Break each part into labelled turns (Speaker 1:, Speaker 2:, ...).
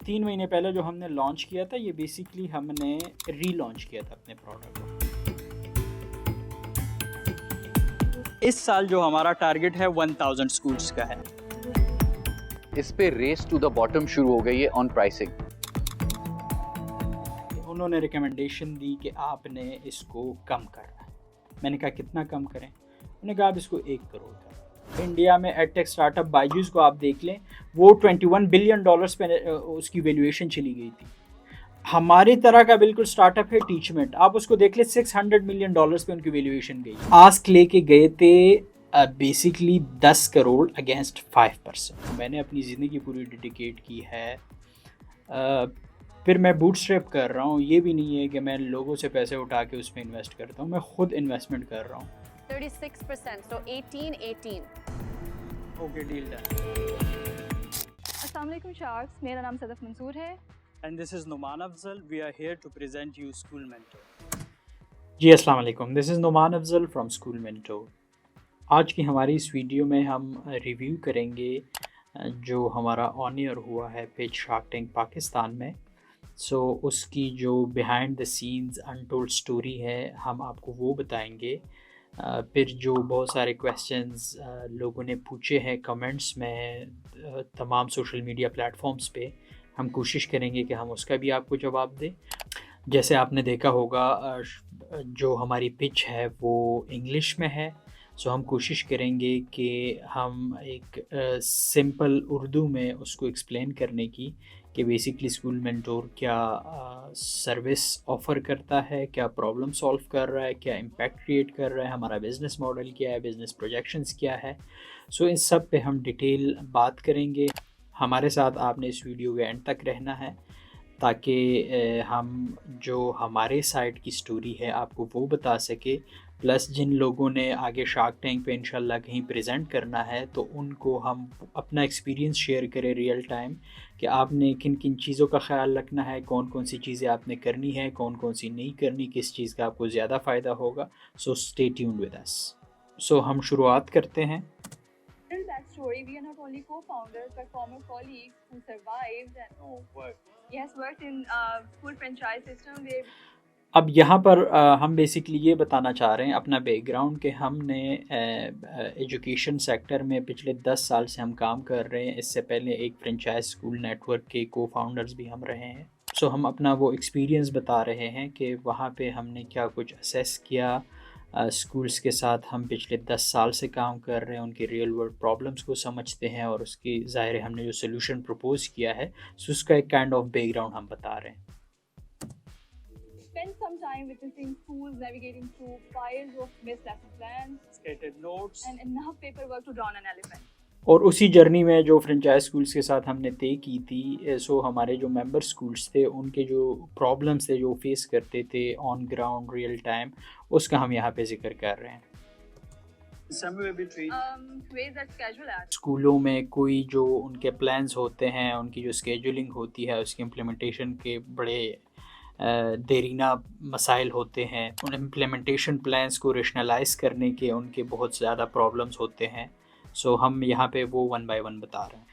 Speaker 1: 3 महीने पहले जो हमने लॉन्च किया था, ये बेसिकली हमने री-लॉन्च किया था अपने प्रोडक्ट को। इस साल जो हमारा टारगेट है 1000 स्कूल्स का है।
Speaker 2: इस पे रेस टू द बॉटम शुरू हो गई है ऑन प्राइसिंग।
Speaker 1: उन्होंने रिकमेंडेशन दी कि आपने इसको कम करना है। मैंने कहा कितना कम करें? उन्होंने कहा आप इसको 1 करोड़ करें। इंडिया में एडटेक स्टार्टअप बायजूस को आप देख लें, वो $21 बिलियन पे उसकी वैल्यूएशन चली गई थी। हमारी तरह का बिल्कुल स्टार्टअप है टीचमेंट, आप उसको देख ले $600 मिलियन पे उनकी वैल्यूएशन गई। आस्क लेके गए थे बेसिकली 10 करोड़ अगेंस्ट 5%। मैंने अपनी ज़िंदगी पूरी डेडिकेट की है। फिर मैं बूटस्ट्रैप कर रहा हूँ, ये भी नहीं है कि मैं लोगों से पैसे उठा के उसमें इन्वेस्ट करता हूँ, मैं खुद इन्वेस्टमेंट कर रहा हूँ।
Speaker 3: 36%, so 18.
Speaker 1: Okay, deal done.
Speaker 4: अस्सलाम वालेकुम शार्क्स, मेरा नाम सदफ मंसूर है।
Speaker 1: And this is Numan Afzal. We are here to present you School Mentor. जी अस्सलाम वालेकुम, this is Numan Afzal from School Mentor. आज की हमारी इस वीडियो में हम रिव्यू करेंगे जो हमारा ऑन ईयर हुआ है पिच शार्क टैंक पाकिस्तान में। उसकी जो behind the scenes untold story है, हम आपको वो बताएंगे। फिर जो बहुत सारे क्वेश्चंस लोगों ने पूछे हैं कमेंट्स में तमाम सोशल मीडिया प्लेटफॉर्म्स पे, हम कोशिश करेंगे कि हम उसका भी आपको जवाब दें। जैसे आपने देखा होगा जो हमारी पिच है वो इंग्लिश में है, हम कोशिश करेंगे कि हम एक सिंपल उर्दू में उसको एक्सप्लेन करने की कि बेसिकली स्कूल मेंटोर क्या सर्विस ऑफ़र करता है, क्या प्रॉब्लम सॉल्व कर रहा है, क्या इम्पैक्ट क्रिएट कर रहा है, हमारा बिज़नेस मॉडल क्या है, बिज़नेस प्रोजेक्शंस क्या है। इन सब पे हम डिटेल बात करेंगे। हमारे साथ आपने इस वीडियो के एंड तक रहना है ताकि हम जो हमारे साइड की स्टोरी है आपको वो बता सके, प्लस जिन लोगों ने आगे शार्क टैंक पे इंशाल्लाह कहीं प्रेजेंट करना है तो उनको हम अपना एक्सपीरियंस शेयर करें रियल टाइम कि आपने किन किन चीज़ों का ख्याल रखना है, कौन कौन सी चीज़ें आपने करनी है, कौन कौन सी नहीं करनी, किस चीज़ का आपको ज़्यादा फ़ायदा होगा। Stay tuned with us. हम शुरुआत करते हैं।
Speaker 4: That story, we are not only co-founders but former colleagues who survived and worked in full franchise system.
Speaker 1: अब यहाँ पर हम बेसिकली ये बताना चाह रहे हैं अपना बैकग्राउंड कि हमने एजुकेशन सेक्टर में पिछले 10 साल से हम काम कर रहे हैं। इससे पहले एक फ्रेंचाइज स्कूल नेटवर्क के को-फाउंडर्स भी हम रहे हैं। हम अपना वो एक्सपीरियंस बता रहे हैं कि वहाँ पे हमने क्या कुछ असेस किया। स्कूल्स के साथ हम पिछले 10 साल से काम कर रहे हैं, उनके रियल वर्ल्ड प्रॉब्लम्स को समझते हैं और उसकी ज़ाहिर है हमने जो सोल्यूशन प्रपोज किया है उसका एक काइंड ऑफ बैकग्राउंड हम बता रहे हैं।
Speaker 4: Spend some time witnessing schools navigating through piles of missed lesson plans,
Speaker 1: Scattered notes,
Speaker 4: and enough paperwork to drown an elephant.
Speaker 1: और उसी जर्नी में जो फ्रेंचाइज स्कूल्स के साथ हमने तय की थी, हमारे जो मेंबर स्कूल्स थे उनके जो प्रॉब्लम्स थे जो फेस करते थे ऑन ग्राउंड रियल टाइम, उसका हम यहाँ पे जिक्र कर रहे हैं।
Speaker 4: Ways that casual act.
Speaker 1: स्कूलों में कोई जो उनके प्लान्स होते हैं, उनकी जो स्केजुलिंग होती है, उसकी इम्प्लीमेंटेशन के बड़े देरीना मसाइल होते हैं। उन इम्प्लीमेंटेशन प्लान्स को रेशनलाइज करने के उनके बहुत ज़्यादा प्रॉब्लम्स होते हैं। हम यहाँ पे वो 1 बाय 1 बता रहे हैं।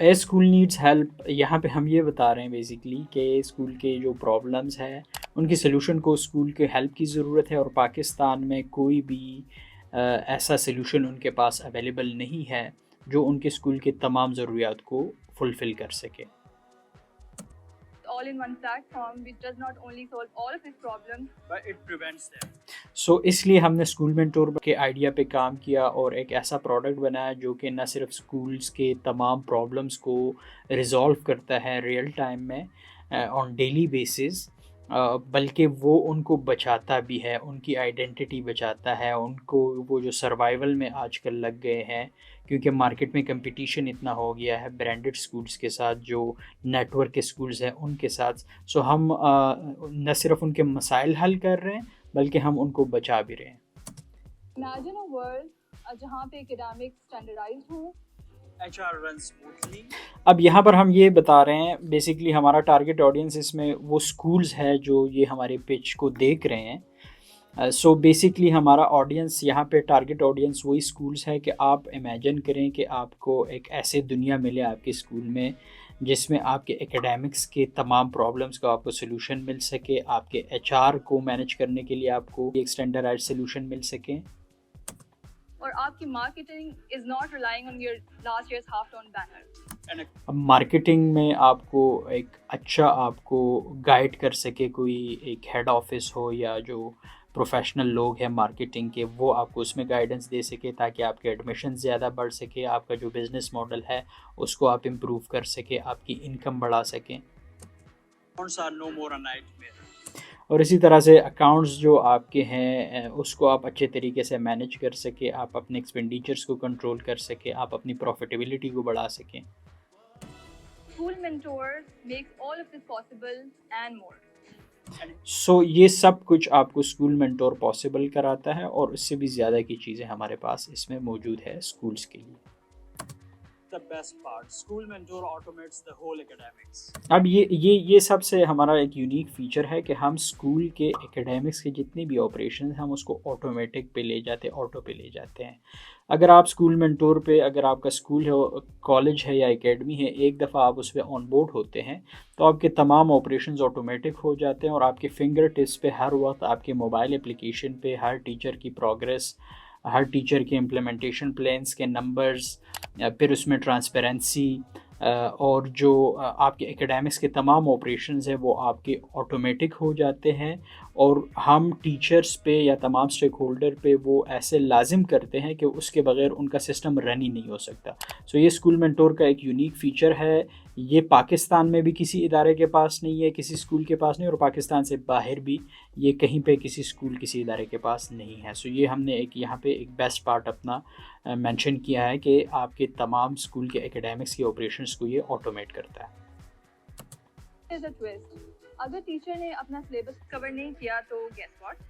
Speaker 1: एज स्कूल नीड्स हेल्प, यहाँ पे हम ये बता रहे हैं बेसिकली कि स्कूल के जो प्रॉब्लम्स हैं उनकी सलूशन को स्कूल के हेल्प की ज़रूरत है और पाकिस्तान में कोई भी ऐसा सलूशन उनके पास अवेलेबल नहीं है जो उनके स्कूल के तमाम ज़रूरियात को फुलफ़िल कर सके।
Speaker 4: All in one platform which does not only solve all of his problems
Speaker 1: but it prevents them. इसलिए हमने स्कूल मेंटोर के आइडिया पे काम किया और एक ऐसा प्रोडक्ट बनाया जो कि न सिर्फ स्कूल्स के तमाम प्रॉब्लम्स को रिज़ॉल्व करता है रियल टाइम में ऑन डेली बेसिस, बल्कि वो उनको बचाता भी है, उनकी आइडेंटिटी बचाता है, उनको वो जो सर्वाइवल में आजकल लग गए हैं क्योंकि मार्केट में कंपटीशन इतना हो गया है ब्रांडेड स्कूल्स के साथ, जो नेटवर्क के स्कूल्स हैं उनके साथ। हम न सिर्फ उनके मसाइल हल कर रहे हैं बल्कि हम उनको बचा भी रहे हैं।
Speaker 4: Imagine a world जहाँ पे एकेडमिक स्टैंडर्डाइज्ड हो,
Speaker 1: HR runs smoothly। अब यहाँ पर हम ये बता रहे हैं बेसिकली हमारा टारगेट ऑडियंस इसमें वो स्कूल्स है जो ये हमारे पिच को देख रहे हैं। बेसिकली हमारा ऑडियंस यहाँ पे टारगेट ऑडियंस वही स्कूल्स है कि आप इमेजिन करें कि आपको एक ऐसे दुनिया मिले आपके स्कूल में जिसमें आपके एकेडमिक्स के तमाम प्रॉब्लम्स का आपको सोल्यूशन मिल सके, आपके एचआर को मैनेज करने के लिए आपको एक स्टैंडर्डाइज्ड सोल्यूशन मिल सके।
Speaker 4: और आपकी marketing is not relying on your last years half tone banner.
Speaker 1: अब मार्केटिंग में आपको एक अच्छा आपको गाइड कर सके कोई एक हेड ऑफिस हो या जो प्रोफेशनल लोग हैं मार्केटिंग के, वो आपको उसमें गाइडेंस दे सके ताकि आपके एडमिशन ज़्यादा बढ़ सके, आपका जो बिज़नेस मॉडल है उसको आप इम्प्रूव कर सके, आपकी इनकम बढ़ा सकें। और इसी तरह से अकाउंट्स जो आपके हैं उसको आप अच्छे तरीके से मैनेज कर सके, आप अपने एक्सपेंडिचर्स को कंट्रोल कर सके, आप अपनी प्रॉफिटेबिलिटी को बढ़ा सकें।
Speaker 4: School Mentor makes all of this possible and more.
Speaker 1: सो ये सब कुछ आपको स्कूल मेंटोर पॉसिबल कराता है और इससे भी ज़्यादा की चीज़ें हमारे पास इसमें मौजूद है स्कूल्स के लिए।
Speaker 5: The best part, School Mentor automates the whole academics.
Speaker 1: अब ये सबसे हमारा एक यूनिक फीचर है कि हम स्कूल के एकेडमिक्स के जितने भी ऑपरेशन हम उसको ऑटोमेटिक पे ले जाते हैं, ऑटो पे ले जाते हैं। अगर आप स्कूल मेंटोर पे, अगर आपका स्कूल है, कॉलेज है या एकेडमी है, एक दफ़ा आप उस पर ऑन बोर्ड होते हैं तो आपके तमाम ऑपरेशंस ऑटोमेटिक हो जाते हैं और आपके फिंगर टिप्स पे हर वक्त आपके मोबाइल एप्लीकेशन पे हर टीचर की प्रोग्रेस, हर टीचर के इम्प्लीमेंटेशन प्लान्स के नंबर्स, फिर उसमें ट्रांसपेरेंसी और जो आपके एकेडमिक्स के तमाम ऑपरेशंस हैं वो आपके ऑटोमेटिक हो जाते हैं और हम टीचर्स पे या तमाम स्टेक होल्डर पे वो ऐसे लाजिम करते हैं कि उसके बगैर उनका सिस्टम रन ही नहीं हो सकता। सो ये स्कूल मेंटोर का एक यूनिक फ़ीचर है। ये पाकिस्तान में भी किसी इदारे के पास नहीं है, किसी स्कूल के पास नहीं, और पाकिस्तान से बाहर भी ये कहीं पे किसी स्कूल, किसी इदारे के पास नहीं है। सो ये हमने एक यहाँ पे एक बेस्ट पार्ट अपना मेंशन किया है कि आपके तमाम स्कूल के एकेडमिक्स के ऑपरेशंस को ये ऑटोमेट करता है।
Speaker 4: There's a twist. अगर टीचर ने अपना सिलेबस कवर नहीं किया तो guess what?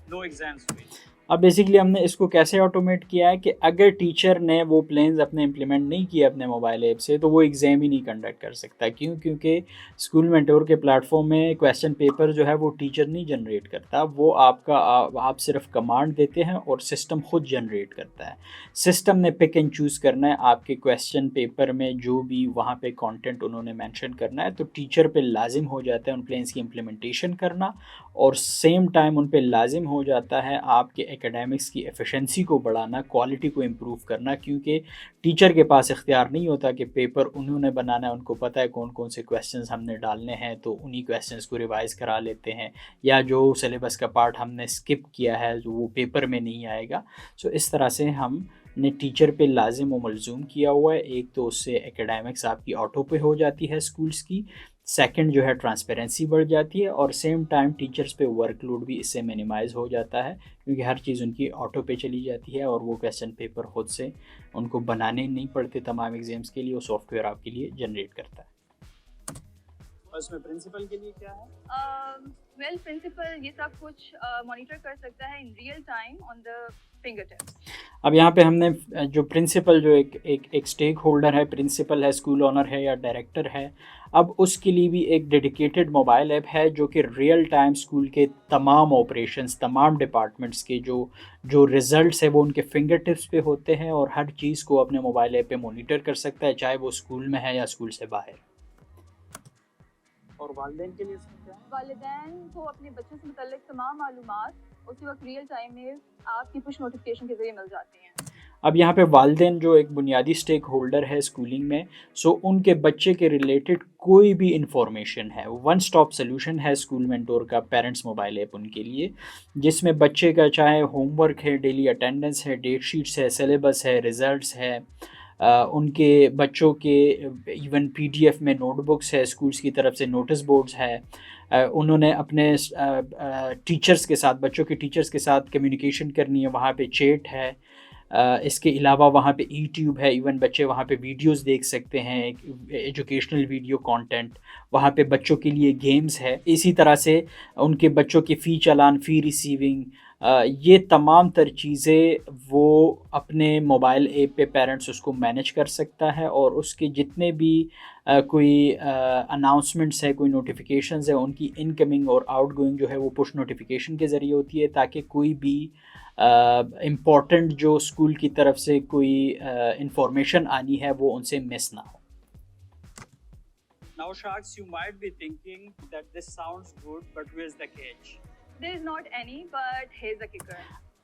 Speaker 5: No exams will.
Speaker 1: अब बेसिकली हमने इसको कैसे ऑटोमेट किया है कि अगर टीचर ने वो प्लान्स अपने इम्प्लीमेंट नहीं किए अपने मोबाइल ऐप से तो वो एग्ज़ाम ही नहीं कंडक्ट कर सकता। क्यों? क्योंकि स्कूल मेंटोर के प्लेटफॉर्म में क्वेश्चन पेपर जो है वो टीचर नहीं जनरेट करता, वो आप सिर्फ कमांड देते हैं और सिस्टम खुद जनरेट करता है। सिस्टम ने पिक एंड चूज़ करना है आपके क्वेश्चन पेपर में जो भी वहाँ पे कंटेंट उन्होंने मेंशन करना है, तो टीचर पे लाजिम हो जाता है उन प्लान्स की इम्प्लीमेंटेशन करना और सेम टाइम उन पे लाजिम हो जाता है आपके एकेडमिक्स की एफिशिएंसी को बढ़ाना, क्वालिटी को इम्प्रूव करना। क्योंकि टीचर के पास इख्तियार नहीं होता कि पेपर उन्होंने बनाना है, उनको पता है कौन कौन से क्वेश्चंस हमने डालने हैं, तो उन्हीं क्वेश्चंस को रिवाइज करा लेते हैं, या जो सिलेबस का पार्ट हमने स्किप किया है जो वो पेपर में नहीं आएगा। सो इस तरह से हमने टीचर पे लाजिम व मलजूम किया हुआ है। एक तो उससे एकेडमिक्स आपकी ऑटो पे हो जाती है स्कूल्स की, सेकंड जो है ट्रांसपेरेंसी बढ़ जाती है और सेम टाइम टीचर्स पे वर्कलोड भी इससे मिनिमाइज़ हो जाता है क्योंकि हर चीज़ उनकी ऑटो पे चली जाती है और वो क्वेश्चन पेपर खुद से उनको बनाने नहीं पड़ते तमाम एग्ज़ाम्स के लिए, वो सॉफ्टवेयर आपके लिए जनरेट करता है।
Speaker 5: और इसमें प्रिंसिपल के लिए क्या है?
Speaker 4: वेल प्रिंसिपल ये सब कुछ मॉनिटर कर सकता है in real time on the fingertips.
Speaker 1: अब यहाँ पे हमने जो प्रिंसिपल जो एक स्टेक होल्डर है, प्रिंसिपल है, स्कूल ओनर है या डायरेक्टर है, अब उसके लिए भी एक डेडिकेटेड मोबाइल ऐप है जो कि रियल टाइम स्कूल के तमाम ऑपरेशंस, तमाम डिपार्टमेंट्स के जो रिज़ल्ट्स है वो उनके फिंगर टिप्स पे होते हैं और हर चीज़ को अपने मोबाइल ऐप पे मॉनिटर कर सकता है, चाहे वो स्कूल में है या स्कूल से बाहर।
Speaker 5: और वालिदैन के लिए इसमें क्या है?
Speaker 4: वालिदैन को अपने बच्चों से मुताल्लिक तमाम मालूमात उसी वक्त रियल टाइम में आपकी पुश नोटिफिकेशन के जरिए मिल जाती हैं।
Speaker 1: अब यहाँ पे वालिदैन जो एक बुनियादी स्टेक होल्डर है स्कूलिंग में, सो उनके बच्चे के रिलेटेड कोई भी इंफॉर्मेशन है, वन स्टॉप सोल्यूशन है स्कूल मेंटोर का पेरेंट्स मोबाइल ऐप उनके लिए, जिसमें बच्चे का चाहे होमवर्क है, डेली अटेंडेंस है, डेट शीट्स है, सिलेबस है, रिज़ल्ट्स है, उनके बच्चों के इवन PDF में नोटबुक्स है, स्कूल्स की तरफ से नोटिस बोर्ड्स है, उन्होंने अपने टीचर्स के साथ, बच्चों के टीचर्स के साथ कम्युनिकेशन करनी है, वहाँ पे चैट है, इसके अलावा वहाँ पे YouTube है, इवन बच्चे वहाँ पे वीडियोस देख सकते हैं, एजुकेशनल वीडियो कंटेंट, वहाँ पे बच्चों के लिए गेम्स है। इसी तरह से उनके बच्चों के फ़ी चालान, फ़ी रिसीविंग, ये तमाम तर चीज़ें वो अपने मोबाइल ऐप पे पेरेंट्स उसको मैनेज कर सकता है और उसके जितने भी कोई अनाउंसमेंट्स है, कोई नोटिफिकेशंस है, उनकी इनकमिंग और आउटगोइंग जो है वो पुश नोटिफिकेशन के ज़रिए होती है ताकि कोई भी इम्पॉर्टेंट जो स्कूल की तरफ से कोई इंफॉर्मेशन आनी है वो उनसे मिस ना हो।
Speaker 5: Now, Sharks, you might be thinking that this sounds good, but where's the catch?
Speaker 4: There is not any, but here's the kicker.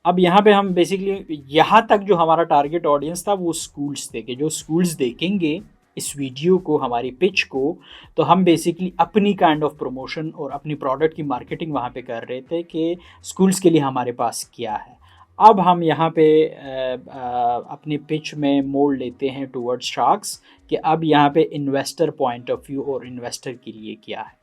Speaker 1: अब यहाँ पे हम बेसिकली यहाँ तक जो हमारा टारगेट ऑडियंस था वो स्कूल्स थे कि जो स्कूल्स देखेंगे इस वीडियो को, हमारी पिच को, तो हम बेसिकली अपनी काइंड ऑफ प्रमोशन और अपनी प्रोडक्ट की मार्केटिंग वहाँ पे कर रहे थे कि स्कूल्स के लिए हमारे पास क्या है। अब हम यहाँ पे अपनी पिच में मोड़ लेते हैं टुवर्ड्स शार्क्स कि अब यहाँ पे इन्वेस्टर पॉइंट ऑफ व्यू और इन्वेस्टर के लिए क्या है।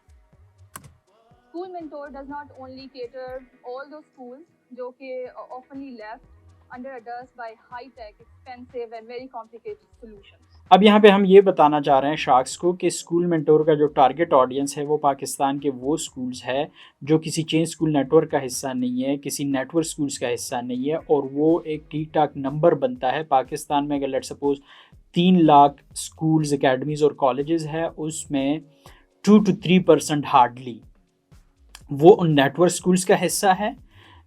Speaker 4: School Mentor does not only cater all those schools जो कि oftenly left under a dust by high-tech, expensive and very complicated solutions.
Speaker 1: अब यहाँ पे हम ये बताना चाह रहे हैं शार्क्स को कि स्कूल मेंटोर का जो टारगेट ऑडियंस है वो पाकिस्तान के वो स्कूल्स है जो किसी चेन स्कूल नेटवर्क का हिस्सा नहीं है, किसी नेटवर्क स्कूल्स का हिस्सा नहीं है, और वो एक ठीक ठाक नंबर बनता है पाकिस्तान में। अगर let suppose 3 lakh schools, academies और कॉलेजेस है, उसमें 2 to 3% हार्डली वो उन नेटवर्क स्कूल्स का हिस्सा है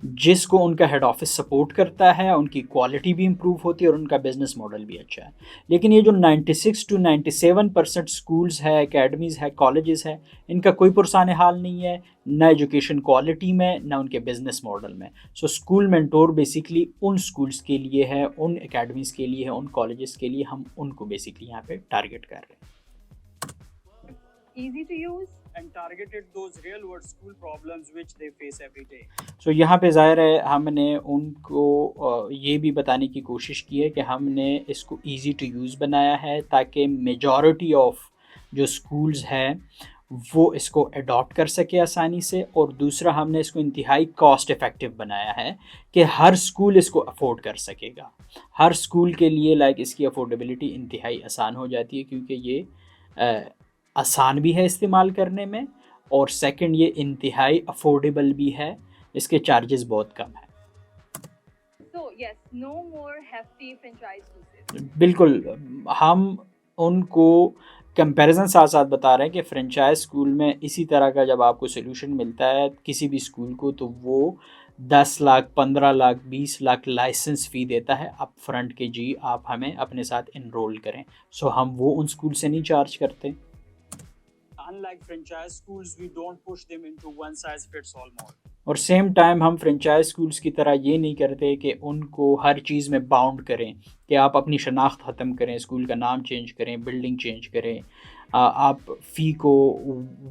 Speaker 1: जिसको उनका हेड ऑफिस सपोर्ट करता है, उनकी क्वालिटी भी इम्प्रूव होती है और उनका बिजनेस मॉडल भी अच्छा है। लेकिन ये जो 96 to 97% स्कूल्स है, एकेडमीज़ है, कॉलेजेस है, इनका कोई पुरसान हाल नहीं है, ना एजुकेशन क्वालिटी में, ना उनके बिजनेस मॉडल में। सो स्कूल मेंटोर बेसिकली उन स्कूल्स के लिए है, उन एकेडमीज़ के लिए है, उन कॉलेजेस के लिए, हम उनको बेसिकली यहाँ पे टारगेट कर रहे हैं।
Speaker 4: Easy to use
Speaker 5: and targeted those real world school problems which they face every day.
Speaker 1: So यहाँ पे ज़ाहिर है हमने उनको ये भी बताने की कोशिश की है कि हमने इसको easy to use बनाया है ताकि मेजॉरिटी ऑफ जो स्कूल्स हैं वो इसको अडॉप्ट कर सके आसानी से, और दूसरा हमने इसको इंतहाई कॉस्ट इफ़ेक्टिव बनाया है कि हर स्कूल इसको अफोर्ड कर सकेगा। हर स्कूल के लिए इसकी अफोर्डेबिलिटी इंतहाई आसान हो जाती है क्योंकि ये आसान भी है इस्तेमाल करने में, और सेकंड ये इंतहाई अफोर्डेबल भी है, इसके चार्जेस बहुत कम है।
Speaker 4: So yes, no more hefty franchise fees.
Speaker 1: बिल्कुल, हम उनको कंपैरिजन साथ साथ बता रहे हैं कि फ्रेंचाइज स्कूल में इसी तरह का जब आपको सोल्यूशन मिलता है किसी भी स्कूल को, तो वो 10 लाख, 15 लाख, 20 लाख लाइसेंस फ़ी देता है अप फ्रंट के, जी आप हमें अपने साथ इनरोल करें। सो हम वो उन स्कूल से नहीं चार्ज करते।
Speaker 5: Unlike franchise schools, we don't push them into one size fits all mold.
Speaker 1: और सेम टाइम हम फ्रेंचाइज स्कूल्स की तरह ये नहीं करते कि उनको हर चीज़ में बाउंड करें कि आप अपनी शनाख्त ख़त्म करें, स्कूल का नाम चेंज करें, बिल्डिंग चेंज करें, आप फ़ी को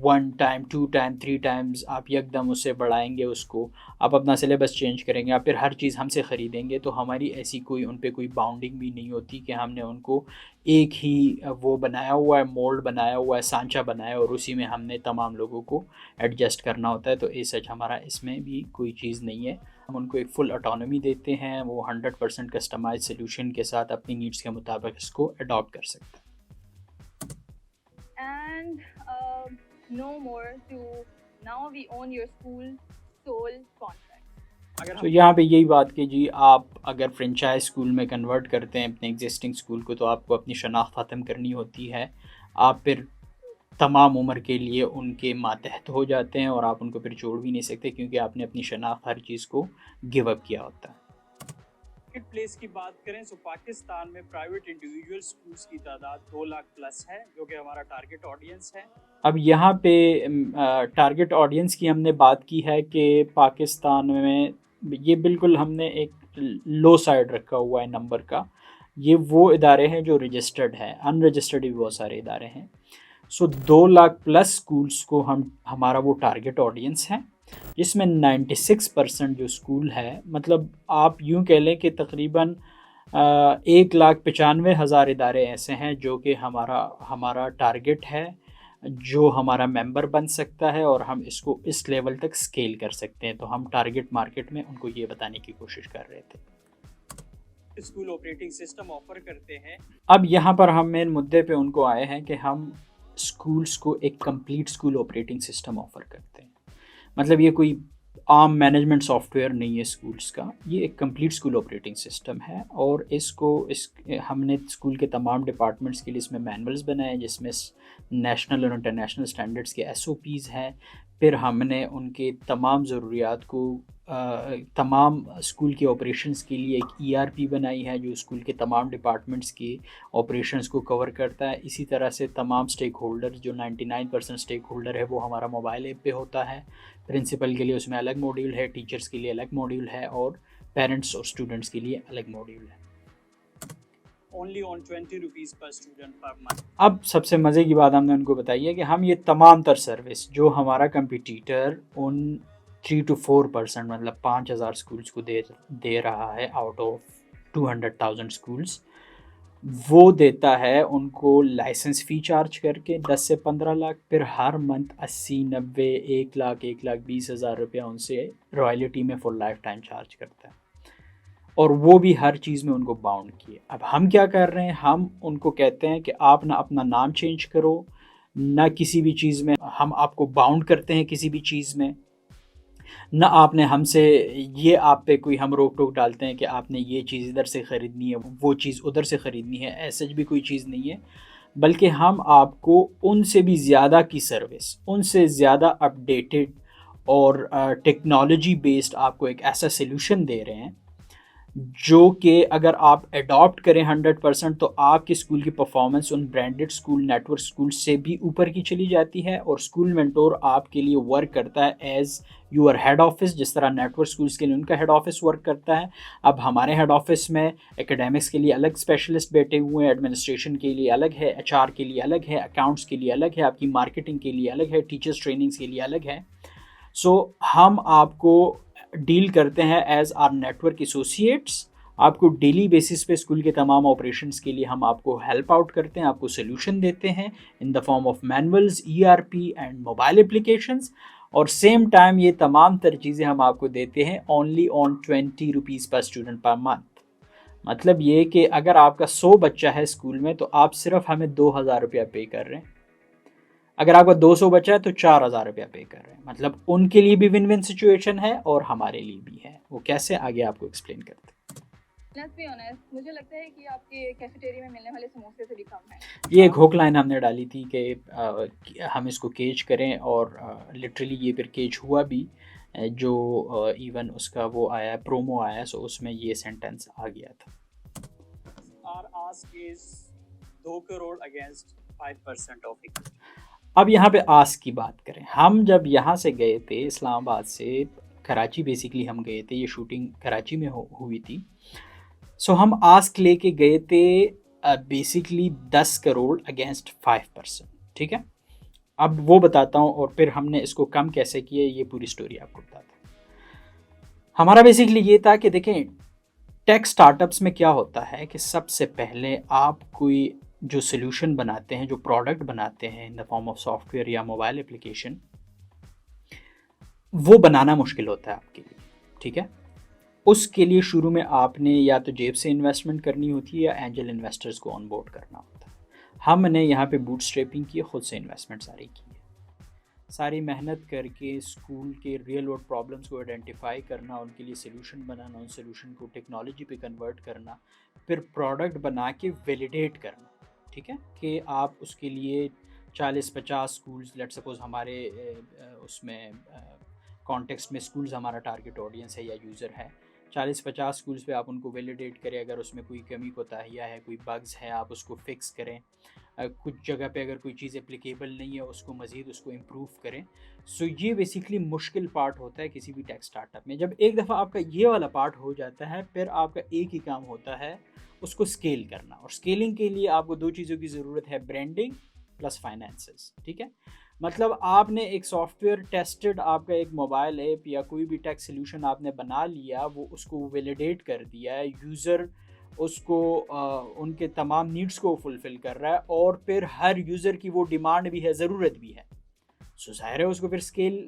Speaker 1: 1 टाइम, 2 टाइम, 3 टाइम्स आप यकदम उससे बढ़ाएंगे, उसको आप अपना सिलेबस चेंज करेंगे, आप फिर हर चीज़ हमसे ख़रीदेंगे। तो हमारी ऐसी कोई उन पे कोई बाउंडिंग भी नहीं होती कि हमने उनको एक ही वो बनाया हुआ है, मोल्ड बनाया हुआ है, सांचा बनाया और उसी में हमने तमाम लोगों को एडजस्ट करना होता है। तो इस सच हमारा इसमें भी कोई चीज़ नहीं है। हम उनको एक फुल ऑटोनॉमी देते हैं, वो 100% कस्टमाइज सोल्यूशन के साथ अपनी नीड्स के मुताबिक इसको अडॉप्ट कर सकते हैं।
Speaker 4: And no more to now we own your school sole contract.
Speaker 1: तो यहाँ पे यही बात कि जी आप अगर फ्रेंचाइज स्कूल में कन्वर्ट करते हैं अपने एग्जिस्टिंग स्कूल को, तो आपको अपनी शनाख्त ख़त्म करनी होती है। आप फिर तमाम उम्र के लिए उनके मातहत हो जाते हैं और आप उनको फिर छोड़ भी नहीं सकते क्योंकि आपने अपनी शनाख्त हर चीज़ को गिव अप किया होता है।
Speaker 5: मार्केट प्लेस की बात करें तो पाकिस्तान में प्राइवेट इंडिविजुअल स्कूल्स की तादाद 2 लाख प्लस है, जो कि हमारा टारगेट ऑडियंस है।
Speaker 1: अब यहाँ पे टारगेट ऑडियंस की हमने बात की है कि पाकिस्तान में ये बिल्कुल हमने एक लो साइड रखा हुआ है नंबर का। ये वो इदारे हैं जो रजिस्टर्ड हैं, अनरजिस्टर्ड भी बहुत सारे इदारे हैं। सो 2 लाख प्लस स्कूल्स को हमारा वो टारगेट ऑडियंस है, जिसमें 96% जो स्कूल है, मतलब आप यूँ कह लें कि तकरीबन 1,95,000 इदारे ऐसे हैं जो कि हमारा टारगेट है, जो हमारा मेंबर बन सकता है और हम इसको इस लेवल तक स्केल कर सकते हैं। तो हम टारगेट मार्केट में उनको ये बताने की कोशिश कर रहे थे।
Speaker 5: स्कूल ऑपरेटिंग सिस्टम ऑफर करते हैं।
Speaker 1: अब यहाँ पर हम मेन मुद्दे पे उनको आए हैं कि हम स्कूल्स को एक complete school operating system offer करते हैं। मतलब ये कोई आम मैनेजमेंट सॉफ्टवेयर नहीं है स्कूल्स का, ये एक कंप्लीट स्कूल ऑपरेटिंग सिस्टम है। और हमने स्कूल के तमाम डिपार्टमेंट्स के लिए इसमें मैनुअल्स बनाए जिसमें नेशनल और इंटरनेशनल स्टैंडर्ड्स के SOPs हैं। फिर हमने उनके तमाम ज़रूरियात को तमाम स्कूल के ऑपरेशंस के लिए एक ERP बनाई है जो स्कूल के तमाम डिपार्टमेंट्स के ऑपरेशंस को कवर करता है। इसी तरह से तमाम स्टेक होल्डर जो 99% स्टेक होल्डर है वो हमारा मोबाइल ऐप पे होता है। प्रिंसिपल के लिए उसमें अलग मॉड्यूल है, टीचर्स के लिए अलग मॉड्यूल है और पेरेंट्स और स्टूडेंट्स के लिए अलग मॉड्यूल है।
Speaker 5: Only on 20 rupees per student per month.
Speaker 1: अब सबसे मज़े की बात हमने उनको बताई है कि हम ये तमाम तर सर्विस जो हमारा कंपटीटर उन 3 to 4% मतलब 5,000 स्कूल्स को दे रहा है आउट ऑफ 200,000 स्कूल्स, वो देता है उनको लाइसेंस फ़ी चार्ज करके 10 से 15 लाख, फिर हर मंथ 80, 90, 1 लाख, 1,20,000 रुपया उनसे रॉयल्टी में फॉर लाइफ टाइम चार्ज करता है, और वो भी हर चीज़ में उनको बाउंड किए। अब हम क्या कर रहे हैं, हम उनको कहते हैं कि आप ना अपना नाम चेंज करो, ना किसी भी चीज़ में हम आपको बाउंड करते हैं किसी भी चीज़ में, ना आपने हमसे ये आप पे कोई हम रोक टोक डालते हैं कि आपने ये चीज़ इधर से ख़रीदनी है, वो चीज़ उधर से ख़रीदनी है, ऐसा भी कोई चीज़ नहीं है। बल्कि हम आपको उनसे भी ज़्यादा की सर्विस, उनसे ज़्यादा अपडेटेड और टेक्नोलॉजी बेस्ड आपको एक ऐसा सल्यूशन दे रहे हैं जो कि अगर आप अडॉप्ट करें 100% तो आपके स्कूल की परफॉर्मेंस उन ब्रांडेड स्कूल, नेटवर्क स्कूल से भी ऊपर की चली जाती है। और स्कूल मेंटोर आपके लिए वर्क करता है एज यूअर हेड ऑफिस, जिस तरह नेटवर्क स्कूल्स के लिए उनका हेड ऑफिस वर्क करता है। अब हमारे हेड ऑफिस में एकेडमिक्स के लिए अलग स्पेशलिस्ट बैठे हुए हैं, एडमिनिस्ट्रेशन के लिए अलग है, HR के लिए अलग है, अकाउंट्स के लिए अलग है, आपकी मार्केटिंग के लिए अलग है, टीचर्स ट्रेनिंग्स के लिए अलग है। सो हम आपको डील करते हैं एज आर नेटवर्क एसोसिएट्स। आपको डेली बेसिस पे स्कूल के तमाम ऑपरेशंस के लिए हम आपको हेल्प आउट करते हैं, आपको सोल्यूशन देते हैं in the form of manuals, ERP and mobile applications, और सेम टाइम ये तमाम तर चीज़ें हम आपको देते हैं ओनली ऑन 20 रुपीज़ पर स्टूडेंट पर मंथ। मतलब ये कि अगर आपका 100 बच्चा है स्कूल में तो आप सिर्फ हमें 2,000 रुपया पे कर रहे हैं, अगर आपका 200 बच्चा है तो 4,000 रुपया पे कर रहे हैं। मतलब उनके लिए भी विन विन सिचुएशन है और हमारे लिए भी है। वो कैसे, आगे आपको एक्सप्लेन करते हैं।
Speaker 4: लेट्स बी ऑनेस्ट, मुझे लगता है कि आपके कैफेटेरिया में मिलने वाले समोसे से भी कम है।
Speaker 1: ये एक हुक लाइन हमने डाली थी कि हम इसको केज करें, और लिटरली ये फिर केज हुआ भी, जो इवन उसका वो आया, प्रोमो आया, सो उसमें ये सेंटेंस आ गया था।
Speaker 5: Our ask is 2 crore against 5% of equity.
Speaker 1: अब यहाँ पे आस्क की बात करें, हम जब यहाँ से गए थे इस्लामाबाद से कराची, बेसिकली हम गए थे, ये शूटिंग कराची में हुई थी। सो हम आस्क लेके गए थे बेसिकली 10 करोड़ अगेंस्ट 5%, ठीक है। अब वो बताता हूँ और फिर हमने इसको कम कैसे किया, ये पूरी स्टोरी आपको बताता हूँ। हमारा बेसिकली ये था कि देखें, टेक स्टार्टअप्स में क्या होता है कि सबसे पहले आप कोई जो सोल्यूशन बनाते हैं, जो प्रोडक्ट बनाते हैं in the form of software या मोबाइल एप्लीकेशन, वो बनाना मुश्किल होता है आपके लिए, ठीक है। उसके लिए शुरू में आपने या तो जेब से इन्वेस्टमेंट करनी होती है या एंजल इन्वेस्टर्स को ऑनबोर्ड करना होता है। हमने यहाँ पे बूटस्ट्रैपिंग की, खुद से इन्वेस्टमेंट सारी की है, सारी मेहनत करके स्कूल के रियल वर्ल्ड प्रॉब्लम्स को आइडेंटिफाई करना, उनके लिए सोल्यूशन बनाना, उन सोल्यूशन को टेक्नोलॉजी पे कन्वर्ट करना, फिर प्रोडक्ट बना के वैलिडेट करना, ठीक है, कि आप उसके लिए 40-50 स्कूल्स, लेट सपोज हमारे उसमें कॉन्टेक्स्ट में स्कूल्स हमारा टारगेट ऑडियंस है या यूज़र है, 40-50 स्कूल्स पे आप उनको वैलिडेट करें, अगर उसमें कोई कमी कोताहियाँ है, कोई बग्स है, आप उसको फिक्स करें, कुछ जगह पे अगर कोई चीज़ एप्लीकेबल नहीं है उसको मज़ीद उसको इम्प्रूव करें। सो ये बेसिकली मुश्किल पार्ट होता है किसी भी टेक स्टार्टअप में। जब एक दफ़ा आपका ये वाला पार्ट हो जाता है, फिर आपका एक ही काम होता है उसको स्केल करना, और स्केलिंग के लिए आपको 2 चीज़ों की ज़रूरत है, ब्रांडिंग प्लस फाइनेंसेस, ठीक है। मतलब आपने एक सॉफ्टवेयर टेस्टेड, आपका एक मोबाइल ऐप या कोई भी टेक सोल्यूशन आपने बना लिया, वो उसको वैलिडेट कर दिया है, यूज़र उसको उनके तमाम नीड्स को फुलफ़िल कर रहा है, और फिर हर यूज़र की वो डिमांड भी है, ज़रूरत भी है, सो ज़ाहिर है उसको फिर स्केल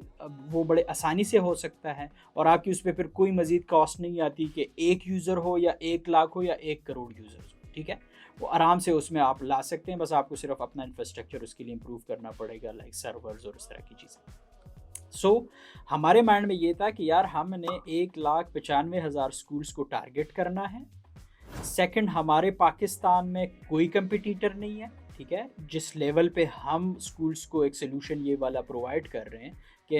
Speaker 1: वो बड़े आसानी से हो सकता है, और आपकी उस पर फिर कोई मज़ीद कॉस्ट नहीं आती कि 1 यूज़र हो या 1 लाख हो या 1 करोड़ यूज़र्स हो, ठीक है। वो आराम से उसमें आप ला सकते हैं, बस आपको सिर्फ अपना इंफ्रास्ट्रक्चर उसके लिए इम्प्रूव करना पड़ेगा, लाइक सर्वर्स और इस तरह की चीज़ें। सो हमारे माइंड में ये था कि यार हमने 1,95,000 स्कूल्स को टारगेट करना है। सेकंड, हमारे पाकिस्तान में कोई कंपटीटर नहीं है, ठीक है, जिस लेवल पे हम स्कूल्स को एक सोल्यूशन ये वाला प्रोवाइड कर रहे हैं कि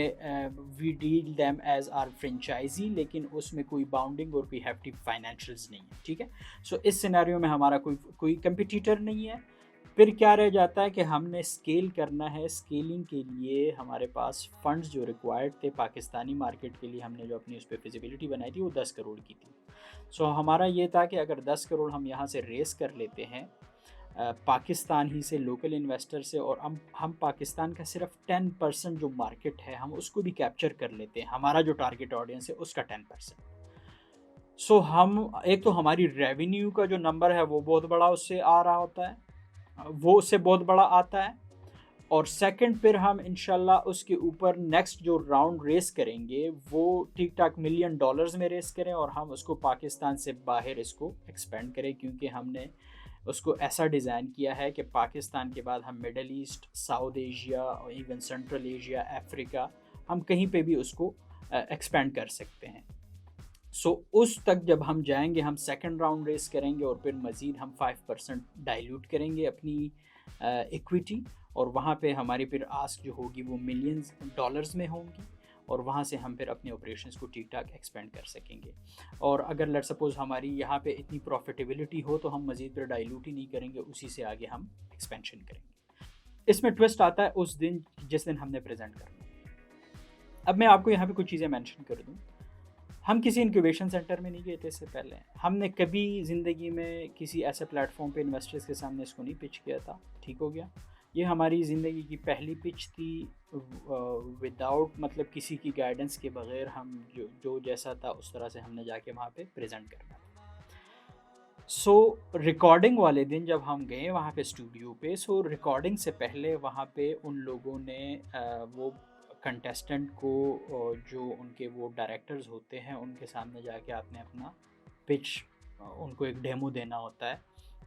Speaker 1: we deal them as our franchisee, लेकिन उसमें कोई बाउंडिंग और कोई हैफ्टी फाइनेंशियल्स नहीं है, ठीक है। सो इस सिनेरियो में हमारा कोई कंपटीटर नहीं है। फिर क्या रह जाता है कि हमने स्केल करना है। स्केलिंग के लिए हमारे पास फंड्स जो रिक्वायर्ड थे पाकिस्तानी मार्केट के लिए, हमने जो अपनी उस पर फिजिबिलिटी बनाई थी वो 10 करोड़ की थी। सो हमारा ये था कि अगर 10 करोड़ हम यहाँ से रेस कर लेते हैं पाकिस्तान ही से, लोकल इन्वेस्टर से, और हम पाकिस्तान का सिर्फ 10% जो मार्केट है हम उसको भी कैप्चर कर लेते हैं, हमारा जो टारगेट ऑडियंस है उसका 10%। सो हम एक तो हमारी रेवेन्यू का जो नंबर है वो बहुत बड़ा उससे आ रहा होता है, वो उससे बहुत बड़ा आता है। और सेकंड फिर हम इंशाल्लाह उसके ऊपर नेक्स्ट जो राउंड रेस करेंगे वो ठीक ठाक $1 मिलियन में रेस करें और हम उसको पाकिस्तान से बाहर इसको एक्सपेंड करें, क्योंकि हमने उसको ऐसा डिज़ाइन किया है कि पाकिस्तान के बाद हम मिडल ईस्ट, साउथ एशिया और इवन सेंट्रल एशिया, अफ्रीका, हम कहीं पे भी उसको एक्सपेंड कर सकते हैं। सो उस तक जब हम जाएंगे हम सेकंड राउंड रेस करेंगे और फिर मज़ीद हम 5% डाइल्यूट करेंगे अपनी इक्विटी, और वहाँ पे हमारी फिर आस्क जो होगी वो मिलियंस डॉलर्स में होंगी, और वहाँ से हम फिर अपने ऑपरेशंस को ठीक ठाक एक्सपेंड कर सकेंगे। और अगर लेट्स सपोज़ हमारी यहाँ पे इतनी प्रॉफिटेबिलिटी हो तो हम मज़ीद फिर डाइल्यूट ही नहीं करेंगे, उसी से आगे हम एक्सपेंशन करेंगे। इसमें ट्विस्ट आता है उस दिन जिस दिन हमने प्रेजेंट करना। अब मैं आपको यहाँ पे कुछ चीज़ें मेंशन कर दूँ। हम किसी इंक्यूबेशन सेंटर में नहीं गए थे इससे पहले, हमने कभी ज़िंदगी में किसी ऐसे प्लेटफॉर्म पे इन्वेस्टर्स के सामने इसको नहीं पिच किया था, ठीक हो गया। ये हमारी ज़िंदगी की पहली पिच थी, विदाउट मतलब किसी की गाइडेंस के बग़ैर हम जो जैसा था उस तरह से हमने जाके वहाँ पे प्रेजेंट करना था। सो रिकॉर्डिंग वाले दिन जब हम गए वहाँ पे स्टूडियो पे, सो रिकॉर्डिंग से पहले वहाँ पे उन लोगों ने वो कंटेस्टेंट को, जो उनके वो डायरेक्टर्स होते हैं, उनके सामने जाके आपने अपना पिच, उनको एक डेमो देना होता है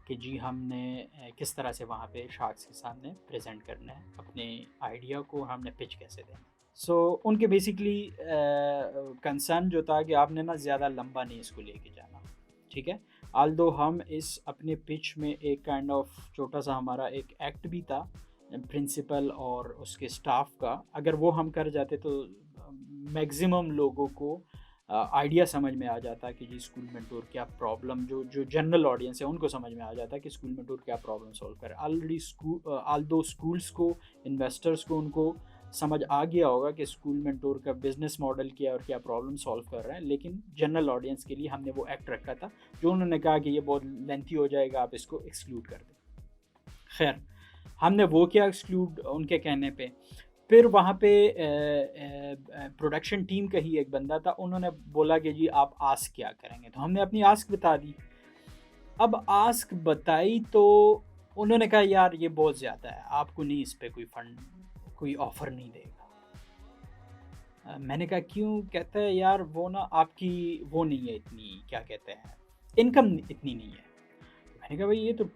Speaker 1: कि जी हमने किस तरह से वहाँ पे शार्क्स के सामने प्रेजेंट करना है अपने आइडिया को, हमने पिच कैसे देना। सो उनके बेसिकली कंसर्न जो था कि आपने ना ज़्यादा लंबा नहीं इसको लेके जाना, ठीक है। आल्दो हम इस अपने पिच में एक काइंड ऑफ छोटा सा हमारा एक एक्ट भी था प्रिंसिपल और उसके स्टाफ का, अगर वो हम कर जाते तो मैक्सिमम लोगों को आइडिया समझ में आ जाता कि जी स्कूल मेंटोर क्या प्रॉब्लम, जो जनरल ऑडियंस है उनको समझ में आ जाता कि स्कूल मेंटोर क्या प्रॉब्लम सॉल्व करे। ऑलरेडी आल्दो स्कूल्स को, इन्वेस्टर्स को, उनको समझ आ गया होगा कि स्कूल मेंटोर का बिजनेस मॉडल क्या और क्या प्रॉब्लम सॉल्व कर रहे हैं, लेकिन जनरल ऑडियंस के लिए हमने वो एक्ट रखा था जो उन्होंने कहा कि ये बहुत लेंथी हो जाएगा, आप इसको एक्सक्लूड कर दें। खैर हमने वो किया एक्सक्लूड उनके कहने पे। फिर वहाँ पे प्रोडक्शन टीम का ही एक बंदा था, उन्होंने बोला कि जी आप आस्क क्या करेंगे, तो हमने अपनी आस्क बता दी। अब आस्क बताई तो उन्होंने कहा यार ये बहुत ज़्यादा है, आपको नहीं इस पर कोई फंड, कोई ऑफ़र नहीं देगा। मैंने कहा क्यों? कहता है यार वो ना आपकी वो नहीं है इतनी, क्या कहते हैं, इनकम इतनी नहीं है। मैंने कहा भाई ये तो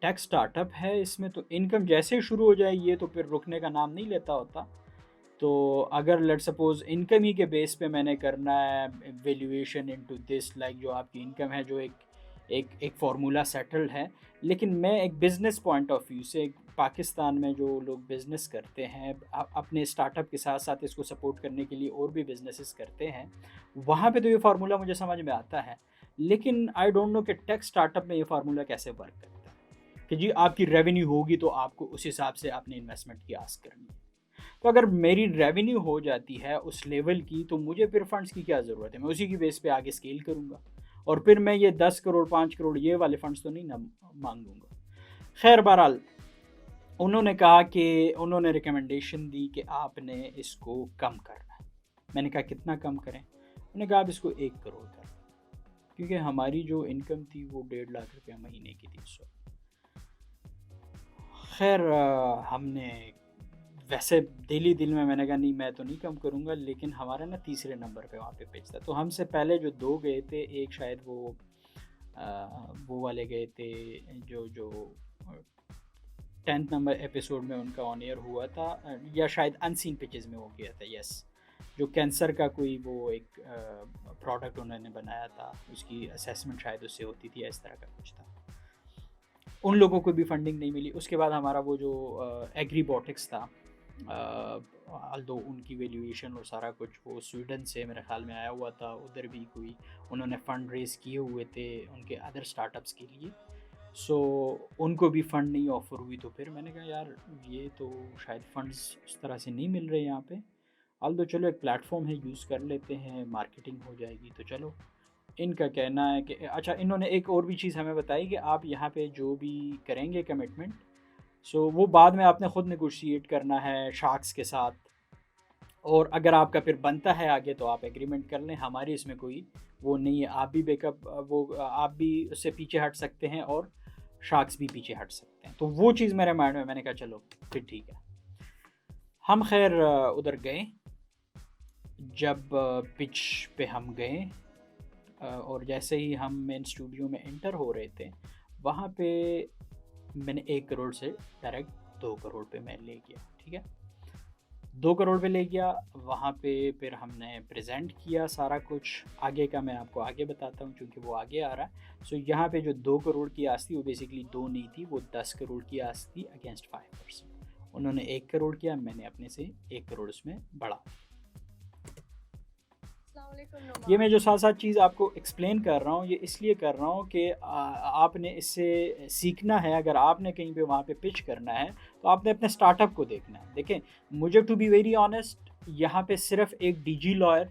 Speaker 1: टेक स्टार्टअप है, इसमें तो इनकम जैसे ही शुरू हो जाए ये तो फिर रुकने का नाम नहीं लेता होता। तो अगर लेट सपोज़ इनकम ही के बेस पे मैंने करना है वैल्यूएशन इनटू दिस, लाइक जो आपकी इनकम है जो एक फार्मूला सेटल्ड है, लेकिन मैं एक बिज़नेस पॉइंट ऑफ व्यू से, पाकिस्तान में जो लोग बिज़नेस करते हैं अपने स्टार्टअप के साथ साथ इसको सपोर्ट करने के लिए और भी बिज़नेसेस करते हैं, वहाँ पे तो ये फार्मूला मुझे समझ में आता है। लेकिन आई डोंट नो कि टेक स्टार्टअप में ये फार्मूला कैसे वर्क करता है कि जी आपकी रेवेन्यू होगी तो आपको उस हिसाब से अपने इन्वेस्टमेंट की आस्क करनी है। तो अगर मेरी रेवेन्यू हो जाती है उस लेवल की तो मुझे फिर फंड्स की क्या ज़रूरत है, मैं उसी की बेस पे आगे स्केल करूँगा, और फिर मैं ये 10 करोड़ 5 करोड़ ये वाले फंड्स तो नहीं ना मांगूंगा। खैर बहरहाल उन्होंने कहा कि उन्होंने रिकमेंडेशन दी कि आपने इसको कम करना है। मैंने कहा कितना कम करें? उन्होंने कहा आप इसको 1 करोड़ करें, क्योंकि हमारी जो इनकम थी वो 1.5 लाख रुपया महीने की थी उस वक्त। खैर हमने वैसे दिल में मैंने कहा नहीं मैं तो नहीं कम करूँगा, लेकिन हमारा ना तीसरे नंबर पे वहाँ पे पिच था। तो हमसे पहले जो 2 गए थे, एक शायद वो वाले गए थे जो 10th नंबर एपिसोड में उनका ऑन एयर हुआ था, या शायद अनसीन पिचेस में वो गया था, यस, जो कैंसर का कोई वो एक प्रोडक्ट उन्होंने बनाया था, उसकी असेसमेंट शायद उससे होती थी, इस तरह का कुछ था। उन लोगों को भी फंडिंग नहीं मिली। उसके बाद हमारा वो जो एग्रीबॉटिक्स था, अल्दो उनकी वैल्यूएशन और सारा कुछ वो स्वीडन से मेरे ख्याल में आया हुआ था, उधर भी कोई उन्होंने फ़ंड रेज़ किए हुए थे उनके अदर स्टार्टअप्स के लिए। सो उनको भी फ़ंड नहीं ऑफ़र हुई, तो फिर मैंने कहा यार ये तो शायद फ़ंड्स उस तरह से नहीं मिल रहे यहाँ पे। अल्दो चलो एक प्लेटफॉर्म है, यूज़ कर लेते हैं, मार्केटिंग हो जाएगी। तो चलो इनका कहना है कि अच्छा, इन्होंने एक और भी चीज़ हमें बताई कि आप यहाँ पे जो भी करेंगे कमिटमेंट, सो वो बाद में आपने ख़ुद नेगोशिएट करना है शार्क्स के साथ, और अगर आपका फिर बनता है आगे तो आप एग्रीमेंट कर लें, हमारी इसमें कोई वो नहीं है। आप भी बैकअप वो आप भी उससे पीछे हट सकते हैं और शार्क्स भी पीछे हट सकते हैं। तो वो चीज़ मेरे माइंड में, मैंने कहा चलो फिर ठीक है। हम खैर उधर गए, जब पिच पे हम गए और जैसे ही हम मेन स्टूडियो में एंटर हो रहे थे, वहाँ पे मैंने 1 करोड़ से डायरेक्ट 2 करोड़ पे मैं ले गया। ठीक है, 2 करोड़ पे ले गया। वहाँ पे फिर हमने प्रेजेंट किया सारा कुछ। आगे का मैं आपको आगे बताता हूँ क्योंकि वो आगे आ रहा है। सो यहाँ पे जो 2 करोड़ की आस्ती, वो बेसिकली 2 नहीं थी, वो 10 करोड़ की आस्ती अगेंस्ट 5%। उन्होंने 1 करोड़ किया, मैंने अपने से 1 करोड़ उसमें बढ़ा। ये मैं जो साथ साथ चीज़ आपको एक्सप्लेन कर रहा हूँ, ये इसलिए कर रहा हूँ कि आपने इससे सीखना है। अगर आपने कहीं पे वहाँ पे पिच करना है तो आपने अपने स्टार्टअप को देखना है। देखें, मुझे टू बी वेरी ऑनेस्ट यहाँ पे सिर्फ एक डीजी लॉयर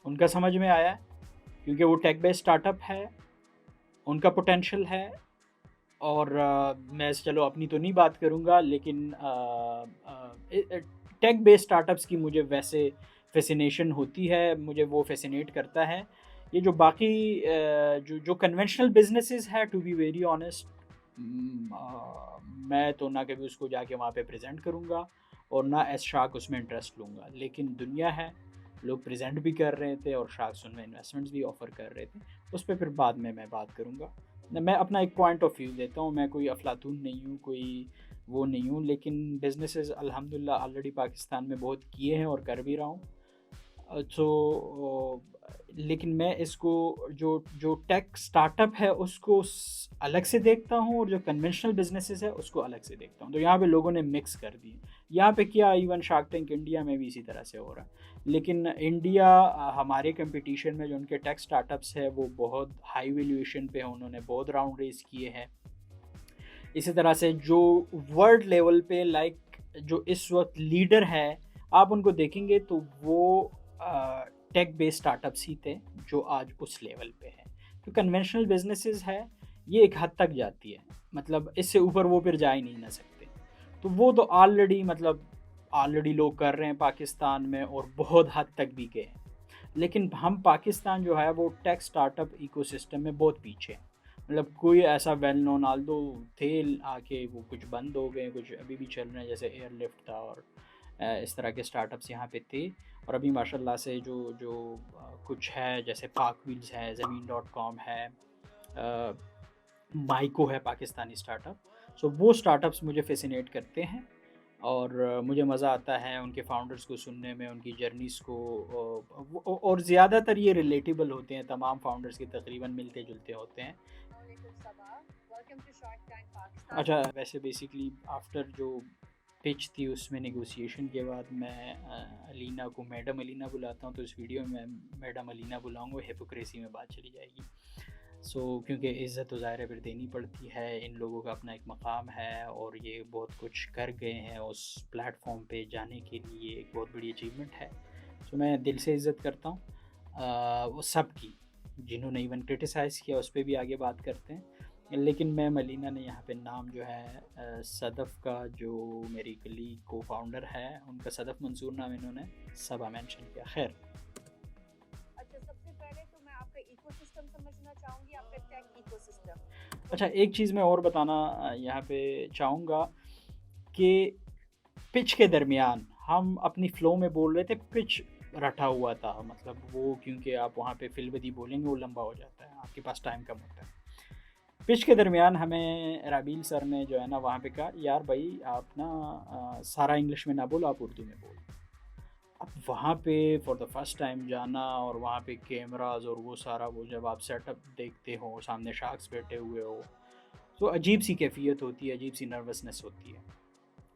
Speaker 1: उनका समझ में आया, क्योंकि वो टेक बेस्ड स्टार्टअप है, उनका पोटेंशियल है। और मैं चलो अपनी तो नहीं बात करूँगा, लेकिन टेक बेस्ड स्टार्टअप्स की मुझे वैसे फैसिनेशन होती है, मुझे वो फैसिनेट करता है। ये जो बाकी जो कन्वेंशनल बिजनेसेस है, टू बी वेरी ऑनेस्ट, मैं तो ना कभी उसको जाके वहाँ पे प्रेजेंट करूँगा और ना एज शार्क उसमें इंटरेस्ट लूँगा। लेकिन दुनिया है, लोग प्रेजेंट भी कर रहे थे और शार्क्स उनमें इन्वेस्टमेंट्स भी ऑफ़र कर रहे थे, उस पर फिर बाद में मैं बात करूँगा। मैं अपना एक पॉइंट ऑफ व्यू देता हूँ, मैं कोई अफलातून नहीं हूँ, कोई वो नहीं हूँ, लेकिन बिजनेसेस अल्हम्दुलिल्लाह ऑलरेडी पाकिस्तान में बहुत किए हैं और कर भी रहा हूँ। लेकिन मैं इसको जो टेक स्टार्टअप है उसको अलग से देखता हूँ और जो कन्वेंशनल बिजनेसेस है उसको अलग से देखता हूँ। तो यहाँ पे लोगों ने मिक्स कर दिए। यहाँ पे क्या, इवन शार्क टैंक इंडिया में भी इसी तरह से हो रहा है। लेकिन इंडिया हमारे कंपटीशन में जो उनके टेक स्टार्टअप्स है वो बहुत हाई वैल्यूएशन पे हैं, उन्होंने बहुत राउंड रेज किए हैं। इसी तरह से जो वर्ल्ड लेवल पे जो इस वक्त लीडर है, आप उनको देखेंगे तो वो टेक बेस्ड स्टार्टअप्स ही थे जो आज उस लेवल पे है। तो कन्वेंशनल बिजनेसेस है, ये एक हद तक जाती है, मतलब इससे ऊपर वो फिर जा ही नहीं ना सकते। तो वो तो ऑलरेडी लोग कर रहे हैं पाकिस्तान में और बहुत हद तक भी गए हैं। लेकिन हम पाकिस्तान जो है वो टेक स्टार्टअप इकोसिस्टम में बहुत पीछे है। मतलब कोई ऐसा वेल नोन आल्दो थे आके, वो कुछ बंद हो गए, कुछ अभी भी चल रहे हैं, जैसे एयरलिफ्ट था और इस तरह के स्टार्टअप्स यहाँ पे थे। और अभी माशाल्लाह से जो कुछ है, जैसे पाक व्हील्स है, ज़मीन.com है, माइको है पाकिस्तानी स्टार्टअप। सो वो स्टार्टअप्स मुझे फैसिनेट करते हैं और मुझे मज़ा आता है उनके फाउंडर्स को सुनने में, उनकी जर्नीज़ को, और ज़्यादातर ये रिलेटेबल होते हैं, तमाम फाउंडर्स के तकरीबन मिलते जुलते होते हैं। अच्छा, वैसे बेसिकली आफ्टर जो पिच थी उसमें नेगोशिएशन के बाद मैं अलीना को मैडम अलीना बुलाता हूँ, तो इस वीडियो में मैडम अलीना बुलाऊँगा, हिपोक्रेसी में बात चली जाएगी। क्योंकि इज़्ज़त तो ज़ाहिर है फिर देनी पड़ती है, इन लोगों का अपना एक मकाम है और ये बहुत कुछ कर गए हैं उस प्लेटफॉर्म पे जाने के लिए, एक बहुत बड़ी अचीवमेंट है। मैं दिल से इज़्ज़त करता हूँ वो सब की, जिन्होंने इवन क्रिटिसाइज़ किया उस पर भी आगे बात करते हैं। लेकिन मैं मलीना ने यहाँ पे नाम जो है सदफ़ का, जो मेरी कलीग को फाउंडर है, उनका सदफ़ मंसूर नाम इन्होंने सबा मेंशन किया। खैर,
Speaker 3: अच्छा, सबसे पहले तो मैं आपका इकोसिस्टम समझना चाहूँगी, आपका टेक इकोसिस्टम।
Speaker 1: अच्छा, एक चीज़ मैं और बताना यहाँ पे चाहूँगा कि पिच के दरमियान हम अपनी फ़्लो में बोल रहे थे, पिच रटा हुआ था, मतलब वो क्योंकि आप वहाँ पे फिलबदी बोलेंगे वो लंबा हो जाता है, आपके पास टाइम कम होता है। पिच के दरमियान हमें राबील सर ने जो है ना वहाँ पे कहा, यार भाई आप ना सारा इंग्लिश में ना बोलो, आप उर्दू में बोलो। अब वहाँ पे फॉर द फर्स्ट टाइम जाना और वहाँ पे कैमराज और वो सारा, वो जब आप सेटअप देखते हो, सामने शार्क्स बैठे हुए हो, तो अजीब सी कैफियत होती है, अजीब सी नर्वसनेस होती है।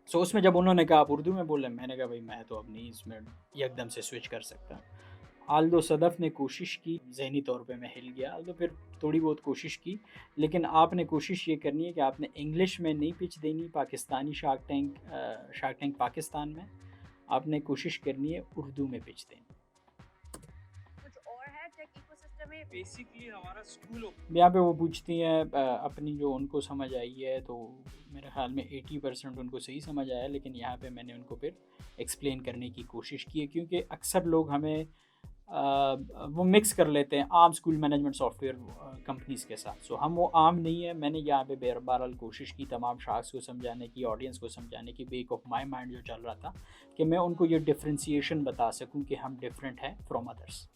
Speaker 1: सो उसमें जब उन्होंने कहा आप उर्दू में बोले, मैंने कहा भाई मैं तो अब नहीं इसमें एकदम से स्विच कर सकता। आल्दो सदफ़ ने कोशिश की, ज़हनी तौर पे मैं हिल गया, आल्दो फिर थोड़ी बहुत कोशिश की, लेकिन आपने कोशिश ये करनी है कि आपने इंग्लिश में नहीं पिच देनी पाकिस्तानी शार्क टैंक पाकिस्तान में, आपने कोशिश करनी है उर्दू में पिच देनी।
Speaker 3: कुछ और है टेक इकोसिस्टम में?
Speaker 5: बेसिकली हमारा स्कूल
Speaker 1: यहाँ पे वो पूछती हैं अपनी जो उनको समझ आई है, तो मेरे ख़्याल में 80% उनको सही समझ आया, लेकिन यहाँ पे मैंने उनको फिर एक्सप्लेन करने की कोशिश की है, क्योंकि अक्सर लोग हमें वो मिक्स कर लेते हैं आम स्कूल मैनेजमेंट सॉफ्टवेयर कंपनीज़ के साथ। सो हम वो आम नहीं है। मैंने यहाँ पे बहरहाल कोशिश की तमाम शाख्स को समझाने की, ऑडियंस को समझाने की, बेक ऑफ माई माइंड जो चल रहा था, कि मैं उनको ये डिफ्रेंसिएशन बता सकूँ कि हम डिफरेंट हैं फ्रॉम अदर्स।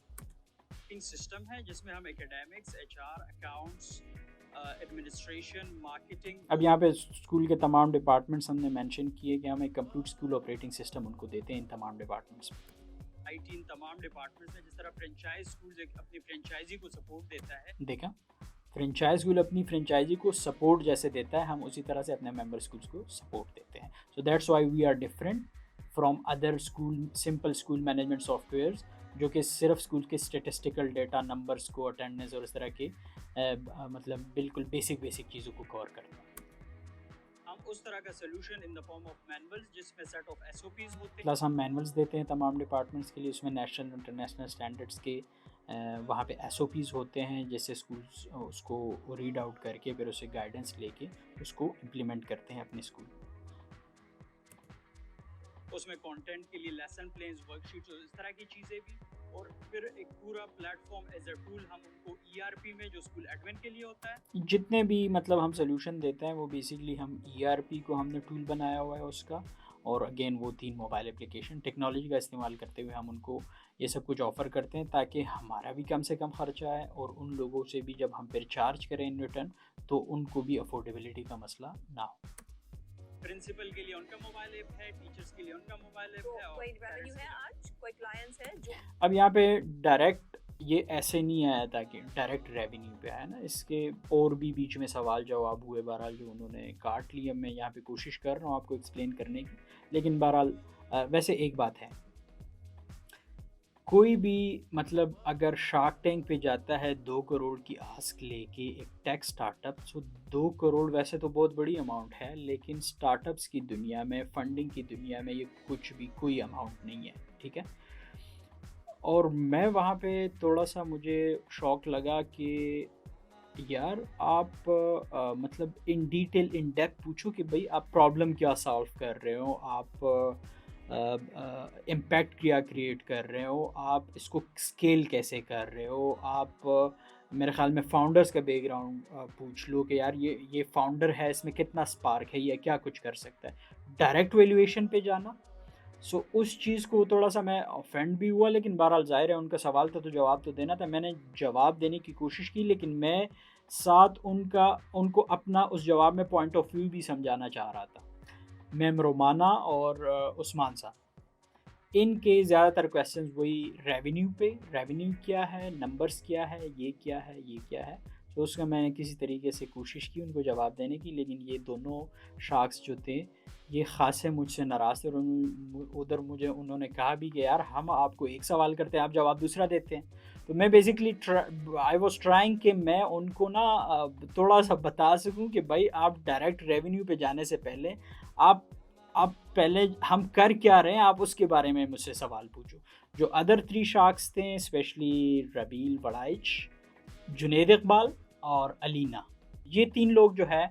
Speaker 5: सिस्टम है जिसमें हम academics, HR, accounts, administration, marketing.
Speaker 1: अब यहाँ पे स्कूल के तमाम डिपार्टमेंट्स हमने मेंशन किए कि हम एक कंप्लीट स्कूल ऑपरेटिंग सिस्टम उनको देते हैं इन तमाम डिपार्टमेंट्स में।
Speaker 5: आईटी इन तमाम डिपार्टमेंट्स में, जिस तरह फ्रेंचाइज स्कूल्स अपनी फ्रेंचाइजी को सपोर्ट देता है।
Speaker 1: देखा, फ्रेंचाइज स्कूल अपनी फ्रेंचाइजी को सपोर्ट जैसे देता है, हम उसी तरह से अपने मेंबर स्कूल्स को सपोर्ट देते हैं। So that's why we are different from other school simple school management softwares, जो कि सिर्फ स्कूल के स्टेटिस्टिकल डेटा, नंबर्स को, अटेंडेंस और इस तरह के मतलब बिल्कुल बेसिक चीज़ों को कवर करते हैं।
Speaker 5: हम उस तरह का solution in the form of manuals, जिसमें सेट ऑफ एसओपीज होते हैं,
Speaker 1: प्लस हम मैनुअल्स देते हैं तमाम डिपार्टमेंट्स के लिए, उसमें नेशनल इंटरनेशनल स्टैंडर्ड्स के वहाँ पे एसओपीज़ होते हैं, जिससे स्कूल्स उसको रीड आउट करके फिर उसे गाइडेंस लेके उसको इम्प्लीमेंट करते हैं अपने स्कूल।
Speaker 5: उसमें कंटेंट के लिए लेसन प्लान्स, वर्कशीट्स और इस तरह की चीज़ें भी, और फिर एक पूरा प्लेटफॉर्म एज अ टूल हम उनको ईआरपी में, जो स्कूल एडमिन के लिए होता है,
Speaker 1: जितने भी मतलब हम सोल्यूशन देते हैं वो बेसिकली हम ईआरपी को हमने टूल बनाया हुआ है उसका, और अगेन वो 3 मोबाइल एप्लीकेशन टेक्नोलॉजी का इस्तेमाल करते हुए हम उनको ये सब कुछ ऑफ़र करते हैं, ताकि हमारा भी कम से कम ख़र्चा है और उन लोगों से भी जब हम फिर चार्ज करें इन रिटर्न तो उनको भी अफोर्डेबिलिटी का मसला ना हो।
Speaker 5: प्रिंसिपल के लिए उनका मोबाइल ऐप है, टीचर्स के लिए उनका मोबाइल ऐप
Speaker 3: तो
Speaker 5: है, और
Speaker 3: कोई रेवेन्यू है आज, कोई क्लाइंट्स है जो
Speaker 1: अब यहाँ पे डायरेक्ट ये ऐसे नहीं आया था कि डायरेक्ट रेवेन्यू पे आया ना, इसके और भी बीच में सवाल जवाब हुए बहरहाल जो उन्होंने काट लिए। मैं यहाँ पे कोशिश कर रहा हूँ आपको एक्सप्लेन करने की, लेकिन बहरहाल वैसे एक बात है, कोई भी मतलब अगर शार्क टैंक पे जाता है 2 करोड़ की आस्क लेके एक टेक स्टार्टअप, सो 2 करोड़ वैसे तो बहुत बड़ी अमाउंट है, लेकिन स्टार्टअप्स की दुनिया में, फंडिंग की दुनिया में ये कुछ भी कोई अमाउंट नहीं है, ठीक है। और मैं वहाँ पे थोड़ा सा मुझे शौक लगा कि यार आप मतलब इन डिटेल, इन डेप्थ पूछो कि भाई आप प्रॉब्लम क्या सॉल्व कर रहे हो, आप इम्पैक्ट क्या क्रिएट कर रहे हो, आप इसको स्केल कैसे कर रहे हो, आप मेरे ख़्याल में फाउंडर्स का बैकग्राउंड पूछ लो कि यार ये फाउंडर है, इसमें कितना स्पार्क है, ये क्या कुछ कर सकता है। डायरेक्ट वैल्यूएशन पे जाना, सो उस चीज़ को थोड़ा सा मैं ऑफेंड भी हुआ, लेकिन बहरहाल ज़ाहिर है उनका सवाल था तो जवाब तो देना था। मैंने जवाब देने की कोशिश की, लेकिन मैं साथ उनको अपना उस जवाब में पॉइंट ऑफ व्यू भी समझाना चाह रहा था। मैम रोमाना और उस्मान साहब, इनके ज़्यादातर क्वेश्चंस वही रेवेन्यू क्या है, नंबर्स क्या है, ये क्या है, ये क्या है। तो उसका मैंने किसी तरीके से कोशिश की उनको जवाब देने की, लेकिन ये दोनों शाख्स जो थे ये ख़ास मुझसे नाराज़ थे, और उधर मुझे उन्होंने कहा भी कि यार हम आपको एक सवाल करते हैं, आप जवाब दूसरा देते हैं। तो मैं बेसिकली आई वॉज ट्राइंग कि मैं उनको ना थोड़ा सा बता सकूं कि भाई आप डायरेक्ट रेवेन्यू पे जाने से पहले आप पहले हम कर क्या रहे हैं, आप उसके बारे में मुझसे सवाल पूछो। जो अदर 3 शाख्स थे, स्पेशली रबील वड़ाइच, जुनेद इकबाल और अलीना, ये 3 लोग जो है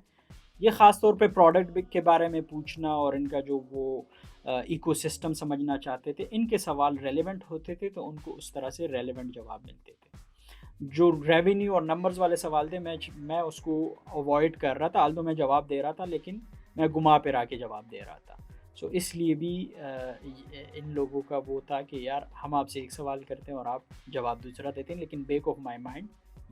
Speaker 1: ये ख़ास तौर पे प्रोडक्ट के बारे में पूछना और इनका जो वो इकोसिस्टम समझना चाहते थे, इनके सवाल रेलेवेंट होते थे तो उनको उस तरह से रेलेवेंट जवाब मिलते थे। जो रेवेन्यू और नंबर्स वाले सवाल थे मैं उसको अवॉइड कर रहा था, आल्दो मैं जवाब दे रहा था लेकिन मैं घुमा फिरा के जवाब दे रहा था। सो इसलिए भी इन लोगों का वो था कि यार हम आपसे एक सवाल करते हैं और आप जवाब दूसरा देते हैं, लेकिन बैक ऑफ माई माइंड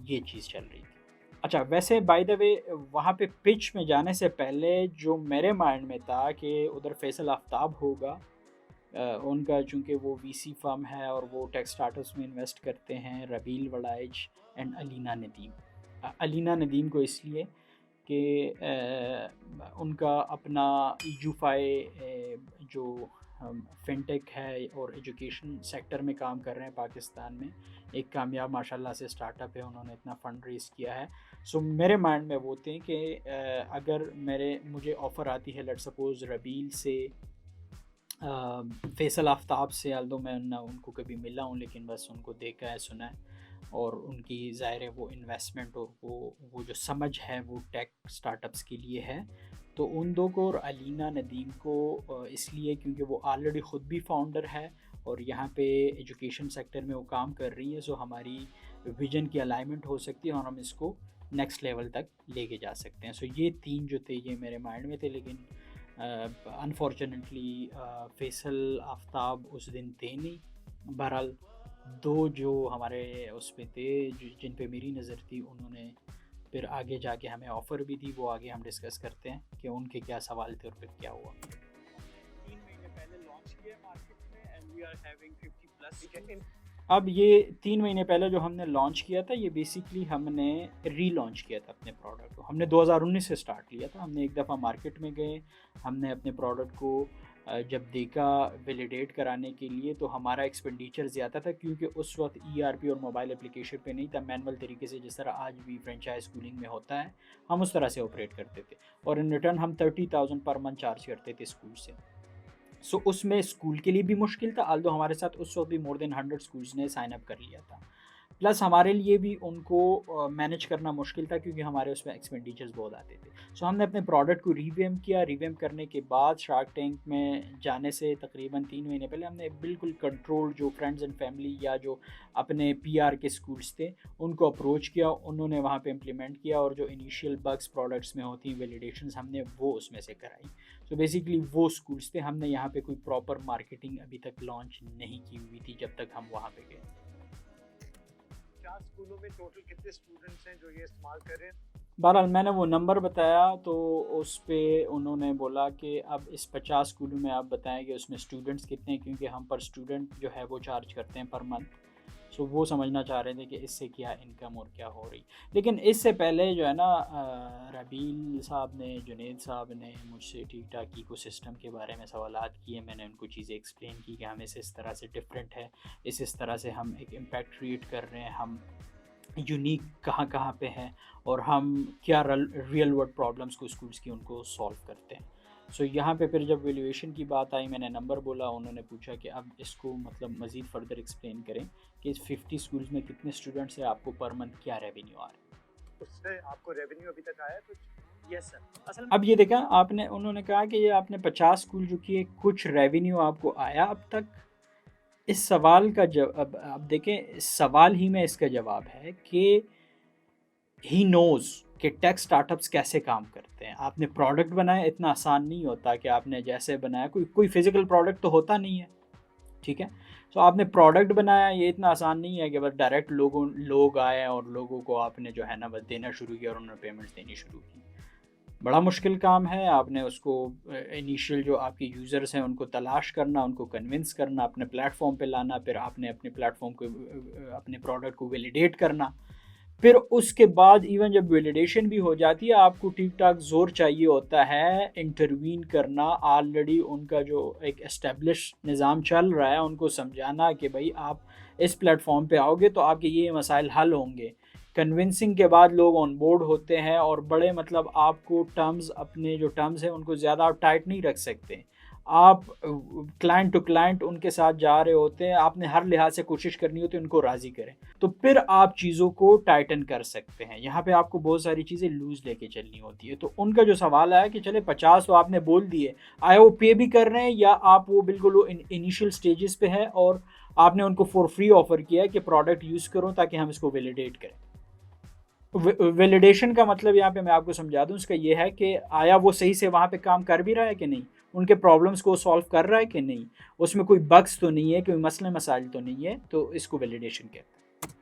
Speaker 1: ये चीज़ चल रही थी। अच्छा, वैसे बाय द वे वहाँ पे पिच में जाने से पहले जो मेरे माइंड में था कि उधर फैसल आफ्ताब होगा, उनका चूँकि वो वीसी फर्म है और वो टेक स्टार्टअप्स में इन्वेस्ट करते हैं, रबील वड़ाइच एंड अलीना नदीम को इसलिए कि उनका अपना यूफाई जो फिनटेक है और एजुकेशन सेक्टर में काम कर रहे हैं पाकिस्तान में, एक कामयाब माशाल्लाह से स्टार्टअप है, उन्होंने इतना फ़ंड रेज़ किया है। सो मेरे माइंड में वो थे कि अगर मुझे ऑफ़र आती है लेट्स सपोज़ रबील से, फैसल आफ्ताब से, आल्दो मैं ना उनको कभी मिला हूँ लेकिन बस उनको देखा है, सुना है, और उनकी ज़ाहिर है वो इन्वेस्टमेंट और वो जो समझ है वो टेक स्टार्टअप्स के लिए है। तो उन दो को और अलीना नदीम को इसलिए क्योंकि वो ऑलरेडी ख़ुद भी फाउंडर है और यहाँ पे एजुकेशन सेक्टर में वो काम कर रही है, सो हमारी विजन की अलाइनमेंट हो सकती है और हम इसको नेक्स्ट लेवल तक लेके जा सकते हैं। सो ये तीन जो थे ये मेरे माइंड में थे, लेकिन अनफॉर्चुनेटली फैसल आफ्ताब उस दिन थे नहीं। बहरहाल दो जो हमारे उस पे थे जिन पे मेरी नज़र थी, उन्होंने फिर आगे जाके हमें ऑफ़र भी दी, वो आगे हम डिस्कस करते हैं कि उनके क्या सवाल थे और फिर क्या हुआ।
Speaker 5: 3 महीने पहले लॉन्च किया मार्केट में एंड वी आर हैविंग 50+
Speaker 1: अब ये 3 महीने पहले जो हमने लॉन्च किया था, ये बेसिकली हमने री-लॉन्च किया था अपने प्रोडक्ट को। हमने 2019 से स्टार्ट किया था। हमने एक दफ़ा मार्केट में गए, हमने अपने प्रोडक्ट को जब देखा वैलिडेट कराने के लिए, तो हमारा एक्सपेंडिचर ज़्यादा था क्योंकि उस वक्त ERP और मोबाइल एप्लीकेशन पे नहीं था। मैनुअल तरीके से जिस तरह आज भी फ्रेंचाइज स्कूलिंग में होता है, हम उस तरह से ऑपरेट करते थे और इन रिटर्न हम 30,000 पर मंथ चार्ज करते थे स्कूल से। सो उसमें स्कूल के लिए भी मुश्किल था, आल्दो हमारे साथ उस वक्त भी मोर देन 100 स्कूल्स ने साइन अप कर लिया था। प्लस हमारे लिए भी उनको मैनेज करना मुश्किल था क्योंकि हमारे उसमें एक्सपेंडिचर्स बहुत आते थे। सो हमने अपने प्रोडक्ट को रिवैम्प किया। रिवैम्प करने के बाद शार्क टैंक में जाने से तकरीबन 3 महीने पहले हमने बिल्कुल कंट्रोल जो फ्रेंड्स एंड फैमिली या जो अपने PR के स्कूल्स थे उनको अप्रोच किया, उन्होंने वहाँ पे इम्प्लीमेंट किया और जो इनिशियल बग्स प्रोडक्ट्स में होती हैं वैलिडेशंस हमने वो उसमें से कराई। सो बेसिकली वो स्कूल्स थे। हमने यहाँ पे कोई प्रॉपर मार्केटिंग अभी तक लॉन्च नहीं की हुई थी जब तक हम वहाँ पे गए।
Speaker 6: 50 स्कूलों में टोटल कितने स्टूडेंट्स हैं जो ये इस्तेमाल कर रहे हैं?
Speaker 1: बहरहाल मैंने वो नंबर बताया तो उस पे उन्होंने बोला कि अब इस 50 स्कूलों में आप बताएं कि उसमें स्टूडेंट्स कितने हैं, क्योंकि हम पर स्टूडेंट जो है वो चार्ज करते हैं पर मंथ। सो वो समझना चाह रहे थे कि इससे क्या इनकम और क्या हो रही। लेकिन इससे पहले जो है ना रबील साहब ने, जुनेद साहब ने मुझसे ठीक ठाक इकोसिस्टम के बारे में सवालात किए। मैंने उनको चीज़ें एक्सप्लेन की कि हम इस तरह से डिफरेंट है, इस तरह से हम एक इम्पैक्ट क्रिएट कर रहे हैं, हम यूनिक कहाँ पे हैं और हम क्या रियल वर्ल्ड प्रॉब्लम्स को स्कूल्स की उनको सॉल्व करते हैं। सो यहाँ पे फिर जब वैल्यूएशन की बात आई, मैंने नंबर बोला, उन्होंने पूछा कि अब इसको मतलब मज़ीद फर्दर एक्सप्लेन करें कि इस 50 स्कूल्स में कितने स्टूडेंट्स हैं, आपको पर मंथ क्या रेवेन्यू आ रहा है।
Speaker 6: उससे आपको रेवेन्यू अभी तक आया कुछ?
Speaker 5: Yes sir. असल में
Speaker 1: अब ये देखा आपने, उन्होंने कहा कि ये आपने 50 स्कूल जो किए, कुछ रेवेन्यू आपको आया अब तक। इस सवाल का जवाब अब देखें, इस सवाल ही में इसका जवाब है कि ही नोज़ कि टेक स्टार्टअप्स कैसे काम करते हैं। आपने प्रोडक्ट बनाया, इतना आसान नहीं होता कि आपने जैसे बनाया, कोई फिज़िकल प्रोडक्ट तो होता नहीं है, ठीक है। सो आपने प्रोडक्ट बनाया, ये इतना आसान नहीं है कि बस डायरेक्ट लोग आए और लोगों को आपने जो है ना बस देना शुरू किया और उन्होंने पेमेंट्स देनी शुरू की। बड़ा मुश्किल काम है। आपने उसको इनिशियल जो आपके यूज़र्स हैं उनको तलाश करना, उनको कन्विंस करना, अपने प्लेटफॉर्म पे लाना, फिर आपने अपने प्लेटफॉर्म को, अपने प्रोडक्ट को वैलिडेट करना, फिर उसके बाद इवन जब वैलिडेशन भी हो जाती है आपको ठीक ठाक ज़ोर चाहिए होता है इंटरवीन करना। ऑलरेडी उनका जो एक एस्टेब्लिश निज़ाम चल रहा है उनको समझाना कि भाई आप इस प्लेटफॉर्म पे आओगे तो आपके ये मसाइल हल होंगे। कन्विंसिंग के बाद लोग ऑन बोर्ड होते हैं और बड़े मतलब आपको टर्म्स, अपने जो टर्म्स हैं उनको ज़्यादा आप टाइट नहीं रख सकते। आप क्लाइंट टू क्लाइंट उनके साथ जा रहे होते हैं, आपने हर लिहाज से कोशिश करनी होती है उनको राज़ी करें, तो फिर आप चीज़ों को टाइटन कर सकते हैं। यहाँ पे आपको बहुत सारी चीज़ें लूज़ लेके चलनी होती है। तो उनका जो सवाल आया कि चले 50 तो आपने बोल दिए, आया वो पे भी कर रहे हैं या आप वो बिल्कुल इनिशियल स्टेजेस पे है और आपने उनको फॉर फ्री ऑफ़र किया है कि प्रोडक्ट यूज़ करो ताकि हम इसको वैलिडेट करें। वैलिडेशन का मतलब यहाँ पे मैं आपको समझा दूँ, इसका ये है कि आया वो सही से वहाँ पे काम कर भी रहा है कि नहीं, उनके प्रॉब्लम्स को सॉल्व कर रहा है कि नहीं, उसमें कोई बग्स तो नहीं है, कोई मसले मसाइल तो नहीं है, तो इसको वैलिडेशन कहते हैं।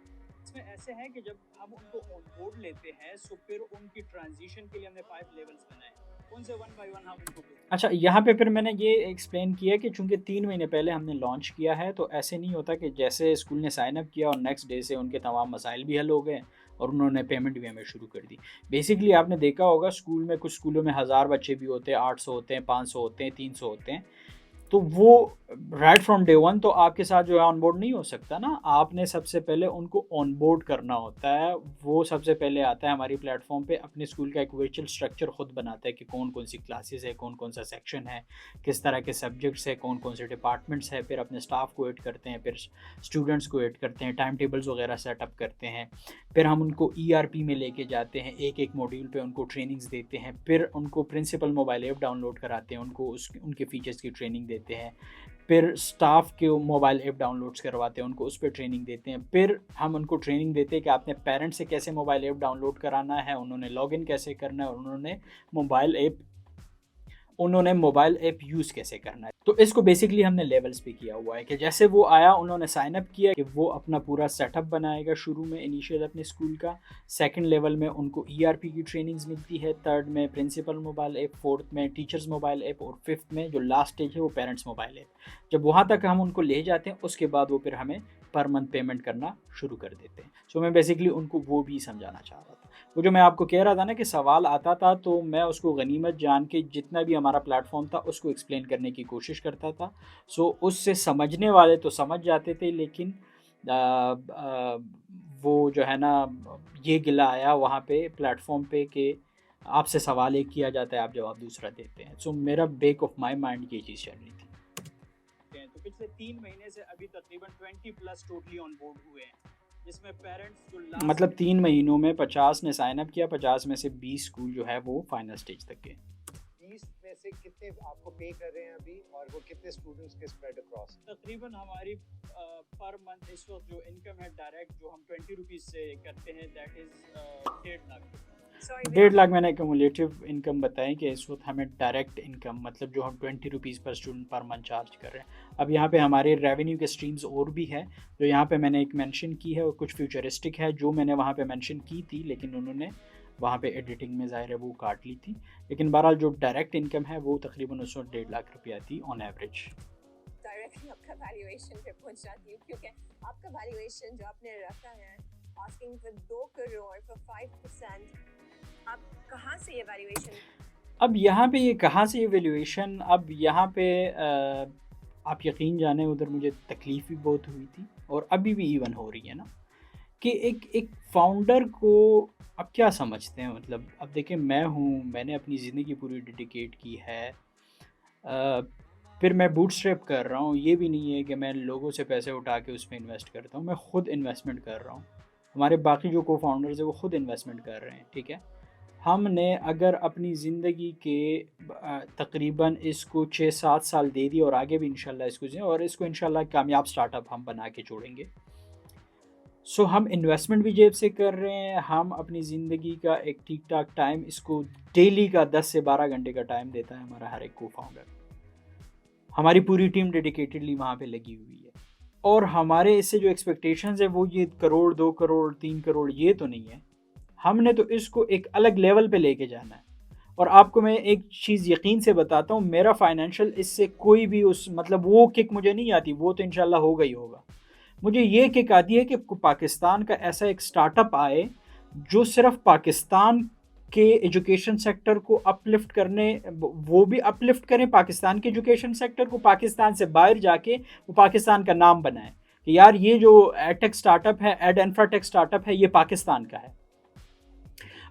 Speaker 5: इसमें ऐसे है कि जब हम उनको ऑन बोर्ड लेते हैं सो फिर उनकी ट्रांजिशन के लिए हमने 5 लेवल्स बनाए। कौन से वन बाय वन हम उनको pay करें?
Speaker 1: अच्छा, यहाँ पे फिर मैंने ये एक्सप्लेन किया कि चूंकि 3 महीने पहले हमने लॉन्च किया है, तो ऐसे नहीं होता कि जैसे स्कूल ने साइन अप किया और नेक्स्ट डे से उनके तमाम मसाइल भी हल हो गए और उन्होंने पेमेंट भी हमें शुरू कर दी। बेसिकली आपने देखा होगा स्कूल में, कुछ स्कूलों में 1000 बच्चे भी होते हैं, 800 होते हैं, 500 होते हैं, 300 होते हैं, तो वो राइट फ्रॉम डे वन तो आपके साथ जो है ऑनबोर्ड नहीं हो सकता ना। आपने सबसे पहले उनको ऑनबोर्ड करना होता है। वो सबसे पहले आता है हमारी प्लेटफॉर्म पे, अपने स्कूल का एक वर्चुअल स्ट्रक्चर खुद बनाता है कि कौन कौन सी क्लासेस है, कौन कौन सा सेक्शन है, किस तरह के सब्जेक्ट्स है, कौन कौन से डिपार्टमेंट्स है। फिर अपने स्टाफ को ऐड करते हैं, फिर स्टूडेंट्स को ऐड करते हैं, टाइम टेबल्स वगैरह सेटअप करते हैं। फिर हम उनको ERP में लेके जाते हैं, एक एक मॉड्यूल पे उनको ट्रेनिंग्स देते हैं। फिर उनको प्रिंसिपल मोबाइल ऐप डाउनलोड कराते हैं, उनको उनके फीचर्स की ट्रेनिंग देते हैं। फिर स्टाफ के मोबाइल ऐप डाउनलोड्स करवाते हैं, उनको उस पर ट्रेनिंग देते हैं। फिर हम उनको ट्रेनिंग देते हैं कि आपने पेरेंट्स से कैसे मोबाइल ऐप डाउनलोड कराना है, उन्होंने लॉगिन कैसे करना है, और उन्होंने मोबाइल ऐप यूज़ कैसे करना है। तो इसको बेसिकली हमने लेवल्स पे किया हुआ है कि जैसे वो आया, उन्होंने साइन अप किया कि वो अपना पूरा सेटअप बनाएगा शुरू में इनिशियल अपने स्कूल का। सेकंड लेवल में उनको ERP की ट्रेनिंग्स मिलती है, थर्ड में प्रिंसिपल मोबाइल ऐप, फोर्थ में टीचर्स मोबाइल ऐप, और फिफ्थ में जो लास्ट स्टेज है वो पेरेंट्स मोबाइल ऐप। जब वहाँ तक हम उनको ले जाते हैं, उसके बाद वो फिर हमें पर मंथ पेमेंट करना शुरू कर देते हैं। सो मैं बेसिकली उनको वो भी समझाना चाह रहा था। वो जो मैं आपको कह रहा था ना कि सवाल आता था, तो मैं उसको गनीमत जान के जितना भी हमारा प्लेटफॉर्म था उसको एक्सप्लेन करने की कोशिश करता था। सो उससे समझने वाले तो समझ जाते थे, लेकिन वो जो है ना, ये गिला आया वहाँ पे प्लेटफॉर्म पे कि आपसे सवाल एक किया जाता है, आप जवाब दूसरा देते हैं। सो मेरा बैक ऑफ माई माइंड ये चीज़ चल रही थी।
Speaker 5: तो पिछले 3 महीने से अभी तकरीबन 20+ टोटली ऑन बोर्ड हुए हैं, जिसमें पेरेंट्स जो
Speaker 1: मतलब 3 महीनों में 50 ने साइन अप किया, 50 में से 20 स्कूल जो है वो फाइनल स्टेज तक गए।
Speaker 6: 20 में से कितने आपको पे कर रहे हैं अभी, और वो कितने स्टूडेंट्स के स्प्रेड अक्रॉस?
Speaker 5: तकरीबन हमारी पर मंथ इस वक्त जो इनकम है डायरेक्ट जो हम 20 रुपीज़ से करते हैं, दैट इज़ 1.5 लाख।
Speaker 1: 1.5 लाख मैंने क्यूमुलेटिव इनकम बताई कि इस वक्त हमें डायरेक्ट इनकम, मतलब जो हम 20 रुपीज़ पर स्टूडेंट पर मंथ चार्ज कर रहे हैं। अब यहाँ पे हमारे रेवेन्यू के स्ट्रीम्स और भी है, जो यहाँ पे मैंने एक मेंशन की है, और कुछ फ्यूचरिस्टिक है जो मैंने वहाँ पे मेंशन की थी, लेकिन उन्होंने वहाँ पे एडिटिंग में ज़ाहिर है वो काट ली थी। लेकिन बहरहाल जो डायरेक्ट इनकम है वो तकरीबन उस वक्त 1.5 लाख रुपया थी ऑन एवरेज।
Speaker 3: डायरेक्टली आपका वैल्यूएशन पे पहुंच जाती हूँ, क्योंकि आपका वैल्यूएशन जो आपने रखा है आस्किंग फॉर 2 करोड़ फॉर 5%, आप कहाँ से ये वैल्यूएशन?
Speaker 1: अब यहाँ पे ये कहाँ से ये वैल्यूएशन, अब यहाँ पे आप यकीन जाने उधर मुझे तकलीफ़ भी बहुत हुई थी, और अभी भी इवन हो रही है ना, कि एक फाउंडर को अब क्या समझते हैं। मतलब अब देखें, मैं हूँ, मैंने अपनी ज़िंदगी पूरी डेडिकेट की है, फिर मैं बूटस्ट्रैप कर रहा हूँ। ये भी नहीं है कि मैं लोगों से पैसे उठा के उसमें इन्वेस्ट करता हूँ, मैं ख़ुद इन्वेस्टमेंट कर रहा हूँ। हमारे बाकी जो को फाउंडर्स है वो ख़ुद इन्वेस्टमेंट कर रहे हैं, ठीक है। हमने अगर अपनी ज़िंदगी के तकरीबन इसको 6-7 साल दे दिए, और आगे भी इंशाल्लाह इसको दें, और इसको इंशाल्लाह कामयाब स्टार्टअप हम बना के छोड़ेंगे। सो हम इन्वेस्टमेंट भी जेब से कर रहे हैं, हम अपनी ज़िंदगी का एक ठीक ठाक टाइम, इसको डेली का 10 से 12 घंटे का टाइम देता है हमारा हर एक को फाउंडर। हमारी पूरी टीम डेडिकेटेडली वहाँ पे लगी हुई है, और हमारे इससे जो एक्सपेक्टेशंस है वो ये करोड़, 2 करोड़, 3 करोड़ ये तो नहीं है। हमने तो इसको एक अलग लेवल पे लेके जाना है। और आपको मैं एक चीज़ यकीन से बताता हूँ, मेरा फाइनेंशियल इससे कोई भी मतलब वो किक मुझे नहीं आती, वो तो इंशाल्लाह होगा ही होगा। मुझे ये किक आती है कि पाकिस्तान का ऐसा एक स्टार्टअप आए जो सिर्फ पाकिस्तान के एजुकेशन सेक्टर को अपलिफ्ट करने, वो भी अपलिफ्ट करें पाकिस्तान के एजुकेशन सेक्टर को, पाकिस्तान से बाहर जाके वो पाकिस्तान का नाम बनाए कि यार ये जो एडटेक स्टार्टअप है, एड इंफ्राटेक स्टार्टअप है, ये पाकिस्तान का है।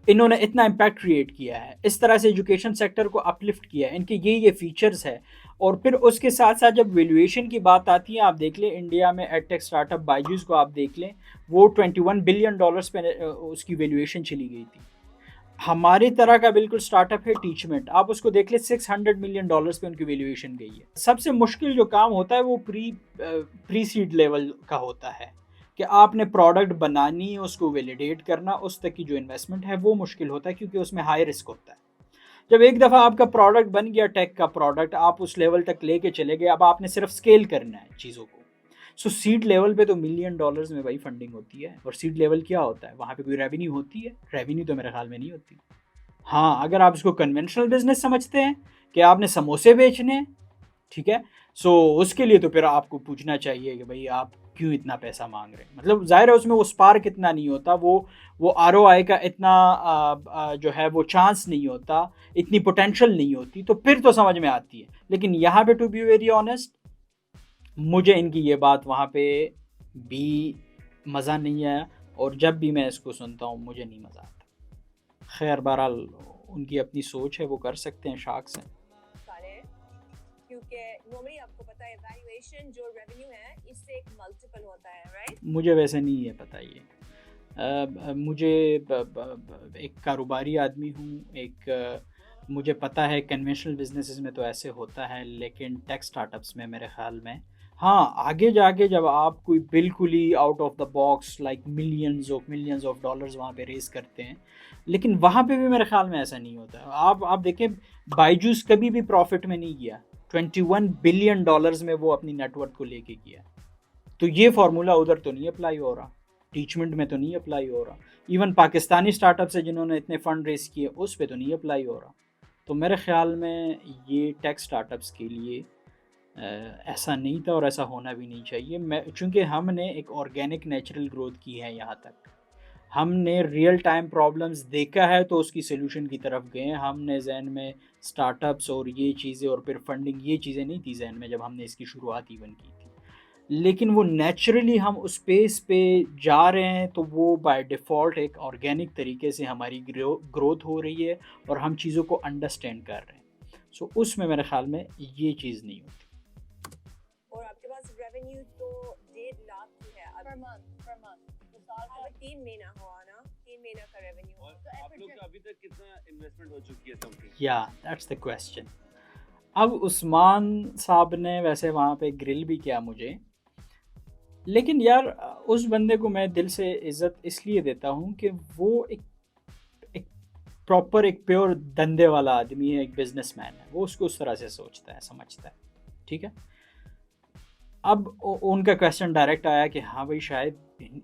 Speaker 1: इन्होंने इतना इम्पैक्ट क्रिएट किया है, इस तरह से एजुकेशन सेक्टर को अपलिफ्ट किया है, इनके ये फीचर्स है। और फिर उसके साथ साथ जब वैल्यूएशन की बात आती है, आप देख लें इंडिया में एडटेक स्टार्टअप बायजूस को आप देख लें, वो $21 बिलियन पे उसकी वैल्यूएशन चली गई थी। हमारी तरह का बिल्कुल स्टार्टअप है टीचमेंट, आप उसको देख लें, $600 मिलियन पे उनकी वैल्यूएशन गई है। सबसे मुश्किल जो काम होता है वो प्री सीड लेवल का होता है, कि आपने प्रोडक्ट बनानी, उसको वैलिडेट करना, उस तक की जो इन्वेस्टमेंट है वो मुश्किल होता है, क्योंकि उसमें हाई रिस्क होता है। जब एक दफ़ा आपका प्रोडक्ट बन गया, टेक का प्रोडक्ट, आप उस लेवल तक लेके चले गए, अब आपने सिर्फ स्केल करना है चीज़ों को। सो सीड लेवल पे तो $1 मिलियन में भाई फंडिंग होती है, और सीड लेवल क्या होता है, वहाँ पे कोई रेवेन्यू होती है? रेवेन्यू तो मेरे ख्याल में नहीं होती। हाँ, अगर आप इसको कन्वेंशनल बिजनेस समझते हैं कि आपने समोसे बेचने हैं, ठीक है, सो उसके लिए तो फिर आपको पूछना चाहिए कि भाई आप क्यों इतना पैसा मांग रहे हैं। मतलब जाहिर है उसमें वो स्पार्क इतना नहीं होता, वो ROI का इतना जो है वो चांस नहीं होता, इतनी पोटेंशियल नहीं होती, तो फिर तो समझ में आती है। लेकिन यहाँ पे टू बी वेरी ऑनेस्ट, मुझे इनकी ये बात वहाँ पे भी मज़ा नहीं आया, और जब भी मैं इसको सुनता हूँ मुझे नहीं मज़ा आता। खैर बहरहाल उनकी अपनी सोच है, वो कर सकते हैं, शार्क्स हैं।
Speaker 3: सारे, क्योंकि नॉर्मली आपको पता है वैल्यूएशन जो रेवेन्यू है इससे एक मल्टीपल होता है, राइट?
Speaker 1: मुझे वैसे नहीं है पता ये। मुझे एक कारोबारी आदमी हूँ, मुझे पता है कन्वेंशनल बिजनेसेस में तो ऐसे होता है, लेकिन टेक स्टार्टअप्स में मेरे ख्याल में हाँ, आगे जाके जब आप कोई बिल्कुल ही out of the box like millions of dollars वहाँ पे रेस करते हैं, लेकिन वहाँ पे भी मेरे ख्याल में ऐसा नहीं होता। आप देखें, बायजूस कभी भी प्रॉफिट में नहीं गया, $21 बिलियन में वो अपनी नेटवर्क को लेके किया। तो ये फार्मूला उधर तो नहीं अप्लाई हो रहा, टीचमेंट में तो नहीं अप्लाई हो रहा, इवन पाकिस्तानी स्टार्टअप से जिन्होंने इतने फंड रेस किए उस पर तो नहीं अप्लाई हो रहा। तो मेरे ख्याल में ये टेक स्टार्टअप्स के लिए ऐसा नहीं था, और ऐसा होना भी नहीं चाहिए। चूँकि हमने एक ऑर्गेनिक नेचुरल ग्रोथ की है, यहाँ तक हमने रियल टाइम प्रॉब्लम्स देखा है तो उसकी सोल्यूशन की तरफ गए हैं। हमने जहन में स्टार्टअप्स और ये चीज़ें और फिर फंडिंग, ये चीज़ें नहीं थी जहन में जब हमने इसकी शुरुआत इवन की थी, लेकिन वो नेचुरली हम उस स्पेस पे जा रहे हैं, तो वो बाय डिफ़ॉल्ट एक ऑर्गेनिक तरीके से हमारी ग्रोथ हो रही है और हम चीज़ों को अंडरस्टैंड कर रहे हैं। सो उसमें मेरे ख्याल में ये चीज़ नहीं होती।
Speaker 3: और आपके पास रेवेन्यू तो 1.5 लाख की है
Speaker 4: per month तो साल का
Speaker 3: अब 3 महीना हुआ ना, 3 महीना का रेवेन्यू।
Speaker 7: और आप लोग का अभी तक कितना इन्वेस्टमेंट हो चुकी है समथिंग?
Speaker 1: या दैट्स द क्वेश्चन। अब उस्मान साहब ने वैसे वहाँ पे ग्रिल भी किया मुझे, लेकिन यार उस बंदे को मैं दिल से इज़्ज़त इसलिए देता हूँ कि वो एक प्रॉपर, एक प्योर धंधे वाला आदमी है, एक बिजनेसमैन है, वो उसको उस तरह से सोचता है, समझता है, ठीक है। अब उनका क्वेश्चन डायरेक्ट आया कि हाँ भाई शायद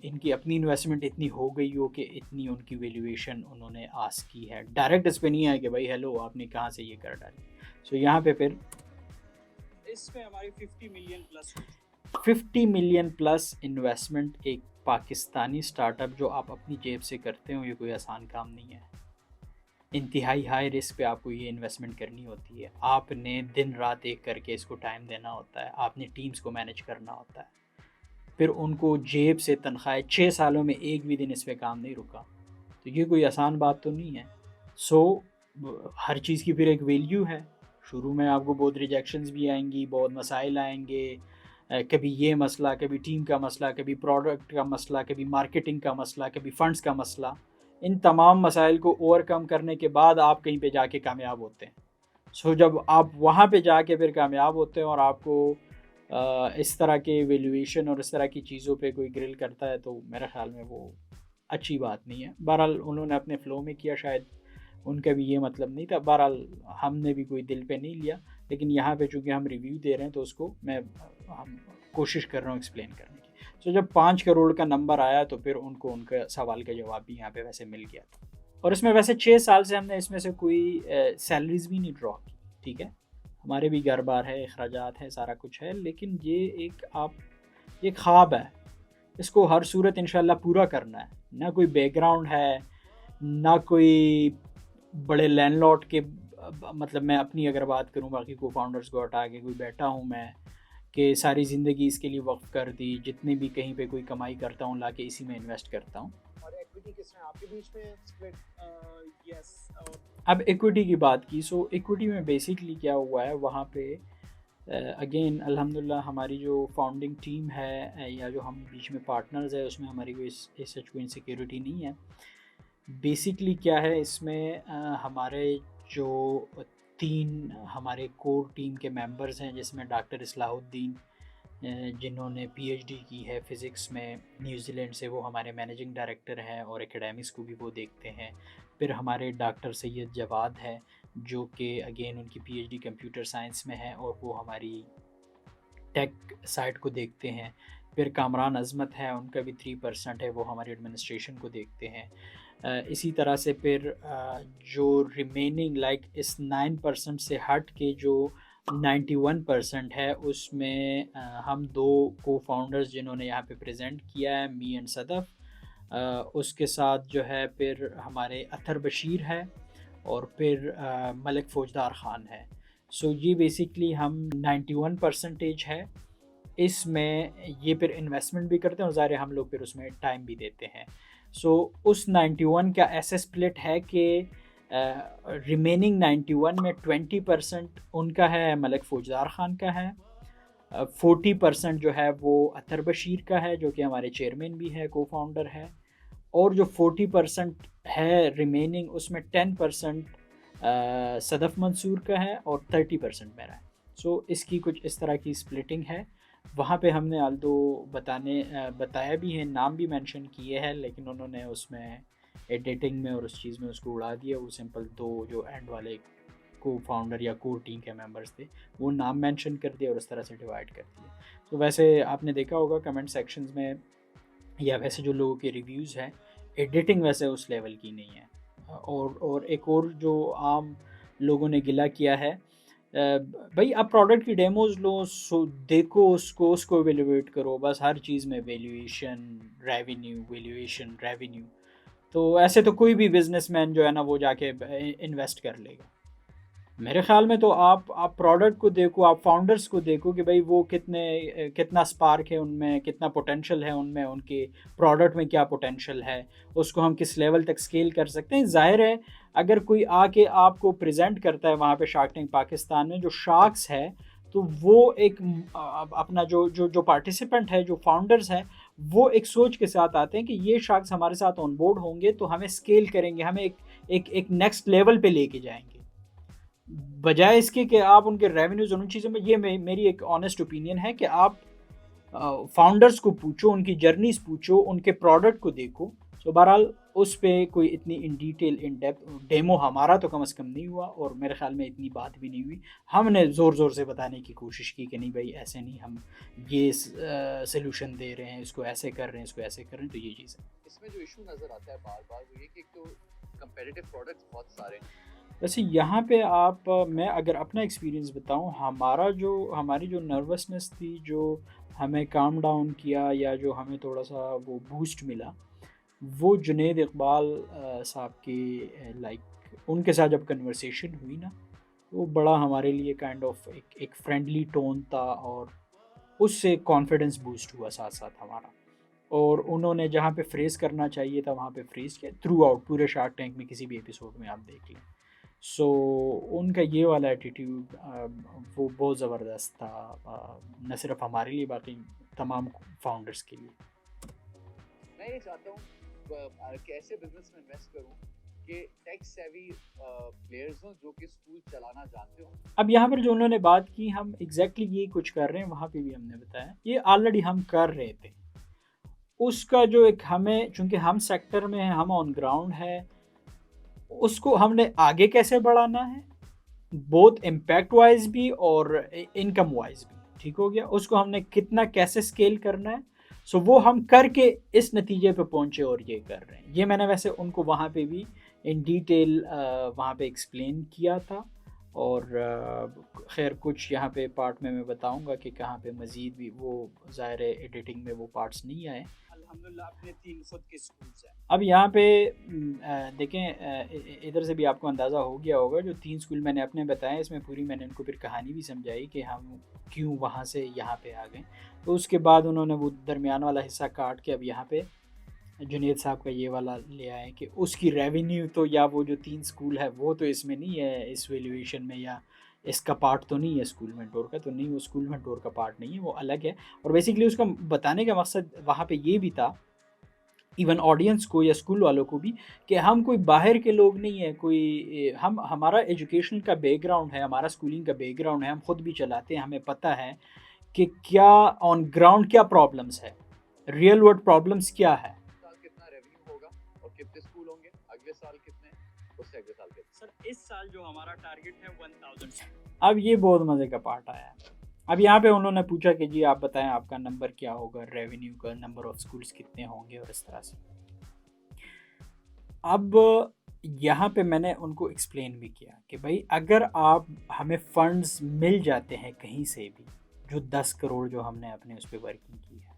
Speaker 1: इनकी अपनी इन्वेस्टमेंट इतनी हो गई हो कि इतनी उनकी वैल्यूएशन उन्होंने आस्क की है। डायरेक्ट इस पे नहीं आया कि भाई हेलो आपने कहाँ से ये कर डाली। सो यहाँ पे फिर
Speaker 5: इसमें हमारी
Speaker 1: 50 मिलियन प्लस इन्वेस्टमेंट एक पाकिस्तानी स्टार्टअप जो आप अपनी जेब से करते हो, ये कोई आसान काम नहीं है। इंतहाई हाई रिस्क पे आपको ये इन्वेस्टमेंट करनी होती है। आपने दिन रात एक करके इसको टाइम देना होता है, आपने टीम्स को मैनेज करना होता है, फिर उनको जेब से तनख्वाह 6 सालों में एक भी दिन इस पर काम नहीं रुका, तो ये कोई आसान बात तो नहीं है। सो हर चीज़ की फिर एक वैल्यू है। शुरू में आपको बहुत रिजेक्शंस भी आएंगी, बहुत मसाइल आएंगे, कभी ये मसला, कभी टीम का मसला, कभी प्रोडक्ट का मसला, कभी मार्केटिंग का मसला, कभी फंड्स का मसला। इन तमाम मसाइल को ओवरकम करने के बाद आप कहीं पे जाके कामयाब होते हैं। सो जब आप वहाँ पे जाके फिर कामयाब होते हैं और आपको इस तरह के वैल्यूएशन और इस तरह की चीज़ों पे कोई ग्रिल करता है, तो मेरे ख्याल में वो अच्छी बात नहीं है। बहरहाल उन्होंने अपने फ़्लो में किया, शायद उनका भी ये मतलब नहीं था। बहरहाल हमने भी कोई दिल पे नहीं लिया, लेकिन यहाँ पे चूँकि हम रिव्यू दे रहे हैं तो उसको हम कोशिश कर रहा हूँ एक्सप्लेन करने की। तो जब 5 करोड़ का नंबर आया तो फिर उनको उनका सवाल का जवाब भी यहाँ पे वैसे मिल गया था। और इसमें वैसे 6 साल से हमने इसमें से कोई सैलरीज भी नहीं ड्रॉ की, ठीक है। हमारे भी घर बार है, अखराजात है, सारा कुछ है, लेकिन ये ख्वाब है, इसको हर सूरत इंशाल्लाह पूरा करना है। ना कोई बैकग्राउंड है, ना कोई बड़े लैंडलॉर्ड के, मतलब मैं अपनी अगर बात करूँ, बाकी को फाउंडर्स को हटा के कोई बैठा हूँ मैं कि सारी ज़िंदगी इसके लिए वक्फ कर दी, जितनी भी कहीं पे कोई कमाई करता हूँ लाके इसी में इन्वेस्ट करता हूँ।
Speaker 6: और इक्विटी किसने आपके बीच में स्प्लिट?
Speaker 5: यस।
Speaker 1: अब इक्विटी की बात की, सो इक्विटी में बेसिकली क्या हुआ है वहाँ पे, अगेन अल्हम्दुलिल्लाह हमारी जो फाउंडिंग टीम है या जो हम बीच में पार्टनर्स है, उसमें हमारी कोई सच कोई इनसिक्योरिटी नहीं है। बेसिकली क्या है इसमें, हमारे जो 3 हमारे कोर टीम के मेंबर्स हैं, जिसमें डॉक्टर इस्लाहुद्दीन जिन्होंने PhD की है फ़िज़िक्स में न्यूजीलैंड से, वो हमारे मैनेजिंग डायरेक्टर हैं और एकेडमिक्स को भी वो देखते हैं। फिर हमारे डॉक्टर सैयद जवाद है जो कि अगेन उनकी PhD कंप्यूटर साइंस में है और वो हमारी टेक साइड को देखते हैं। फिर कामरान अज़मत है, उनका भी 3% है, वो हमारी एडमिनिस्ट्रेशन को देखते हैं। इसी तरह से फिर जो रिमेनिंग लाइक इस 9% से हट के जो 91% है उसमें हम दो को फाउंडर्स जिन्होंने यहाँ पे प्रेजेंट किया है, मी एंड सदफ़, उसके साथ जो है फिर हमारे अतर बशीर है और फिर मलिक फौजदार ख़ान है। सो ये बेसिकली हम 91% है इसमें, ये फिर इन्वेस्टमेंट भी करते हैं और ज़ाहिर हम लोग फिर उसमें टाइम भी देते हैं। सो उस 91 का ऐसे स्प्लिट है कि रिमेनिंग 91 में 20% उनका है, मलिक फौजदार ख़ान का है, 40% जो है वो अतर बशीर का है जो कि हमारे चेयरमैन भी है, को फाउंडर है, और जो 40% है रिमेनिंग उसमें 10% सदफ़ मंसूर का है और 30% मेरा है। सो इसकी कुछ इस तरह की स्प्लिटिंग है। वहाँ पे हमने आल्दो बताया भी है, नाम भी मेंशन किए हैं, लेकिन उन्होंने उसमें एडिटिंग में और उस चीज़ में उसको उड़ा दिया। वो सिंपल दो जो एंड वाले को फाउंडर या कोर टीम के मेंबर्स थे वो नाम मेंशन कर दिया और उस तरह से डिवाइड कर दिया। तो वैसे आपने देखा होगा कमेंट सेक्शंस में या वैसे जो लोगों के रिव्यूज़ हैं, एडिटिंग वैसे उस लेवल की नहीं है। और एक और जो आम लोगों ने गिला किया है, भाई आप प्रोडक्ट की डेमोज लो, देखो उसको एवेल्यूएट करो, बस हर चीज़ में वैल्यूएशन रेवेन्यू, तो ऐसे तो कोई भी बिजनेसमैन जो है ना वो जाके इन्वेस्ट कर लेगा। मेरे ख्याल में तो आप प्रोडक्ट को देखो, आप फाउंडर्स को देखो कि भाई वो कितना स्पार्क है उनमें, कितना पोटेंशियल है उनमें, उनके प्रोडक्ट में क्या पोटेंशियल है, उसको हम किस लेवल तक स्केल कर सकते हैं। ज़ाहिर है अगर कोई आके आपको प्रेजेंट करता है वहाँ पे शार्क टैंक पाकिस्तान में, जो शार्क्स है, तो वो एक अपना जो पार्टिसिपेंट है, जो फाउंडर्स है, वो एक सोच के साथ आते हैं कि ये शार्क्स हमारे साथ ऑन बोर्ड होंगे तो हमें स्केल करेंगे, हमें एक नेक्स्ट लेवल पे लेके जाएंगे, बजाय इसके कि आप उनके रेवेन्यूज़ और उन चीज़ों में। ये मेरी एक ऑनेस्ट ओपिनियन है कि आप फाउंडर्स को पूछो, उनकी जर्नीज पूछो, उनके प्रोडक्ट को देखो। सो बहरहाल उस पर कोई इतनी in detail in depth demo हमारा तो कम से कम नहीं हुआ और मेरे ख्याल में इतनी बात भी नहीं हुई। हमने ज़ोर से बताने की कोशिश की कि नहीं भाई ऐसे नहीं, हम ये सलूशन दे रहे हैं, इसको ऐसे कर रहे हैं, इसको ऐसे कर रहे हैं। तो ये चीज़ है।
Speaker 2: इसमें जो इशू नज़र आता है बार बार वो ये कि एक तो कंपेटिटिव प्रोडक्ट्स बहुत सारे हैं।
Speaker 1: वैसे यहाँ पे मैं अगर अपना एक्सपीरियंस बताऊँ, हमारी जो नर्वसनेस थी, जो हमें काम डाउन किया या जो हमें थोड़ा सा वो बूस्ट मिला, वो जुनैद इकबाल साहब के लाइक उनके साथ जब कन्वर्सेशन हुई ना, वो बड़ा हमारे लिए काइंड ऑफ एक फ्रेंडली टोन था और उससे कॉन्फिडेंस बूस्ट हुआ साथ साथ हमारा। और उन्होंने जहाँ पे फ्रेज़ करना चाहिए था वहाँ पे फ्रेज़ किया थ्रू आउट पूरे शार्क टैंक में, किसी भी एपिसोड में आप देख लें। सो उनका ये वाला एटीट्यूड वो बहुत ज़बरदस्त था, न सिर्फ हमारे लिए बाकी तमाम फाउंडर्स के लिए।
Speaker 2: मैं ये चाहता हूँ कैसे बिजनेस में इन्वेस्ट करूँ कि टेक सेवी प्लेयर्स हों जो कि स्कूल चलाना जानते हो।
Speaker 1: अब यहाँ पर जो उन्होंने बात की, हम एग्जैक्टली ये कुछ कर रहे हैं, वहाँ पे भी हमने बताया ये ऑलरेडी हम कर रहे थे। उसका जो एक हमें, चूँकि हम सेक्टर में हैं, हम ऑन ग्राउंड है, उसको हमने आगे कैसे बढ़ाना है, बोथ इम्पैक्ट वाइज भी और इनकम वाइज भी, ठीक हो गया। उसको हमने कितना कैसे स्केल करना है, सो वो हम करके इस नतीजे पे पहुँचे और ये कर रहे हैं। ये मैंने वैसे उनको वहाँ पे भी इन डिटेल वहाँ पे एक्सप्लेन किया था और खैर कुछ यहाँ पे पार्ट में मैं बताऊँगा कि कहाँ पे मज़ीद भी, वो ज़ाहिर है एडिटिंग में वो पार्ट्स नहीं आए।
Speaker 5: अल्हम्दुलिल्लाह अपने 3 खुद के स्कूल्स हैं।
Speaker 1: अब यहाँ पे देखें, इधर से भी आपको अंदाज़ा हो गया होगा, जो 3 स्कूल मैंने अपने बताए, इसमें पूरी मैंने उनको फिर कहानी भी समझाई कि हम क्यों वहाँ से यहाँ पे आ गए। तो उसके बाद उन्होंने वो दरमियान वाला हिस्सा काट के अब यहाँ पे जुनैद साहब का ये वाला ले आए कि उसकी रेवेन्यू तो, या वो जो 3 स्कूल है वो तो इसमें नहीं है, इस वैल्यूएशन में, या इसका पार्ट तो नहीं है स्कूल मेंटोर का, तो नहीं, वो स्कूल मेंटोर का पार्ट नहीं है, वो अलग है। और बेसिकली उसका बताने का मकसद वहाँ पे ये भी था, इवन ऑडियंस को या स्कूल वालों को भी, कि हम कोई बाहर के लोग नहीं है, कोई हमारा एजुकेशन का बैकग्राउंड है, हमारा स्कूलिंग का बैकग्राउंड है, हम खुद भी चलाते हैं, हमें पता है कि क्या ऑन ग्राउंड क्या प्रॉब्लम्स है, रियल वर्ल्ड प्रॉब्लम्स क्या है।
Speaker 2: कितना रेवेन्यू होगा और कितने स्कूल होंगे, अगले साल कितने, उससे अगले साल कितने।
Speaker 5: सर इस साल जो हमारा टारगेट है 1000।
Speaker 1: अब ये बहुत मज़े का पार्ट आया है। अब यहाँ पे उन्होंने पूछा कि जी आप बताएं आपका नंबर क्या होगा, रेवेन्यू का, नंबर ऑफ स्कूल्स कितने होंगे और इस तरह से। अब यहाँ पे मैंने उनको एक्सप्लेन भी किया कि भाई अगर आप हमें फंड्स मिल जाते हैं कहीं से भी, जो 10 करोड़ जो हमने अपने उस पर वर्किंग की है,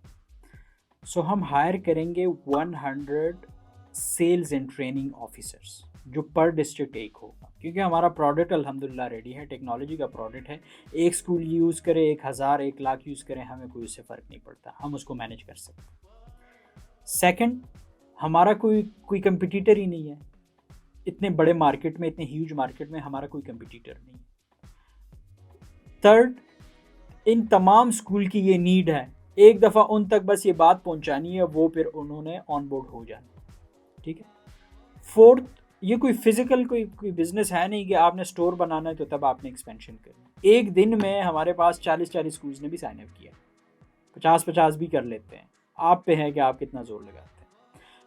Speaker 1: सो हम हायर करेंगे 100 सेल्स एंड ट्रेनिंग ऑफिसर्स, जो पर डिस्ट्रिक्ट एक होगा, क्योंकि हमारा प्रोडक्ट अल्हम्दुलिल्लाह रेडी है, टेक्नोलॉजी का प्रोडक्ट है। एक स्कूल यूज़ करे, 1000 1 लाख यूज़ करें, हमें कोई उससे फ़र्क नहीं पड़ता, हम उसको मैनेज कर सकते हैं। सेकंड, हमारा कोई कंपटीटर ही नहीं है इतने बड़े मार्केट में, इतने ह्यूज मार्केट में हमारा कोई कंपटीटर नहीं है। थर्ड, इन तमाम स्कूल की ये नीड है, एक दफ़ा उन तक बस ये बात पहुंचानी है, वो फिर उन्होंने ऑन बोर्ड हो जाना, ठीक है। फोर्थ, ये कोई फिजिकल कोई बिजनेस है नहीं कि आपने स्टोर बनाना है तो तब आपने एक्सपेंशन करनी। एक दिन में हमारे पास 40 स्कूल्स ने भी साइन अप किया, 50 भी कर लेते हैं, आप पे है कि आप कितना जोर लगाते हैं।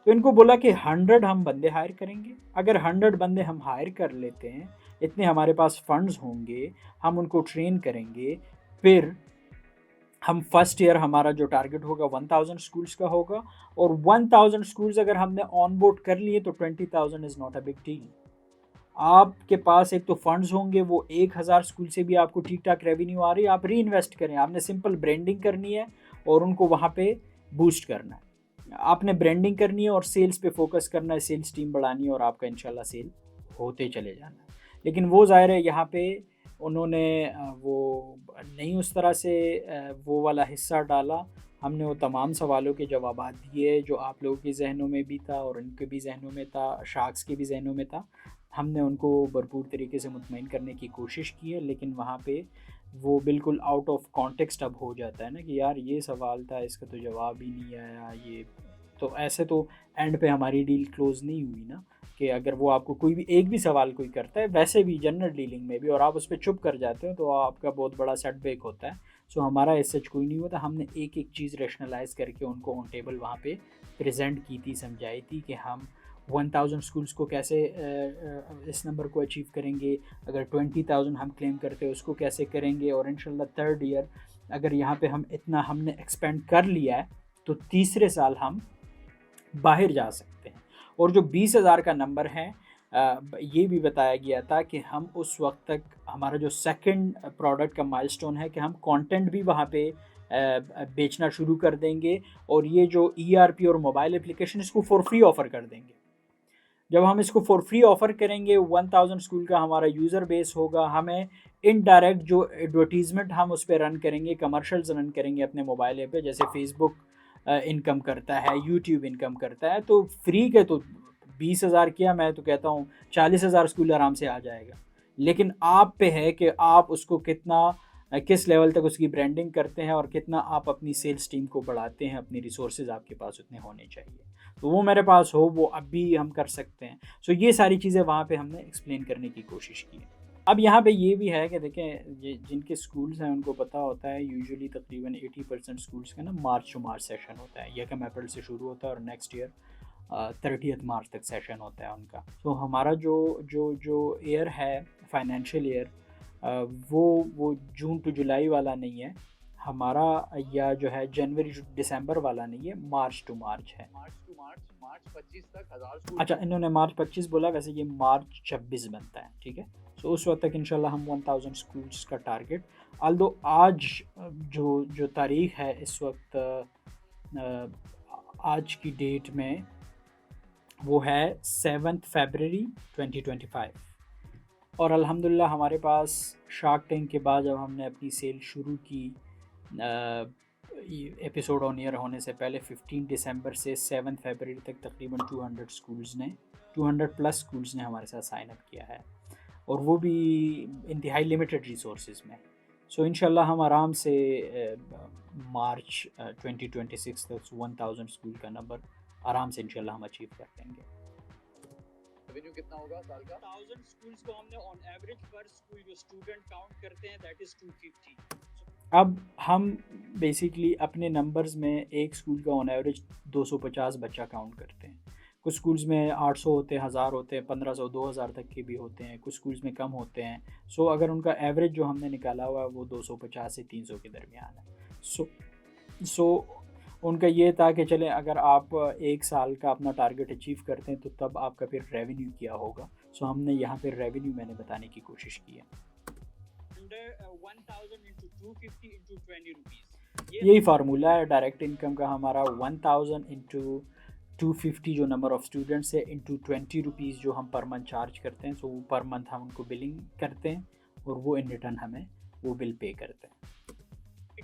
Speaker 1: तो इनको बोला कि 100 हम बंदे हायर करेंगे। अगर 100 बंदे हम हायर कर लेते हैं, इतने हमारे पास फंड्स होंगे, हम उनको ट्रेन करेंगे, फिर हम फर्स्ट ईयर हमारा जो टारगेट होगा 1000 स्कूल्स का होगा, और 1000 स्कूल्स अगर हमने ऑन बोर्ड कर लिए तो 20,000 is not a big deal. आपके पास एक तो फंड्स होंगे, वो 1000 स्कूल से भी आपको ठीक ठाक रेवेन्यू आ रही है, आप री इन्वेस्ट करें। आपने सिंपल ब्रांडिंग करनी है और उनको वहाँ पे बूस्ट करना है, आपने ब्रांडिंग करनी है और सेल्स पे फोकस करना है, सेल्स टीम बढ़ानी है और आपका इंशाल्लाह सेल होते चले जाना है। लेकिन वो ज़ाहिर है यहाँ पे उन्होंने वो नहीं उस तरह से वो वाला हिस्सा डाला। हमने वो तमाम सवालों के जवाब दिए जो आप लोगों के जहनों में भी था और उनके भी जहनों में था, शार्क्स के भी जहनों में था। हमने उनको भरपूर तरीके से मुतमईन करने की कोशिश की है, लेकिन वहाँ पे वो बिल्कुल आउट ऑफ कॉन्टेक्स्ट अब हो जाता है ना कि यार ये सवाल था, इसका तो जवाब ही नहीं आया। ये तो ऐसे तो एंड पे हमारी डील क्लोज़ नहीं हुई ना, कि अगर वो आपको कोई भी एक भी सवाल कोई करता है, वैसे भी जनरल डीलिंग में भी, और आप उस पर चुप कर जाते हो तो आपका बहुत बड़ा सेटबैक होता है। सो हमारा ऐसे कोई नहीं होता। हमने एक एक चीज़ रैशनलाइज करके उनको ऑन टेबल वहाँ पे प्रेजेंट की थी, समझाई थी कि हम 1000 स्कूल्स को कैसे इस नंबर को अचीव करेंगे, अगर 20,000 हम क्लेम करते हैं उसको कैसे करेंगे, और इंशाल्लाह थर्ड ईयर अगर यहाँ पे हम इतना हमने एक्सपेंड कर लिया है तो तीसरे साल हम बाहर जा सकते हैं। और जो 20,000 का नंबर है, ये भी बताया गया था कि हम उस वक्त तक, हमारा जो सेकंड प्रोडक्ट का माइलस्टोन है कि हम कंटेंट भी वहाँ पे बेचना शुरू कर देंगे, और ये जो ERP और मोबाइल एप्लीकेशन इसको फॉर फ्री ऑफ़र कर देंगे। जब हम इसको फॉर फ्री ऑफ़र करेंगे, 1000 स्कूल का हमारा यूज़र बेस होगा, हमें इनडायरेक्ट जो एडवर्टीज़मेंट हम उस पर रन करेंगे, कमर्शियल्स रन करेंगे अपने मोबाइल ऐप पे, जैसे फेसबुक इनकम करता है, यूट्यूब इनकम करता है, तो फ्री के तो 20,000 किया, मैं तो कहता हूँ 40,000 स्कूल आराम से आ जाएगा। लेकिन आप पे है कि आप उसको किस लेवल तक उसकी ब्रांडिंग करते हैं और कितना आप अपनी सेल्स टीम को बढ़ाते हैं। अपनी रिसोर्सेज आपके पास उतने होने चाहिए, तो वो मेरे पास हो, वो अब भी हम कर सकते हैं। सो ये सारी चीज़ें वहाँ पे हमने एक्सप्लेन करने की कोशिश की है। अब यहाँ पे ये भी है कि देखें, जिनके स्कूल्स हैं उनको पता होता है, यूजुअली तकरीबन 80% स्कूल्स का ना मार्च टू मार्च सेशन होता है, 1 अप्रैल से शुरू होता है और नेक्स्ट ईयर 30 मार्च तक सेशन होता है उनका। सो हमारा जो ईयर है, फाइनेंशियल ईयर, वो जून टू जुलाई वाला नहीं है हमारा, या जो है जनवरी टू दिसंबर वाला नहीं है, मार्च टू मार्च है।
Speaker 2: मार्च 25 तक 1000 स्कूल।
Speaker 1: अच्छा, इन्होंने मार्च 25 बोला, वैसे ये मार्च 26 बनता है, ठीक है। सो उस वक्त तक इंशाल्लाह हम 1000 स्कूल्स का टारगेट, आल्दो आज जो तारीख है इस वक्त, आज की डेट में वो है 7 फरवरी 2025, और अल्हम्दुलिल्लाह हमारे पास शार्क टैंक के बाद जब हमने अपनी सेल शुरू की, एपिसोड ऑन एयर होने से पहले 15 दिसंबर से 7 फरवरी तक तकरीबन 200 प्लस स्कूल्स ने हमारे साथ साइन अप किया है, और वो भी इंतहाई लिमिटेड रिसोर्सेज में। सो इंशाल्लाह हम आराम से मार्च 2026 तक 1000 स्कूल का नंबर आराम से इंशाल्लाह हम अचीव कर लेंगे।
Speaker 2: रेवेन्यू कितना होगा साल का?
Speaker 5: 1000 स्कूल्स को हमने ऑन एवरेज पर स्कूल जो स्टूडेंट काउंट करते हैं दैट इज 250।
Speaker 1: अब हम बेसिकली अपने नंबर्स में एक स्कूल का ऑन एवरेज 250 बच्चा काउंट करते हैं। कुछ स्कूल्स में 800 होते हैं, 1000 होते हैं, 1500 2000 तक के भी होते हैं, कुछ स्कूल्स में कम होते हैं। सो अगर उनका एवरेज जो हमने निकाला हुआ है वो 250 से 300 के दरमियान है। सो उनका ये था कि चलें अगर आप 1 साल का अपना टारगेट अचीव करते हैं तो तब आपका फिर रेवेन्यू क्या होगा। सो हमने यहाँ पे रेवेन्यू मैंने बताने की कोशिश की है।
Speaker 5: अंडर 1000 into 250 into 20 rupees,
Speaker 1: यही फार्मूला है डायरेक्ट इनकम का हमारा, 1000 इंटू 250 जो नंबर ऑफ़ स्टूडेंट्स है इंटू 20 रुपीज़ जो हम पर मंथ चार्ज करते हैं। सो वो पर मंथ हम उनको बिलिंग करते हैं और वो इन रिटर्न हमें वो बिल पे करते हैं।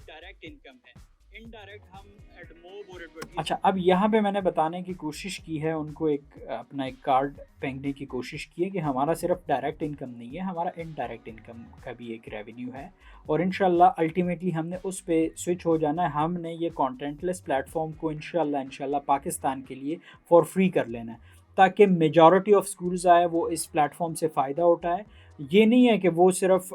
Speaker 5: डायरेक्ट इनकम है। इनडायरेक्ट हम एडमोब और एडवर्टाइज।
Speaker 1: अच्छा, अब यहाँ पे मैंने बताने की कोशिश की है उनको, अपना एक कार्ड फेंकने की कोशिश की है कि हमारा सिर्फ डायरेक्ट इनकम नहीं है, हमारा इनडायरेक्ट इनकम का भी एक रेवेन्यू है और इंशाल्लाह अल्टीमेटली हमने उस पे स्विच हो जाना है। हमने ये कंटेंटलेस प्लेटफॉर्म को इंशाल्लाह पाकिस्तान के लिए फॉर फ्री कर लेना है ताकि मेजॉरिटी ऑफ स्कूल्स आए वो इस प्लेटफॉर्म से फ़ायदा उठाए। ये नहीं है कि वो सिर्फ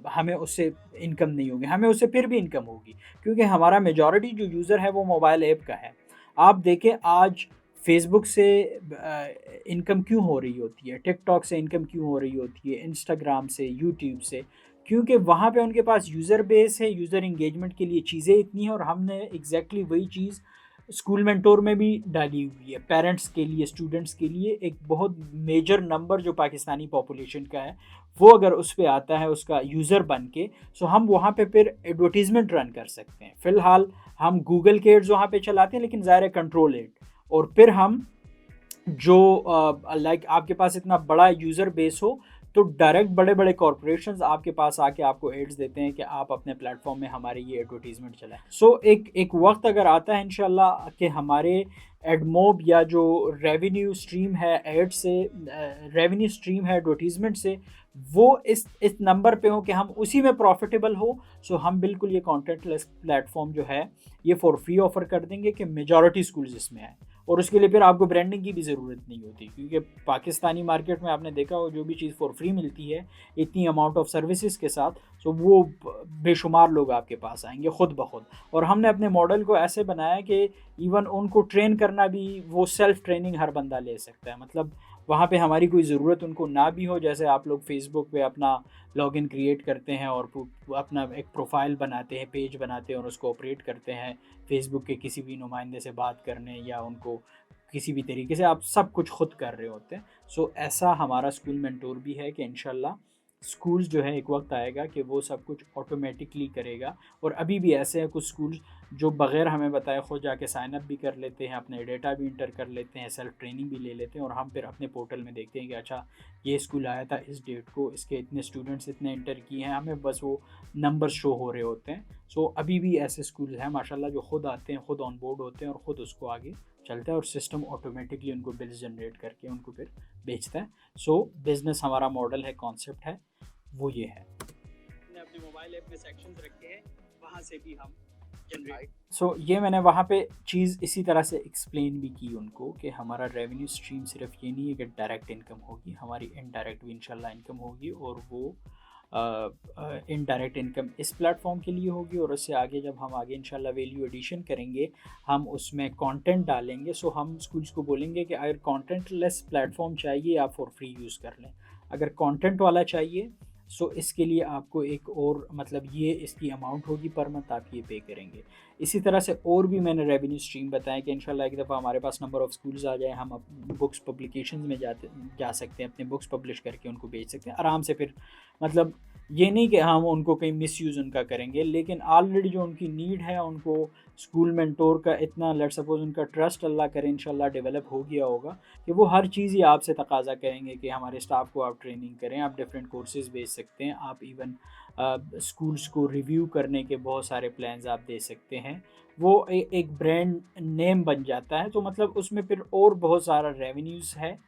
Speaker 1: हमें उससे इनकम नहीं होगी, हमें उससे फिर भी इनकम होगी क्योंकि हमारा मेजॉरिटी जो यूज़र है वो मोबाइल ऐप का है। आप देखें आज फेसबुक से इनकम क्यों हो रही होती है, टिकटॉक से इनकम क्यों हो रही होती है, इंस्टाग्राम से, यूट्यूब से, क्योंकि वहाँ पे उनके पास यूज़र बेस है, यूज़र इंगेजमेंट के लिए चीज़ें इतनी हैं और हमने एग्जैक्टली वही चीज़ स्कूल मेंटोर में भी डाली हुई है। पेरेंट्स के लिए, स्टूडेंट्स के लिए एक बहुत मेजर नंबर जो पाकिस्तानी पॉपुलेशन का है वो अगर उस पर आता है उसका यूज़र बन के, सो हम वहाँ पे फिर एडवर्टीज़मेंट रन कर सकते हैं। फ़िलहाल हम गूगल के एड्स वहाँ पे चलाते हैं लेकिन ज़ाहिर है कंट्रोल एड, और फिर हम जो लाइक आपके पास इतना बड़ा यूज़र बेस हो तो डायरेक्ट बड़े बड़े कॉरपोरेशंस आपके पास आके आपको एड्स देते हैं कि आप अपने प्लेटफॉर्म में हमारे ये एडवर्टीज़मेंट चलाएं। सो एक वक्त अगर आता है इंशाल्लाह कि हमारे एडमोब या जो रेवेन्यू स्ट्रीम है एड से, रेवेन्यू स्ट्रीम है एडवर्टीज़मेंट से, वो इस नंबर पे हो कि हम उसी में प्रॉफिटेबल हो, सो हम बिल्कुल ये कंटेंटलेस प्लेटफॉर्म जो है ये फॉर फ्री ऑफ़र कर देंगे कि मेजॉरिटी स्कूल्स इसमें आए। और उसके लिए फिर आपको ब्रांडिंग की भी ज़रूरत नहीं होती क्योंकि पाकिस्तानी मार्केट में आपने देखा हो जो भी चीज़ फॉर फ्री मिलती है इतनी अमाउंट ऑफ सर्विसेज के साथ, तो वो बेशुमार लोग आपके पास आएंगे ख़ुद ब खुद। और हमने अपने मॉडल को ऐसे बनाया कि इवन उनको ट्रेन करना भी वो सेल्फ़ ट्रेनिंग हर बंदा ले सकता है, मतलब वहाँ पे हमारी कोई ज़रूरत उनको ना भी हो। जैसे आप लोग फेसबुक पे अपना लॉगिन क्रिएट करते हैं और अपना एक प्रोफाइल बनाते हैं, पेज बनाते हैं और उसको ऑपरेट करते हैं फेसबुक के किसी भी नुमाइंदे से बात करने या उनको किसी भी तरीके से, आप सब कुछ खुद कर रहे होते हैं। सो ऐसा हमारा स्कूल मेंटोर भी है कि इंशाल्लाह स्कूल्स जो है एक वक्त आएगा कि वो सब कुछ ऑटोमेटिकली करेगा। और अभी भी ऐसे हैं कुछ स्कूल्स जो बग़ैर हमें बताए खुद जाके साइन अप भी कर लेते हैं, अपने डेटा भी इंटर कर लेते हैं, सेल्फ ट्रेनिंग भी ले लेते हैं और हम फिर अपने पोर्टल में देखते हैं कि अच्छा ये स्कूल आया था इस डेट को, इसके इतने स्टूडेंट्स इतने इंटर किए हैं, हमें बस वो नंबर शो हो रहे होते हैं। सो अभी भी ऐसे स्कूल हैं माशाल्लाह जो ख़ुद आते हैं, ख़ुद ऑन बोर्ड होते हैं और ख़ुद उसको आगे चलता है और सिस्टम ऑटोमेटिकली उनको बिल्स जनरेट करके उनको फिर बेचता है। सो बिज़नेस हमारा मॉडल है, कॉन्सेप्ट है, वो ये है।
Speaker 5: हमने अपने मोबाइल ऐप में सेक्शंस रखे हैं, वहाँ से भी हम जनरेट।
Speaker 1: सो ये मैंने वहाँ पे चीज़ इसी तरह से एक्सप्लेन भी की उनको कि हमारा रेवेन्यू स्ट्रीम सिर्फ ये नहीं है कि डायरेक्ट इनकम होगी, हमारी इनडायरेक्ट भी इंशाल्लाह इनकम होगी और वो इनडायरेक्ट इनकम इस प्लेटफॉर्म के लिए होगी और उससे आगे जब हम आगे इंशाल्लाह वैल्यू एडिशन करेंगे, हम उसमें कंटेंट डालेंगे। सो हम स्कूल्स को बोलेंगे कि अगर कंटेंट लेस प्लेटफॉर्म चाहिए आप फॉर फ्री यूज़ कर लें, अगर कंटेंट वाला चाहिए सो इसके लिए आपको एक और मतलब ये इसकी अमाउंट होगी पर मंथ, आप ये पे करेंगे। इसी तरह से और भी मैंने रेवेन्यू स्ट्रीम बताया कि इंशाल्लाह एक दफ़ा हमारे पास नंबर ऑफ़ स्कूल्स आ जाए, हम बुक्स पब्लिकेशंस में जा सकते हैं, अपने बुक्स पब्लिश करके उनको बेच सकते हैं आराम से। फिर मतलब ये नहीं कि हम उनको कहीं मिसयूज़ उनका करेंगे, लेकिन ऑलरेडी जो उनकी नीड है उनको स्कूल मेंटोर का इतना लेट्स सपोज उनका ट्रस्ट अल्लाह करे इंशाल्लाह डेवलप हो गया होगा कि वो हर चीज़ ही आपसे तकाज़ा करेंगे कि हमारे स्टाफ को आप ट्रेनिंग करें, आप डिफरेंट कोर्सेज़ भेज सकते हैं, आप इवन स्कूल्स को रिव्यू करने के बहुत सारे प्लान्स आप दे सकते हैं। वो एक ब्रांड नेम बन जाता है। तो मतलब उसमें फिर और बहुत सारा रेवेन्यूज़ है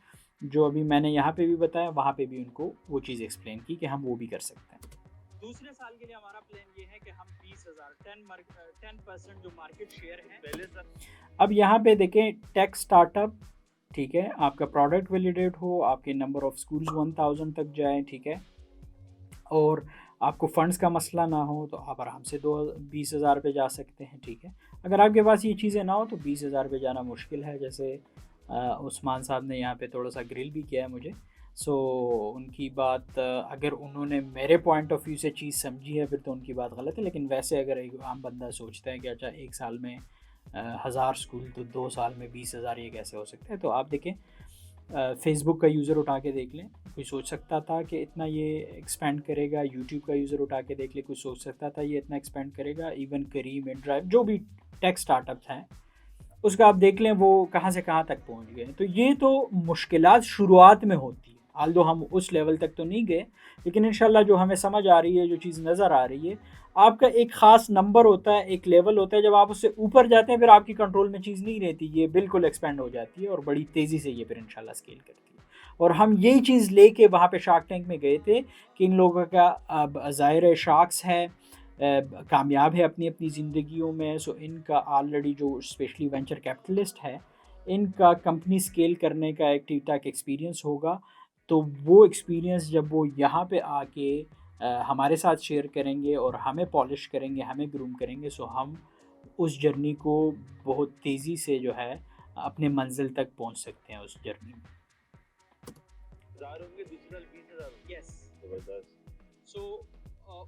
Speaker 1: जो अभी मैंने यहाँ पे भी बताया, वहाँ पे भी उनको वो चीज़ एक्सप्लेन की कि हम वो भी कर सकते हैं।
Speaker 5: दूसरे साल के लिए हमारा प्लान ये है कि हम 20,000 10% जो मार्केट शेयर है पहले सर।
Speaker 1: अब यहाँ पे देखें टेक स्टार्टअप, ठीक है, आपका प्रोडक्ट वैलिडेट हो, आपके नंबर ऑफ़ स्कूल्स 1000 तक जाए, ठीक है, और आपको फ़ंड्स का मसला ना हो तो आप आराम से 20,000 पे जा सकते हैं, ठीक है। अगर आपके पास ये चीज़ें ना हो तो 20,000 पे जाना मुश्किल है। जैसे उस्मान साहब ने यहाँ पे थोड़ा सा ग्रिल भी किया है मुझे, सो उनकी बात अगर उन्होंने मेरे पॉइंट ऑफ व्यू से चीज़ समझी है फिर तो उनकी बात गलत है, लेकिन वैसे अगर एक आम बंदा सोचता है कि अच्छा एक साल में 1000 स्कूल तो 2 साल में 20,000 ये कैसे हो सकता है, तो आप देखें फेसबुक का यूज़र उठा के देख लें, कोई सोच सकता था कि इतना ये एक्सपेंड करेगा। यूट्यूब का यूज़र उठा के देख लें, कोई सोच सकता था ये इतना एक्सपेंड करेगा। इवन करीम InDrive जो भी टेक स्टार्टअप्स हैं उसका आप देख लें वो कहाँ से कहाँ तक पहुँच गए। तो ये तो मुश्किलात शुरुआत में होती है, हाल हम उस लेवल तक तो नहीं गए, लेकिन इंशाल्लाह जो हमें समझ आ रही है, जो चीज़ नज़र आ रही है, आपका एक ख़ास नंबर होता है, एक लेवल होता है, जब आप उससे ऊपर जाते हैं फिर आपकी कंट्रोल में चीज़ नहीं रहती, ये बिल्कुल एक्सपेंड हो जाती है और बड़ी तेज़ी से ये फिर इंशाल्लाह स्केल करती है। और हम यही चीज़ लेके वहाँ पे शार्क टैंक में गए थे कि इन लोगों का अब ज़ाहिर है शार्क्स है, कामयाब है अपनी अपनी ज़िंदगियों में। सो इनका ऑलरेडी जो स्पेशली वेंचर कैपिटलिस्ट है, इनका कंपनी स्केल करने का एक ठीक ठाक एक्सपीरियंस होगा। तो वो एक्सपीरियंस जब वो यहाँ पे आके हमारे साथ शेयर करेंगे और हमें पॉलिश करेंगे, हमें ग्रूम करेंगे, सो हम उस जर्नी को बहुत तेज़ी से जो है अपने मंजिल तक पहुँच सकते हैं उस जर्नी में।
Speaker 7: 1000 होंगे, दूसरे साल 20,000 होंगे।
Speaker 5: यस।
Speaker 7: जबरदस्त।
Speaker 5: सो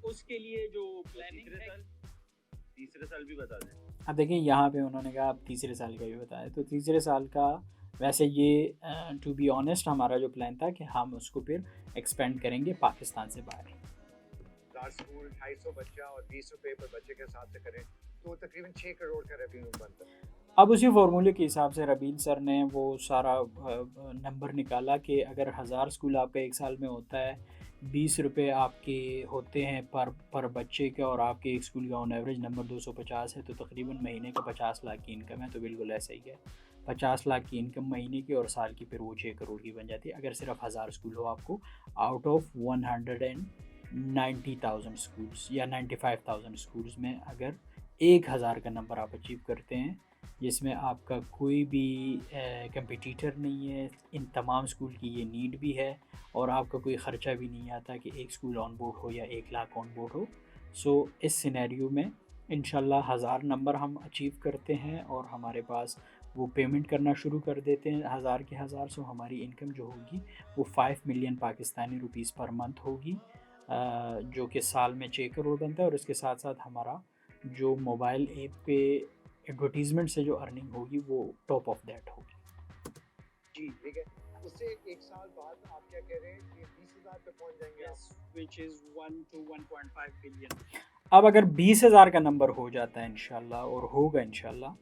Speaker 5: उसके लिए जो प्लानिंग है,
Speaker 7: तीसरे साल भी बता दें।
Speaker 1: अब देखिए यहाँ पे उन्होंने कहा आप तीसरे साल का भी बताया, तो तीसरे साल का वैसे ये टू बी ऑनेस्ट हमारा जो प्लान था कि हम उसको फिर एक्सपेंड करेंगे पाकिस्तान से बाहर।
Speaker 6: 10 स्कूल 250 बच्चा और 20 रुपए पर बच्चे के हिसाब से करें तो तकरीबन 6 करोड़ का रेवेन्यू बनता है।
Speaker 1: अब उसी फार्मूले के हिसाब से रबील सर ने वो सारा नंबर निकाला कि अगर 1000 स्कूल आपका एक साल में होता है, 20 रुपये आपके होते हैं पर बच्चे के, और आपके एक स्कूल का ऑन एवरेज नंबर 250 है, तो तकरीबन महीने का 50 लाख की इनकम है। तो बिल्कुल ऐसा ही है, 50 लाख की इनकम महीने की और साल की फिर वो 6 करोड़ की बन जाती है अगर सिर्फ 1000 स्कूल हो आपको आउट ऑफ 190,000 स्कूल्स या 95,000 स्कूल्स में। अगर 1000 का नंबर आप अचीव करते हैं जिसमें आपका कोई भी कंपटीटर नहीं है, इन तमाम स्कूल की ये नीड भी है और आपका कोई ख़र्चा भी नहीं आता कि एक स्कूल ऑन बोर्ड हो या 1 लाख ऑन बोर्ड हो। सो इस सिनेरियो में इंशाल्लाह 1000 नंबर हम अचीव करते हैं और हमारे पास वो पेमेंट करना शुरू कर देते हैं 1000 के 1000। सो हमारी इनकम जो होगी वो 5 million Pakistani rupees per month होगी, जो कि साल में 6 करोड़ बनता है। और इसके साथ साथ हमारा जो मोबाइल ऐप पे एडवर्टीज़मेंट से जो अर्निंग होगी वो टॉप ऑफ दैट होगी।
Speaker 6: जी ठीक है, उससे एक साल बाद आप क्या कह रहे हैं कि 20,000 पे पहुंच जाएंगे आप?
Speaker 5: which is 1 to 1.5 billion।
Speaker 1: अब अगर 20,000 का नंबर हो जाता है इंशाल्लाह, और होगा इंशाल्लाह,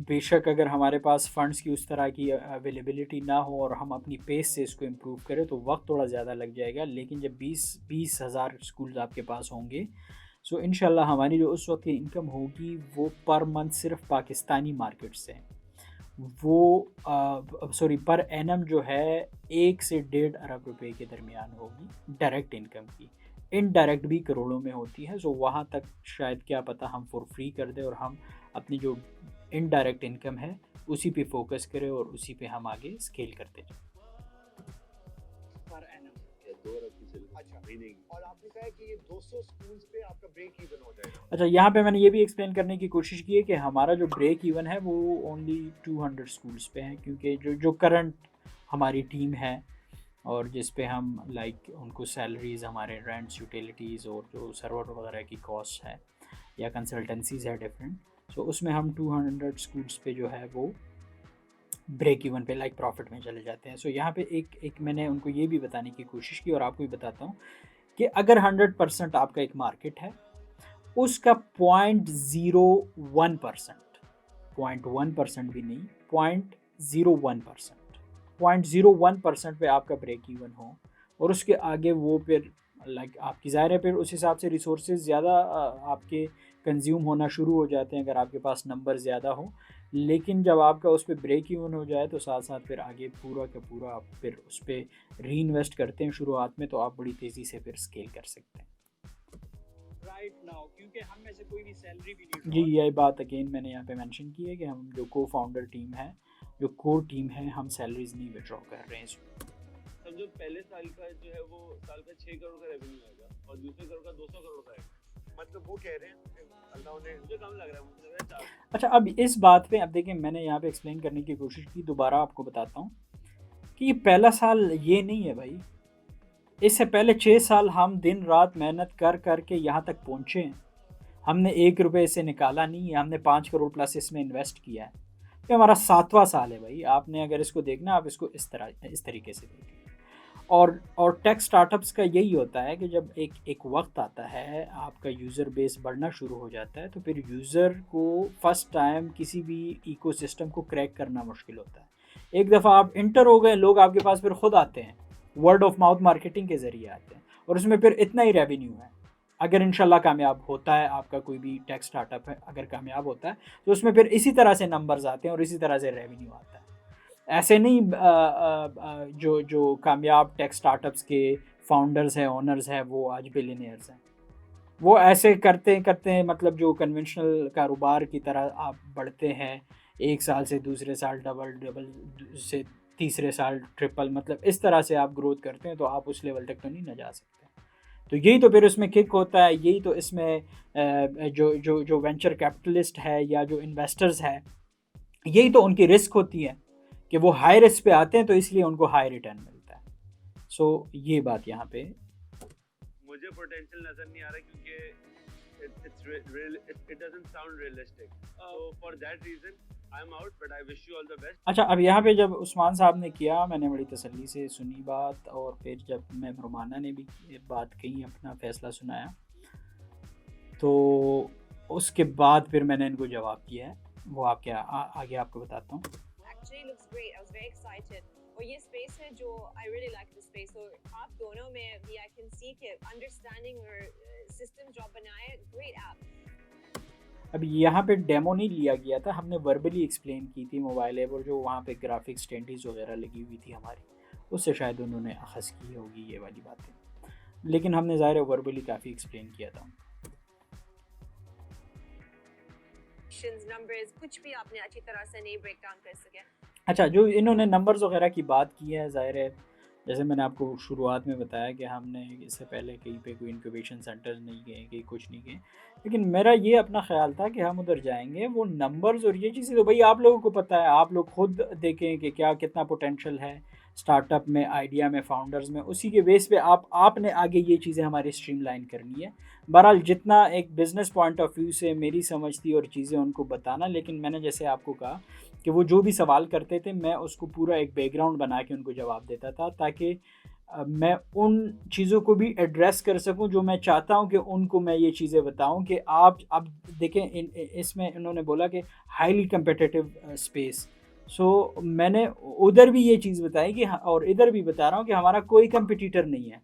Speaker 1: बेशक अगर हमारे पास फ़ंड्स की उस तरह की अवेलेबिलिटी ना हो और हम अपनी पेस से इसको इम्प्रूव करें तो वक्त थोड़ा ज़्यादा लग जाएगा। लेकिन जब 20,000 स्कूल आपके पास होंगे, सो इंशाल्लाह हमारी जो उस वक्त की इनकम होगी वो पर मंथ सिर्फ पाकिस्तानी मार्केट से, वो सॉरी पर एनम जो है 1 से 1.5 अरब रुपए के दरमियान होगी डायरेक्ट इनकम की। इनडायरेक्ट भी करोड़ों में होती है। सो वहाँ तक शायद क्या पता हम फॉर फ्री कर दें और हम अपनी जो इनडायरेक्ट इनकम है उसी पे फोकस करें और उसी पे हम आगे स्केल करते जाएं।
Speaker 5: पर एनम
Speaker 7: 2 अरब की सैलरी
Speaker 6: अच्छा,
Speaker 7: महीने की।
Speaker 6: और आपने कहा कि ये 200 स्कूल्स पे आपका ब्रेक इवन हो जाएगा।
Speaker 1: अच्छा, यहाँ पे मैंने ये भी एक्सप्लेन करने की कोशिश की है कि हमारा जो ब्रेक इवन है वो ओनली 200 स्कूल्स पे है, क्योंकि जो करंट हमारी टीम है और जिस पे हम लाइक उनको सैलरीज़, हमारे रेंट्स, यूटिलिटीज़ और जो सर्वर वगैरह की कॉस्ट है या कंसल्टेंसीज़ है डिफरेंट, सो उसमें हम 200 स्कूल्स पे जो है वो ब्रेक इवन पे लाइक प्रॉफिट में चले जाते हैं। सो यहाँ पे एक मैंने उनको ये भी बताने की कोशिश की और आपको भी बताता हूँ कि अगर 100% आपका एक मार्केट है, उसका 0.01%, 0.1% भी नहीं, 0.01% पे आपका ब्रेक इवन हो और उसके आगे वो फिर लाइक आपकी ज़ाहिर है फिर उस हिसाब से रिसोर्सेज ज़्यादा आपके कंज्यूम होना शुरू हो जाते हैं अगर आपके पास नंबर ज़्यादा हो। लेकिन जब आपका उस पर ब्रेक इवन हो जाए तो साथ साथ फिर आगे पूरा का पूरा आप फिर उस पर री इन्वेस्ट करते हैं शुरुआत में, तो आप बड़ी तेज़ी से फिर स्केल कर सकते हैं।
Speaker 5: राइट नाउ क्योंकि हम में से कोई भी सैलरी भी नहीं
Speaker 1: जी, यही बात अगेन मैंने यहाँ पे मेंशन की है कि हम जो को फाउंडर टीम है, जो कोर टीम है, हम सैलरीज नहीं विड्रॉ कर रहे हैं इसमें।
Speaker 7: समझो पहले साल का जो है वो साल का 6 करोड़ का रेवेन्यू आएगा और दूसरे करोड़ का 200 करोड़ का आएगा।
Speaker 6: मतलब वो कह रहे हैं अल्लाह ने
Speaker 7: मुझे कम लग रहा है, मुझे लग रहा है 4।
Speaker 1: अच्छा, अब इस बात पे अब देखिए मैंने यहाँ पे एक्सप्लेन करने की कोशिश की, दोबारा आपको बताता हूँ कि ये पहला साल ये नहीं है भाई। इससे पहले 6 साल हम दिन रात मेहनत कर कर के यहाँ तक पहुँचे हैं। हमने 1 रुपये से निकाला नहीं है, हमने 5 करोड़ प्लस इसमें इन्वेस्ट किया है। ये हमारा 7वां साल है भाई। आपने अगर इसको देखना, आप इसको इस तरीके से देखिए। और टेक स्टार्टअप्स का यही होता है कि जब एक वक्त आता है, आपका यूज़र बेस बढ़ना शुरू हो जाता है, तो फिर यूज़र को फर्स्ट टाइम किसी भी इकोसिस्टम को क्रैक करना मुश्किल होता है। एक दफ़ा आप इंटर हो गए, लोग आपके पास फिर खुद आते हैं, वर्ड ऑफ माउथ मार्केटिंग के ज़रिए आते हैं, और उसमें फिर इतना ही रेवेन्यू है। अगर इंशाल्लाह कामयाब होता है आपका कोई भी टेक स्टार्टअप है, अगर कामयाब होता है तो उसमें फिर इसी तरह से नंबर्स आते हैं और इसी तरह से रेवेन्यू आता है। ऐसे नहीं जो कामयाब टेक स्टार्टअप्स के फाउंडर्स हैं, ओनर्स हैं, वो आज बिलियनियर्स हैं। वो ऐसे करते करते मतलब जो कन्वेंशनल कारोबार की तरह आप बढ़ते हैं, एक साल से दूसरे साल डबल से तीसरे साल ट्रिपल, मतलब इस तरह से आप ग्रोथ करते हैं, तो आप उस लेवल तक तो नहीं ना जा सकते। तो यही तो फिर उसमें किक होता है। यही तो इसमें जो वेंचर कैपिटलिस्ट है या जो इन्वेस्टर्स है, यही तो उनकी रिस्क होती है कि वो हाई रिस्क पे आते हैं, तो इसलिए उनको हाई रिटर्न मिलता है। सो ये बात यहाँ पे
Speaker 7: मुझे पोटेंशियल नजर नहीं आ रहा, क्योंकि it doesn't sound realistic. So for that reason I'm out, but I wish you all the best.
Speaker 1: अच्छा, अब यहाँ पे जब उस्मान साहब ने किया, मैंने बड़ी तसल्ली से सुनी बात, और फिर जब मैम रोमाना ने भी बात कही, अपना फैसला सुनाया, तो उसके बाद फिर मैंने इनको जवाब किया है। वो आपके आगे आपको बताता हूँ।
Speaker 3: Actually looks great. I was very excited. और ये स्पेस है जो I really like the space. और आप दोनों में भी I can see कि understanding और system जो बनाए, great app.
Speaker 1: अब यहाँ पे डेमो नहीं लिया गया था, हमने वर्बली एक्सप्लेन की थी मोबाइल ऐप, और जो वहाँ पे ग्राफिक्स टेंडीज वगैरह लगी हुई थी हमारी, उससे शायद उन्होंने अखज़ की होगी ये वाली बातें, लेकिन हमने ज़ाहिर है वर्बली काफ़ी एक्सप्लेन किया था।
Speaker 3: नंबर्स कुछ भी आपने अच्छी तरह से नहीं ब्रेक डाउन कर सके।
Speaker 1: अच्छा, जो इन्होंने नंबर्स वगैरह की बात की है, ज़ाहिर है जैसे मैंने आपको शुरुआत में बताया कि हमने इससे पहले कहीं पे कोई इंक्यूबेशन सेंटर्स नहीं गए, कहीं कुछ नहीं गए, लेकिन मेरा ये अपना ख्याल था कि हम उधर जाएंगे, वो नंबर्स और ये चीज़ें तो भाई आप लोगों को पता है, आप लोग खुद देखें कि क्या कितना पोटेंशियल है स्टार्टअप में, आइडिया में, फाउंडर्स में, उसी के बेस पे आपने आगे ये चीज़ें हमारी स्ट्रीमलाइन करनी है। बहरहाल जितना एक बिज़नेस पॉइंट ऑफ व्यू से मेरी समझ थी और चीज़ें उनको बताना, लेकिन मैंने जैसे आपको कहा कि वो जो भी सवाल करते थे, मैं उसको पूरा एक बैकग्राउंड बना के उनको जवाब देता था, ताकि मैं उन चीज़ों को भी एड्रेस कर सकूं जो मैं चाहता हूं कि उनको मैं ये चीज़ें बताऊं कि आप अब देखें, इसमें इन्होंने बोला कि हाईली कम्पिटिटिव स्पेस। सो मैंने उधर भी ये चीज़ बताई कि, और इधर भी बता रहा हूँ कि हमारा कोई कंपटीटर नहीं है।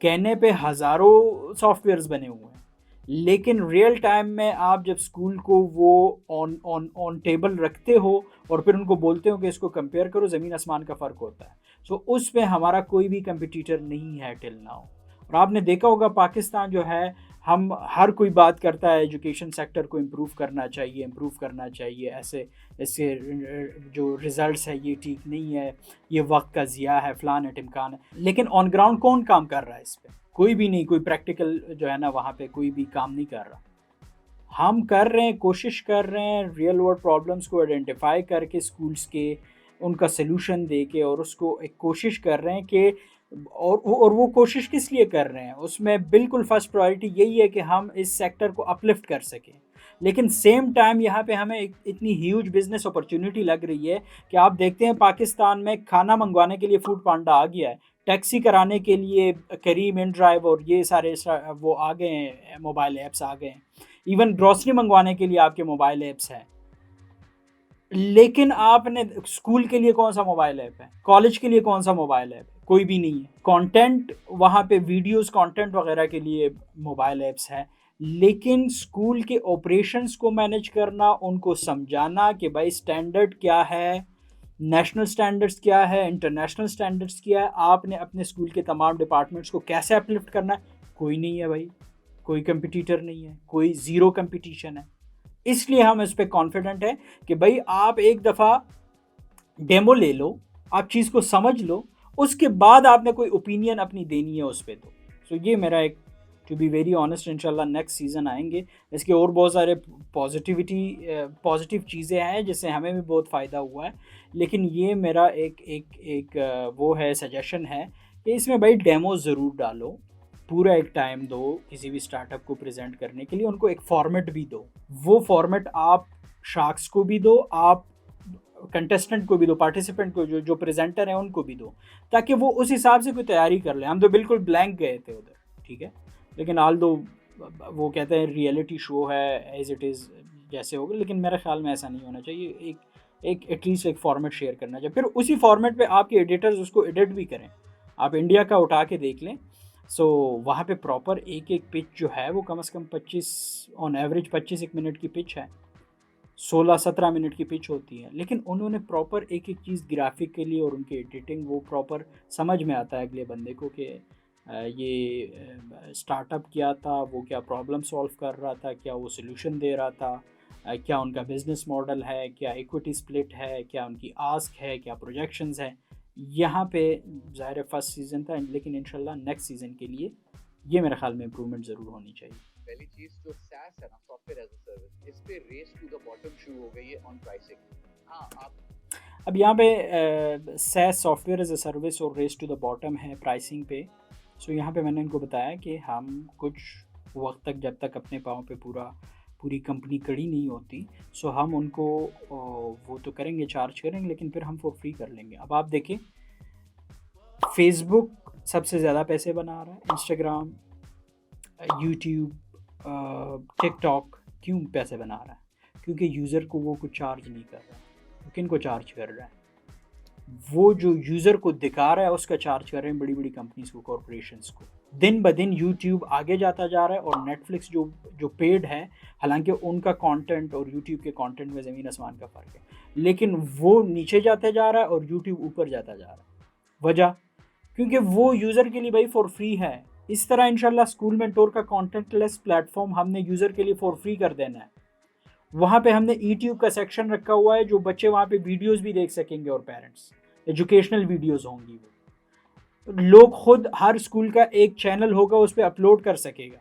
Speaker 1: कहने पे हज़ारों सॉफ्टवेयर्स बने हुए हैं, लेकिन रियल टाइम में आप जब स्कूल को वो ऑन टेबल रखते हो और फिर उनको बोलते हो कि इसको कंपेयर करो, ज़मीन आसमान का फ़र्क होता है। सो उस पे हमारा कोई भी कंपटीटर नहीं है टिल नाउ। और आपने देखा होगा पाकिस्तान जो है, हम हर कोई बात करता है एजुकेशन सेक्टर को इम्प्रूव करना चाहिए, ऐसे जो रिज़ल्ट्स है ये ठीक नहीं है, ये वक्त का ज़िया है, फ़लान है टिमकान है, लेकिन ऑन ग्राउंड कौन काम कर रहा है इस पर? कोई भी नहीं, कोई प्रैक्टिकल जो है ना वहाँ पे कोई भी काम नहीं कर रहा। हम कर रहे हैं, कोशिश कर रहे हैं रियल वर्ल्ड प्रॉब्लम्स को आइडेंटिफाई करके स्कूल्स के उनका सलूशन दे के, और उसको एक कोशिश कर रहे हैं कि और वो कोशिश किस लिए कर रहे हैं, उसमें बिल्कुल फर्स्ट प्रायोरिटी यही है कि हम इस सेक्टर को अपलिफ्ट कर सकें। लेकिन सेम टाइम यहाँ पे हमें इतनी ह्यूज बिजनेस अपॉर्चुनिटी लग रही है कि आप देखते हैं पाकिस्तान में खाना मंगवाने के लिए फूड पांडा आ गया है, टैक्सी कराने के लिए करीम इन ड्राइव और ये सारे वो आ गए हैं, मोबाइल ऐप्स आ गए हैं, इवन ग्रॉसरी मंगवाने के लिए आपके मोबाइल ऐप्स हैं। लेकिन आपने स्कूल के लिए कौन सा मोबाइल ऐप है, कॉलेज के लिए कौन सा मोबाइल ऐप है? कोई भी नहीं है। कंटेंट वहाँ पे वीडियोस, कंटेंट वगैरह के लिए मोबाइल ऐप्स है, लेकिन स्कूल के ऑपरेशंस को मैनेज करना, उनको समझाना कि भाई स्टैंडर्ड क्या है, नेशनल स्टैंडर्ड्स क्या है, इंटरनेशनल स्टैंडर्ड्स क्या है, आपने अपने स्कूल के तमाम डिपार्टमेंट्स को कैसे अपलिफ्ट करना है, कोई नहीं है भाई, कोई कंपटीटर नहीं है, कोई ज़ीरो कंपटीशन है। इसलिए हम इस पर कॉन्फिडेंट है कि भाई आप एक दफ़ा डेमो ले लो, आप चीज़ को समझ लो, उसके बाद आपने कोई ओपिनियन अपनी देनी है उस पर। तो ये मेरा एक टू बी वेरी ऑनेस्ट इंशाल्लाह नेक्स्ट सीज़न आएंगे, इसके और बहुत सारे पॉजिटिव चीज़ें हैं जिससे हमें भी बहुत फ़ायदा हुआ है। लेकिन ये मेरा एक वो है, सजेशन है कि इसमें भाई डेमो ज़रूर डालो, पूरा एक टाइम दो किसी भी स्टार्टअप को प्रेजेंट करने के लिए, उनको एक फॉर्मेट भी दो। वो फॉर्मेट आप शार्क्स को भी दो, आप कंटेस्टेंट को भी दो, पार्टिसिपेंट को, जो प्रेजेंटर हैं उनको भी दो, ताकि वो उस हिसाब से कोई तैयारी कर ले। हम तो बिल्कुल ब्लैंक गए थे उधर, ठीक है, लेकिन आल दो वो कहते हैं रियलिटी शो है, एज इट इज़ जैसे होगा, लेकिन मेरे ख्याल में ऐसा नहीं होना चाहिए। एक एटलीस्ट एक फॉर्मेट शेयर करना चाहिए, फिर उसी फॉर्मेट पे आपके एडिटर्स उसको एडिट भी करें। आप इंडिया का उठा के देख लें, सो वहाँ पे प्रॉपर एक पिच जो है वो कम से कम 25 ऑन एवरेज 25 एक मिनट की पिच है, 16-17 मिनट की पिच होती है, लेकिन उन्होंने प्रॉपर एक चीज़ ग्राफिक के लिए और उनकी एडिटिंग वो प्रॉपर समझ में आता है अगले बंदे को कि ये स्टार्टअप क्या था, वो क्या प्रॉब्लम सॉल्व कर रहा था, क्या वो सोल्यूशन दे रहा था, क्या उनका बिजनेस मॉडल है, क्या इक्विटी स्प्लिट है, क्या उनकी आस्क है, क्या प्रोजेक्शंस है। यहाँ पे ज़ाहिर फर्स्ट सीज़न था, लेकिन इंशाल्लाह नेक्स्ट सीज़न के लिए ये मेरे ख्याल में इम्प्रूवमेंट ज़रूर होनी चाहिए।
Speaker 2: पहली चीज़ जो SaaS है ना, सॉफ्टवेयर एज अ सर्विस, इस पे रेस टू द बॉटम शुरू हो गई है ऑन प्राइसिंग। हाँ, आप
Speaker 1: अब यहाँ पे SaaS software as a service और रेस टू द बॉटम है प्राइसिंग पे। सो यहाँ पे मैंने इनको बताया कि हम कुछ वक्त तक, जब तक अपने पाँव पे पूरी कंपनी खड़ी नहीं होती, सो हम उनको वो तो करेंगे, चार्ज करेंगे, लेकिन फिर हम फॉर फ्री कर लेंगे। अब आप देखें, फेसबुक सबसे ज़्यादा पैसे बना रहा है, इंस्टाग्राम, यूट्यूब, टिकटॉक क्यों पैसे बना रहा है? क्योंकि यूज़र को वो कुछ चार्ज नहीं कर रहा है। तो किन को चार्ज कर रहा है? वो जो यूज़र को दिखा रहा है उसका चार्ज कर रहे हैं बड़ी बड़ी कंपनीज को, कॉरपोरेशंस को। दिन ब दिन यूट्यूब आगे जाता जा रहा है, और नेटफ्लिक्स जो पेड है, हालांकि उनका कंटेंट और यूट्यूब के कंटेंट में ज़मीन आसमान का फ़र्क है, लेकिन वो नीचे जाता जा रहा है और यूट्यूब ऊपर जाता जा रहा है। वजह क्योंकि वो यूज़र के लिए भाई फॉर फ्री है। इस तरह इंशाल्लाह स्कूल मेंटोर का कंटेंटलेस प्लेटफॉर्म हमने यूज़र के लिए फॉर फ्री कर देना है। वहाँ पे हमने यूट्यूब का सेक्शन रखा हुआ है, जो बच्चे वहाँ पे वीडियोस भी देख सकेंगे, और पेरेंट्स एजुकेशनल वीडियोस होंगी। वो लोग खुद, हर स्कूल का एक चैनल होगा, उस पर अपलोड कर सकेगा।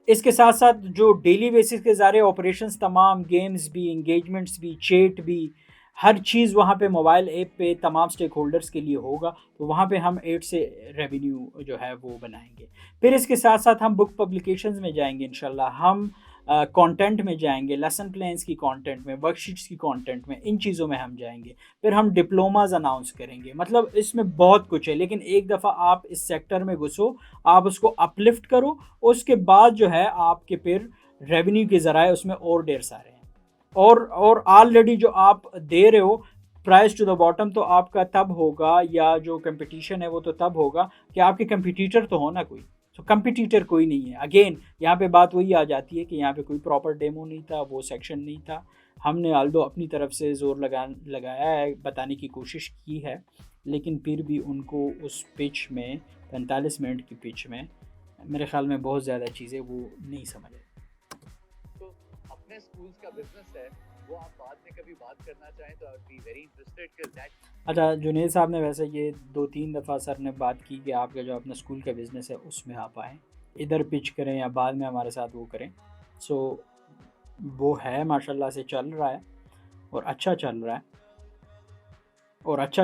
Speaker 1: इसके साथ साथ जो डेली बेसिस के सारे ऑपरेशंस, तमाम गेम्स भी, इंगेजमेंट्स भी, चैट भी, हर चीज़ वहाँ पे मोबाइल ऐप पे तमाम स्टेक होल्डर्स के लिए होगा। तो वहाँ पे हम एड से रेवेन्यू जो है वो बनाएंगे। फिर इसके साथ साथ हम बुक पब्लिकेशंस में जाएंगे इंशाल्लाह, हम कंटेंट में जाएंगे, लेसन प्लान्स की कंटेंट में, वर्कशीट्स की कंटेंट में, इन चीज़ों में हम जाएंगे। फिर हम डिप्लोमाज अनाउंस करेंगे। मतलब इसमें बहुत कुछ है, लेकिन एक दफ़ा आप इस सेक्टर में घुसो, आप उसको अपलिफ्ट करो, उसके बाद जो है आपके फिर रेवेन्यू के ज़राए उसमें और ढेर सारे हैं। और ऑलरेडी जो आप दे रहे हो प्राइस टू द बॉटम, तो आपका तब होगा, या जो कंपटीशन है वो तो तब होगा कि आपके कंपटीटर तो हो ना कोई। तो कंपटीटर कोई नहीं है। अगेन यहाँ पे बात वही आ जाती है कि यहाँ पे कोई प्रॉपर डेमो नहीं था, वो सेक्शन नहीं था। हमने आल्दो अपनी तरफ से ज़ोर लगाया है, बताने की कोशिश की है, लेकिन फिर भी उनको उस पिच में, 45 मिनट की पिच में, मेरे ख्याल में बहुत ज़्यादा चीज़ें वो नहीं समझ।
Speaker 2: तो अपने स्कूल्स का बिजनेस है, वो आप बाद में कभी बात करना चाहें तो I would be very interested कि दैट।
Speaker 1: अच्छा, जुनेद साहब ने वैसे ये 2-3 दफ़ा सर ने बात की कि आपका जो अपना स्कूल का बिज़नेस है उसमें आप आएँ, इधर पिच करें या बाद में हमारे साथ वो करें। सो वो है, माशाल्लाह से चल रहा है, और अच्छा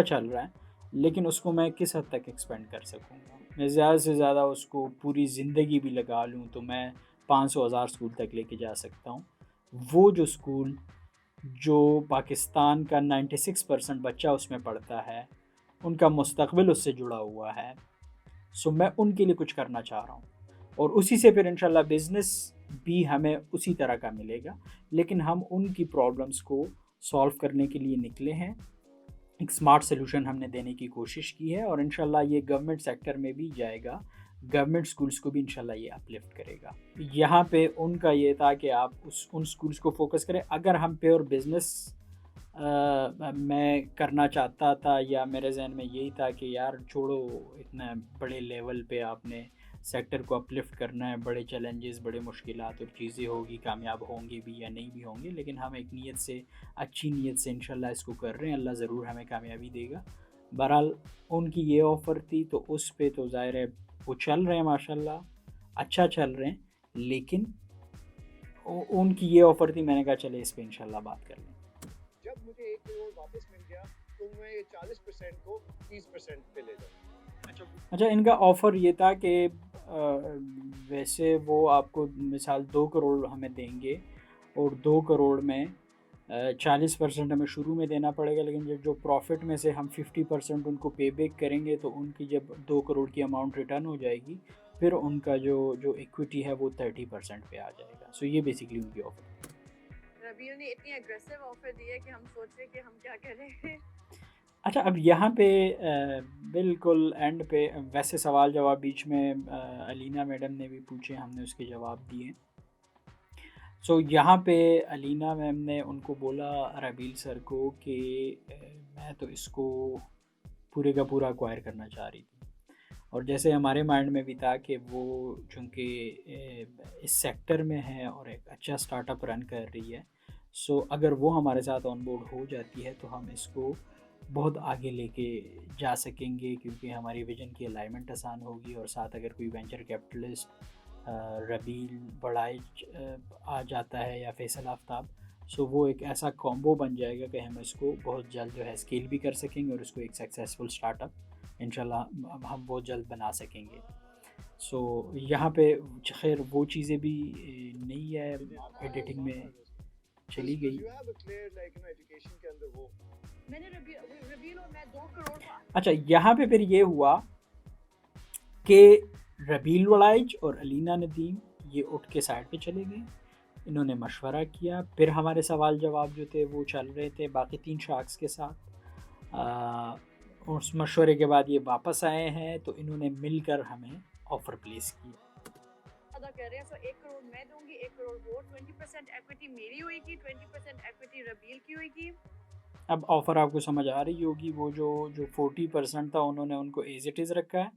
Speaker 1: चल रहा है, लेकिन उसको मैं किस हद तक एक्सपेंड कर सकूँगा? मैं ज़्यादा से ज़्यादा उसको पूरी ज़िंदगी भी लगा लूँ तो मैं 500,000 स्कूल तक लेके जा सकता हूँ। वो जो स्कूल जो पाकिस्तान का 96% बच्चा उसमें पढ़ता है, उनका मुस्तकबिल उससे जुड़ा हुआ है। सो मैं उनके लिए कुछ करना चाह रहा हूँ, और उसी से फिर इंशाल्लाह बिज़नेस भी हमें उसी तरह का मिलेगा। लेकिन हम उनकी प्रॉब्लम्स को सॉल्व करने के लिए निकले हैं, एक स्मार्ट सोल्यूशन हमने देने की कोशिश की है, और इंशाल्लाह ये गवर्नमेंट सेक्टर में भी जाएगा, गवर्नमेंट स्कूल्स को भी इंशाल्लाह ये अपलिफ्ट करेगा। यहाँ पे उनका ये था कि आप उन स्कूल्स को फोकस करें। अगर हम प्योर बिज़नेस मैं करना चाहता था, या मेरे जहन में यही था कि यार छोड़ो, इतना बड़े लेवल पे आपने सेक्टर को अपलिफ्ट करना है, बड़े चैलेंजेस, बड़े मुश्किलात और चीज़ें होगी, कामयाब होंगे भी या नहीं भी होंगे, लेकिन हम एक नीयत से, अच्छी नीयत से इंशाल्लाह इसको कर रहे हैं, अल्लाह ज़रूर हमें कामयाबी देगा। बहरहाल उनकी ये ऑफ़र थी, तो उस पे तो ज़ाहिर है वो चल रहे हैं माशाल्लाह, अच्छा चल रहे हैं, लेकिन उनकी ये ऑफ़र थी, मैंने कहा चले इस पे इंशाल्लाह बात कर लें।
Speaker 6: जब मुझे 1 करोड़ वापस मिल गया तो मैं ये 40% को 30% पे ले जाऊँ।
Speaker 1: अच्छा, इनका ऑफ़र ये था कि वैसे वो आपको मिसाल 2 करोड़ हमें देंगे और 2 करोड़ में 40% हमें शुरू में देना पड़ेगा, लेकिन जब जो प्रॉफिट में से हम 50% उनको पे बैक करेंगे तो उनकी जब 2 करोड़ की अमाउंट रिटर्न हो जाएगी, फिर उनका जो इक्विटी है वो 30% पे आ जाएगा। सो ये बेसिकली उनकी ऑफ़र।
Speaker 3: रबील ने इतनी एग्रेसिव ऑफर दी है कि हम सोच रहे हैं कि हम क्या करें।
Speaker 1: अच्छा, अब यहाँ पे बिल्कुल एंड पे वैसे सवाल जवाब बीच में अलीना मैडम ने भी पूछे, हमने उसके जवाब दिए। सो यहाँ पे अलीना मैम ने उनको बोला रबील सर को कि मैं तो इसको पूरे का पूरा एक्वायर करना चाह रही थी, और जैसे हमारे माइंड में भी था कि वो चूँकि इस सेक्टर में है और एक अच्छा स्टार्टअप रन कर रही है, सो अगर वो हमारे साथ ऑन बोर्ड हो जाती है तो हम इसको बहुत आगे लेके जा सकेंगे, क्योंकि हमारी विजन की अलाइनमेंट आसान होगी, और साथ अगर कोई वेंचर कैपिटलिस्ट रबील बड़ाइच आ जाता है या फैसल आफ्ताब, सो वो एक ऐसा कॉम्बो बन जाएगा कि हम इसको बहुत जल्द जो है स्केल भी कर सकेंगे और इसको एक सक्सेसफुल स्टार्टअप इंशाल्लाह हम बहुत जल्द बना सकेंगे। सो यहाँ पे खैर वो चीज़ें भी नहीं है, एडिटिंग में चली गई।
Speaker 6: You have a clear like education के अंदर वो
Speaker 3: मैंने रबील और मैं 2 करोड़ का
Speaker 1: अच्छा, यहाँ पे फिर ये हुआ कि रबील वलाइज और अलीना नदीम ये उठ के साइड पे चले गए, इन्होंने मशवरा किया, फिर हमारे सवाल जवाब जो थे वो चल रहे थे बाकी 3 शार्क्स के साथ। उस मशवरे के बाद ये वापस आए हैं, तो इन्होंने मिलकर हमें ऑफ़र प्लेस किया।
Speaker 3: अदा कर रहे हैं। सो 1 करोड़ मैं दूंगी, 1 करोड़ वो, 20% इक्विटी मेरी होगी, 20% इक्विटी रबील की होगी।
Speaker 1: अब ऑफ़र आपको समझ आ रही होगी, वो जो 40% था उन्होंने उनको एज इट इज़ रखा है,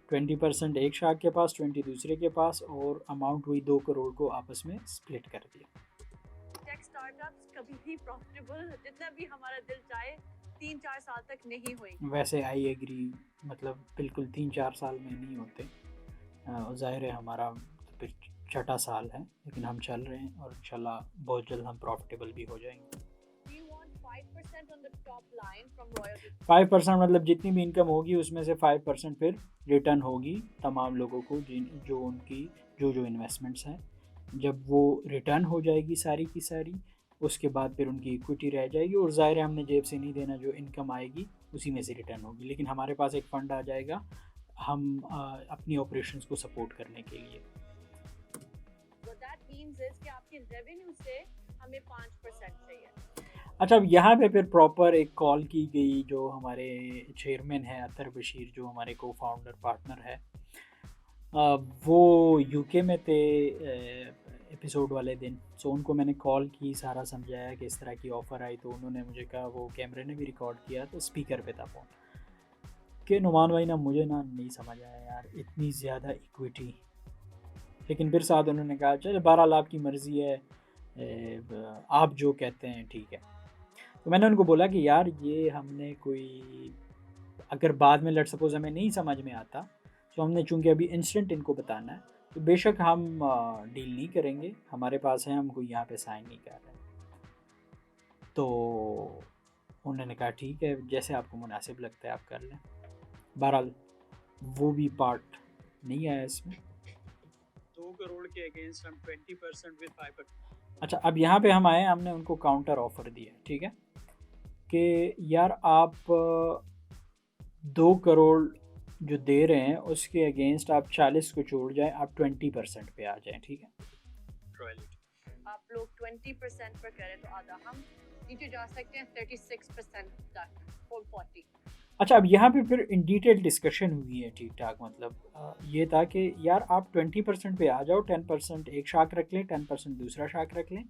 Speaker 1: 20% एक शाख के पास, 20 दूसरे के पास, और अमाउंट हुई 2 करोड़ को आपस में स्प्लिट कर दिया।
Speaker 3: टेक स्टार्टअप्स कभी भी प्रॉफिटेबल जितना भी हमारा दिल चाहे 3-4 साल तक नहीं होंगे।
Speaker 1: वैसे आई एग्री, मतलब बिल्कुल 3-4 साल में नहीं होते, ज़ाहिर है हमारा फिर छठा साल है, लेकिन हम चल रहे हैं और इंशाल्लाह बहुत जल्द हम प्रॉफिटेबल भी हो जाएंगे।
Speaker 3: 5% on the top line from royalty.
Speaker 1: 5% मतलब जितनी भी इनकम होगी उसमें से 5% फिर रिटर्न होगी तमाम लोगों को, जो उनकी जो इन्वेस्टमेंट्स हैं, जब वो रिटर्न हो जाएगी सारी की सारी, उसके बाद फिर उनकी इक्विटी रह जाएगी, और ज़ाहिर है हमने जेब से नहीं देना, जो इनकम आएगी उसी में से रिटर्न होगी, लेकिन हमारे पास एक फ़ंड आ जाएगा हम अपनी ऑपरेशंस को सपोर्ट करने के लिए।
Speaker 3: What that means is कि आपके रेवेन्यू से हमें 5% चाहिए।
Speaker 1: अच्छा, अब यहाँ पे फिर प्रॉपर एक कॉल की गई, जो हमारे चेयरमैन है अतर बशीर, जो हमारे को फाउंडर पार्टनर है, वो यूके में थे एपिसोड वाले दिन। सो उनको मैंने कॉल की, सारा समझाया कि इस तरह की ऑफ़र आई, तो उन्होंने मुझे कहा, वो कैमरे ने भी रिकॉर्ड किया, तो स्पीकर पे था फ़ोन, कि नुमान भाई ना मुझे ना नहीं समझ आया यार इतनी ज़्यादा इक्विटी, लेकिन फिर साथ उन्होंने कहा चल बहरहाल आपकी मर्ज़ी है, आप जो कहते हैं ठीक है। तो मैंने उनको बोला कि यार ये हमने कोई, अगर बाद में लेट सपोज हमें नहीं समझ में आता, तो हमने चूँकि अभी इंस्टेंट इनको बताना है, तो बेशक हम डील नहीं करेंगे, हमारे पास है, हम कोई यहाँ पे साइन नहीं कर रहे। तो उन्होंने कहा ठीक है, जैसे आपको मुनासिब लगता है आप कर लें। बहरहाल वो भी पार्ट नहीं आया इसमें।
Speaker 5: 2 करोड़ के अगेंस्ट हम 20% विद 5%।
Speaker 1: अच्छा, अब यहाँ पे हम आए, हमने उनको काउंटर ऑफ़र दिया, ठीक है, कि यार आप 2 करोड़ जो दे रहे हैं उसके अगेंस्ट आप 40 को छोड़ जाएं, आप 20% पे आ जाएं, ठीक है।
Speaker 3: आप लोग 20% पर करें तो आधा हम नीचे जा सकते हैं 36% तक, 440।
Speaker 1: अच्छा, अब यहाँ पे फिर इन डिटेल डिस्कशन हुई है, ठीक ठाक, मतलब ये था कि यार आप 20% पे आ जाओ, 10% एक शाख रख लें, 10% दूसरा शाख रख लें,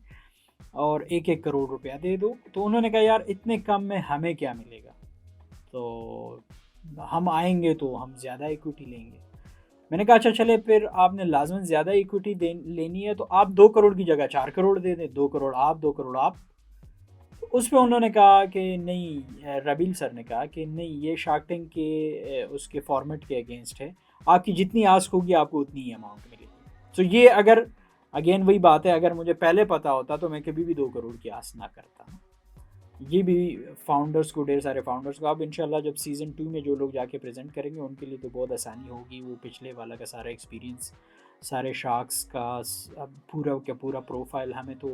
Speaker 1: और 1-1 करोड़ रुपया दे दो। तो उन्होंने कहा यार इतने कम में हमें क्या मिलेगा, तो हम आएंगे तो हम ज़्यादा इक्विटी लेंगे। मैंने कहा अच्छा चले, फिर आपने लाजमन ज़्यादा इक्विटी लेनी है तो आप 2 करोड़ की जगह 4 करोड़ दे दें, 2 करोड़ आप, 2 करोड़ आप। तो उस पर उन्होंने कहा कि नहीं, रबील सर ने कहा कि नहीं, ये शार्क टैंक के उसके फॉर्मेट के अगेंस्ट है, आपकी जितनी आस्क होगी आपको उतनी ही अमाउंट मिलेगी। तो ये अगर अगेन वही बात है, अगर मुझे पहले पता होता तो मैं कभी भी 2 करोड़ की आस ना करता। ये भी फाउंडर्स को, ढेर सारे फाउंडर्स को, अब इंशाल्लाह जब सीज़न 2 में जो लोग जाके प्रेजेंट करेंगे उनके लिए तो बहुत आसानी होगी। वो पिछले वाला का सारा एक्सपीरियंस, सारे शार्क्स का पूरा का पूरा प्रोफाइल, हमें तो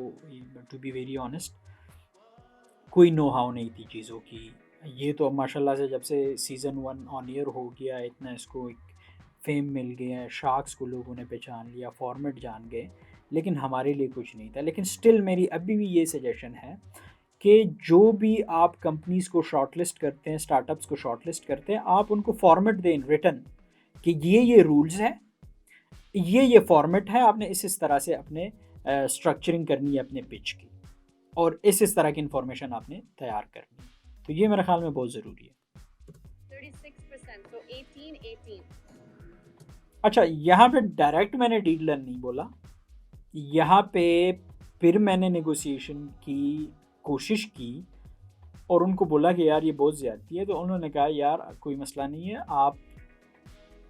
Speaker 1: टू बी वेरी ऑनेस्ट कोई नो हाउ नहीं थी चीज़ों की। ये तो अब माशाल्लाह से जब से सीज़न 1 ऑन ईयर हो गया, इतना इसको एक फेम मिल गया है, शार्क्स को लोगों ने पहचान लिया, फॉर्मेट जान गए, लेकिन हमारे लिए कुछ नहीं था। लेकिन स्टिल मेरी अभी भी ये सजेशन है कि जो भी आप कंपनीज़ को शॉर्टलिस्ट करते हैं, स्टार्टअप्स को शॉर्टलिस्ट करते हैं, आप उनको फॉर्मेट दें रिटन कि ये रूल्स हैं, ये फॉर्मेट है, आपने इस तरह से अपने स्ट्रक्चरिंग करनी है अपने पिच की, और इस तरह की इंफॉर्मेशन आपने तैयार करनी है। तो ये मेरे ख्याल में बहुत ज़रूरी है।
Speaker 3: 36%, so 18.
Speaker 1: अच्छा, यहाँ पे डायरेक्ट मैंने डील डन नहीं बोला, यहाँ पे फिर मैंने नेगोशिएशन की कोशिश की और उनको बोला कि यार ये बहुत ज़्यादती है। तो उन्होंने कहा यार कोई मसला नहीं है,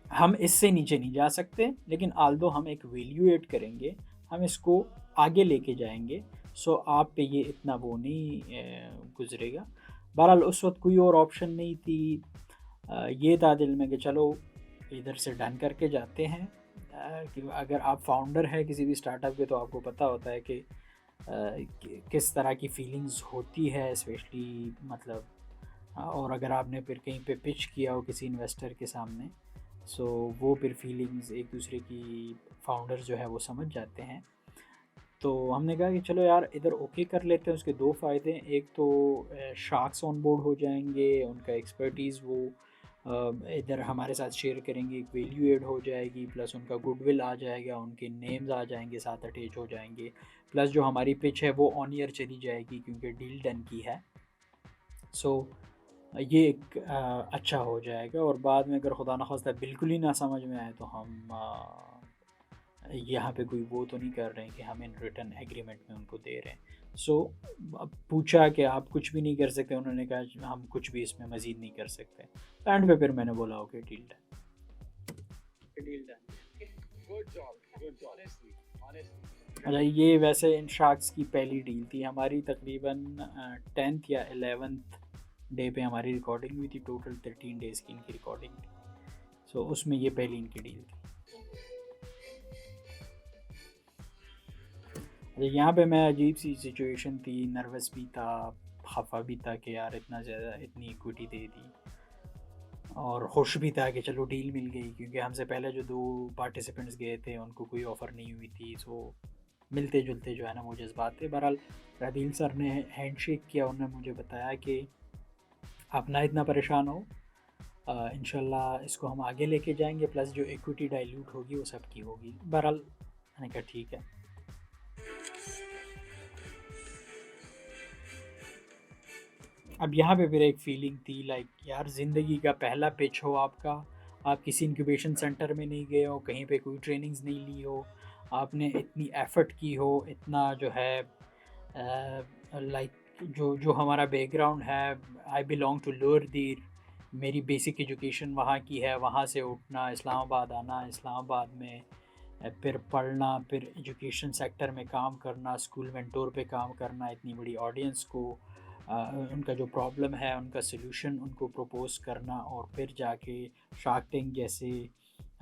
Speaker 1: हम इससे नीचे नहीं जा सकते, लेकिन आल्दो हम एक वैल्यूएट करेंगे, हम इसको आगे लेके जाएंगे, सो आप पे ये इतना वो नहीं गुजरेगा। बहरहाल उस वक्त कोई और ऑप्शन नहीं थी, ये था दिल में कि चलो इधर से डन करके जाते हैं। कि अगर आप फाउंडर हैं किसी भी स्टार्टअप के तो आपको पता होता है कि किस तरह की फीलिंग्स होती है, स्पेशली मतलब, और अगर आपने फिर कहीं पे पिच किया हो किसी इन्वेस्टर के सामने, सो वो फिर फीलिंग्स एक दूसरे की फाउंडर्स जो है वो समझ जाते हैं। तो हमने कहा कि चलो यार इधर ओके कर लेते हैं। उसके 2 फ़ायदे हैं, एक तो शार्क्स ऑन बोर्ड हो जाएंगे, उनका एक्सपर्टीज़ वो इधर हमारे साथ शेयर करेंगे, एक वैल्यू एड हो जाएगी, प्लस उनका गुडविल आ जाएगा, उनके नेम्स आ जाएंगे, साथ अटैच हो जाएंगे, प्लस जो हमारी पिच है वो ऑन ईयर चली जाएगी क्योंकि डील डन की है। सो ये एक अच्छा हो जाएगा। और बाद में अगर खुदा न खास्ता बिल्कुल ही ना समझ में आए तो हम यहाँ पे कोई वो तो नहीं कर रहे हैं कि हम इन रिटर्न एग्रीमेंट में उनको दे रहे हैं। सो पूछा कि आप कुछ भी नहीं कर सकते, उन्होंने कहा हम कुछ भी इसमें मज़ीद नहीं कर सकते। एंड पे फिर मैंने बोला okay deal done.
Speaker 2: Good job honestly.
Speaker 1: अच्छा, ये वैसे इन शार्क्स की पहली डील थी हमारी, तकरीबन 10th या 11th डे पे हमारी रिकॉर्डिंग हुई थी। टोटल 13 डेज़ की इनकी रिकॉर्डिंग थी। सो उसमें ये पहली इनकी डील थी। यहाँ पे मैं अजीब सी सिचुएशन थी, नर्वस भी था, खफा भी था कि यार इतना ज़्यादा इतनी इक्विटी दे दी, और खुश भी था कि चलो डील मिल गई, क्योंकि हमसे पहले जो 2 पार्टिसिपेंट्स गए थे उनको कोई ऑफ़र नहीं हुई थी। सो मिलते जुलते जो है ना वो जज्बात थे। बहरहाल रादील सर ने हैंडशेक किया, उन्होंने मुझे बताया कि आप ना इतना परेशान हो, इंशाल्लाह इसको हम आगे लेके जाएंगे, प्लस जो इक्विटी डाइल्यूट होगी वो सबकी होगी। बहरहाल मैंने कहा ठीक है। अब यहाँ पे फिर एक फ़ीलिंग थी लाइक यार ज़िंदगी का पहला पिच हो आपका, आप किसी इंक्यूबेशन सेंटर में नहीं गए हो, कहीं पे कोई ट्रेनिंग्स नहीं ली हो, आपने इतनी एफ़र्ट की हो, इतना जो है लाइक जो हमारा बैकग्राउंड है, आई बिलोंग टू लोअर दीर, मेरी बेसिक एजुकेशन वहाँ की है, वहाँ से उठना, इस्लामाबाद आना, इस्लामाबाद में फिर पढ़ना, फिर एजुकेशन सेक्टर में काम करना, स्कूल मेंटोर पे काम करना, इतनी बड़ी ऑडियंस को उनका जो प्रॉब्लम है उनका सलूशन उनको प्रपोज़ करना, और फिर जाके शार्क टैंक जैसे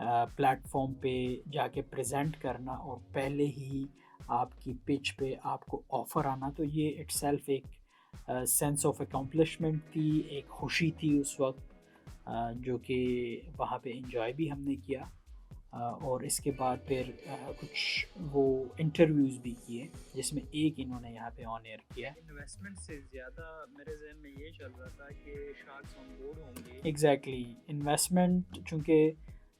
Speaker 1: प्लेटफॉर्म पे जाके प्रेजेंट करना, और पहले ही आपकी पिच पे आपको ऑफ़र आना। तो ये इटसेल्फ एक सेंस ऑफ अकम्पलिशमेंट थी, एक खुशी थी उस वक्त, जो कि वहाँ पे एंजॉय भी हमने किया। और इसके बाद फिर कुछ वो इंटरव्यूज़ भी किए, जिसमें एक इन्होंने यहाँ पे ऑन एयर किया।
Speaker 5: इन्वेस्टमेंट से ज़्यादा मेरे जहन में ये चल रहा था कि शार्क्स ऑन बोर्ड होंगे।
Speaker 1: एग्जैक्टली, इन्वेस्टमेंट चूँकि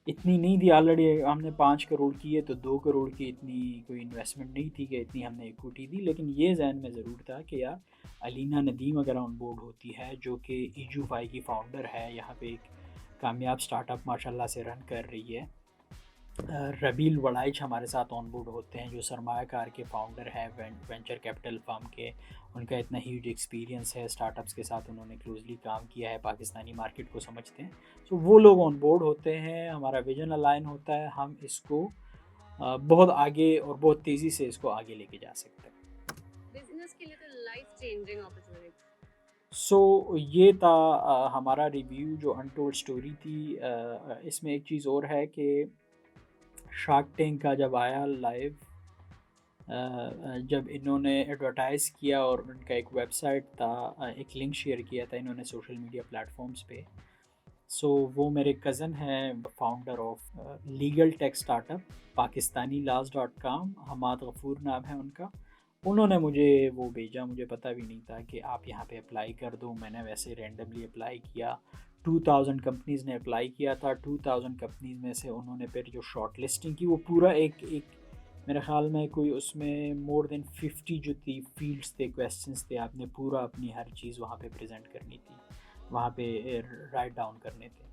Speaker 1: इतनी नहीं थी, ऑलरेडी हमने 5 करोड़ की है, तो 2 करोड़ की इतनी कोई इन्वेस्टमेंट नहीं थी कि इतनी हमने इक्विटी दी। लेकिन ये जहन में ज़रूर था कि यार अलीना नदीम अगर ऑन बोर्ड होती है, जो कि EJUFI की फ़ाउंडर है, यहाँ पे एक कामयाब स्टार्टअप माशाल्लाह से रन कर रही है, रबील वड़ाइच हमारे साथ ऑन बोर्ड होते हैं, जो सरमायाकार के फाउंडर है वेंचर कैपिटल फर्म के। उनका इतना ह्यूज एक्सपीरियंस है, स्टार्टअप्स के साथ उन्होंने क्लोजली काम किया है, पाकिस्तानी मार्केट को समझते हैं। तो वो लोग ऑन बोर्ड होते हैं, हमारा विजन अलाइन होता है, हम इसको बहुत आगे और बहुत तेज़ी से इसको आगे लेके जा सकते हैं।
Speaker 8: बिजनेस के लिए तो लाइफ चेंजिंग अपॉर्चुनिटी।
Speaker 1: सो ये था हमारा रिव्यू, जो अनटोल्ड स्टोरी थी। इसमें एक चीज़ और है कि शार्क टैंक का जब आया लाइव, जब इन्होंने एडवर्टाइज़ किया और उनका एक वेबसाइट था, एक लिंक शेयर किया था इन्होंने सोशल मीडिया प्लेटफॉर्म्स पे। सो वो मेरे कज़न हैं, founder of legal tech startup pakistanilaws.com, Hamad Ghafoor नाम है उनका। उन्होंने मुझे वो भेजा, मुझे पता भी नहीं था कि आप यहाँ पे अप्लाई कर दो। मैंने वैसे रेंडमली अप्लाई किया। 2000 कंपनीज़ ने अप्लाई किया था। 2000 कंपनीज़ में से उन्होंने फिर जो शॉर्ट लिस्टिंग की, वो पूरा एक मेरे ख़्याल में कोई उसमें मोर देन 50 जो थी फील्ड्स थे, क्वेश्चंस थे, आपने पूरा अपनी हर चीज़ वहाँ पे प्रेजेंट करनी थी, वहाँ पे राइट डाउन करने थे।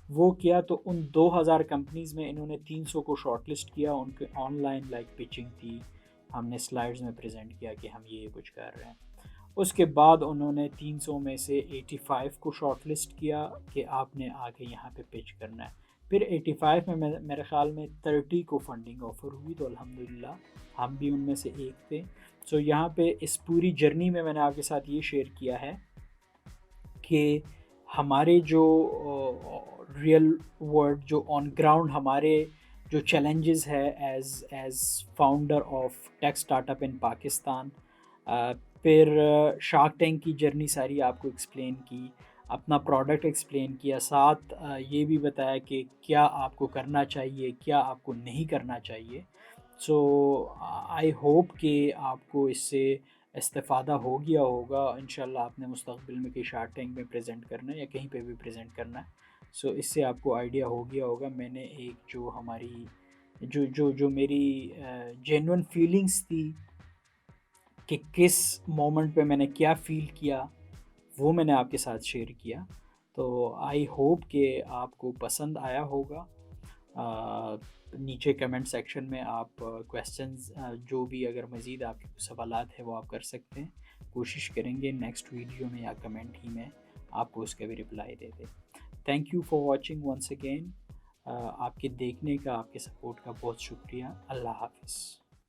Speaker 1: वो किया तो उन 2000 कंपनीज़ में इन्होंने 300 को शॉर्टलिस्ट किया। उनके ऑनलाइन लाइक पिचिंग थी, हमने स्लाइड्स में प्रेजेंट किया कि हम ये कुछ कर रहे हैं। उसके बाद उन्होंने 300 में से 85 को शॉर्टलिस्ट किया कि आपने आके यहाँ पे पिच करना है। फिर 85 में मेरे ख़्याल में 30 को फंडिंग ऑफ़र हुई, तो अल्हम्दुलिल्लाह हम भी उनमें से एक थे। सो यहाँ पे इस पूरी जर्नी में मैंने आपके साथ ये शेयर किया है कि हमारे जो रियल वर्ल्ड, जो ऑन ग्राउंड हमारे जो चैलेंजेस है as founder of tech startup in Pakistan. फिर शार्क टैंक की जर्नी सारी आपको एक्सप्लेन की, अपना प्रोडक्ट एक्सप्लेन किया, साथ ये भी बताया कि क्या आपको करना चाहिए, क्या आपको नहीं करना चाहिए। सो आई होप कि आपको इससे इस्तेफ़ादा हो गया होगा। इंशाल्लाह आपने मुस्तक़बिल में कि शार्क टैंक में प्रेजेंट करना है या कहीं पे भी प्रेजेंट करना है, सो इससे आपको आइडिया हो गया होगा। मैंने एक जो हमारी जो मेरी जेन्युइन फीलिंग्स थी कि किस मोमेंट पे मैंने क्या फ़ील किया, वो मैंने आपके साथ शेयर किया। तो आई होप कि आपको पसंद आया होगा। नीचे कमेंट सेक्शन में आप क्वेश्चंस जो भी अगर मज़ीद आपके सवालात हैं वो आप कर सकते हैं। कोशिश करेंगे नेक्स्ट वीडियो में या कमेंट ही में आपको उसका भी रिप्लाई दे दें। Thank you for watching once again. आपके देखने का, आपके सपोर्ट का बहुत शुक्रिया। अल्लाह हाफ़िज़।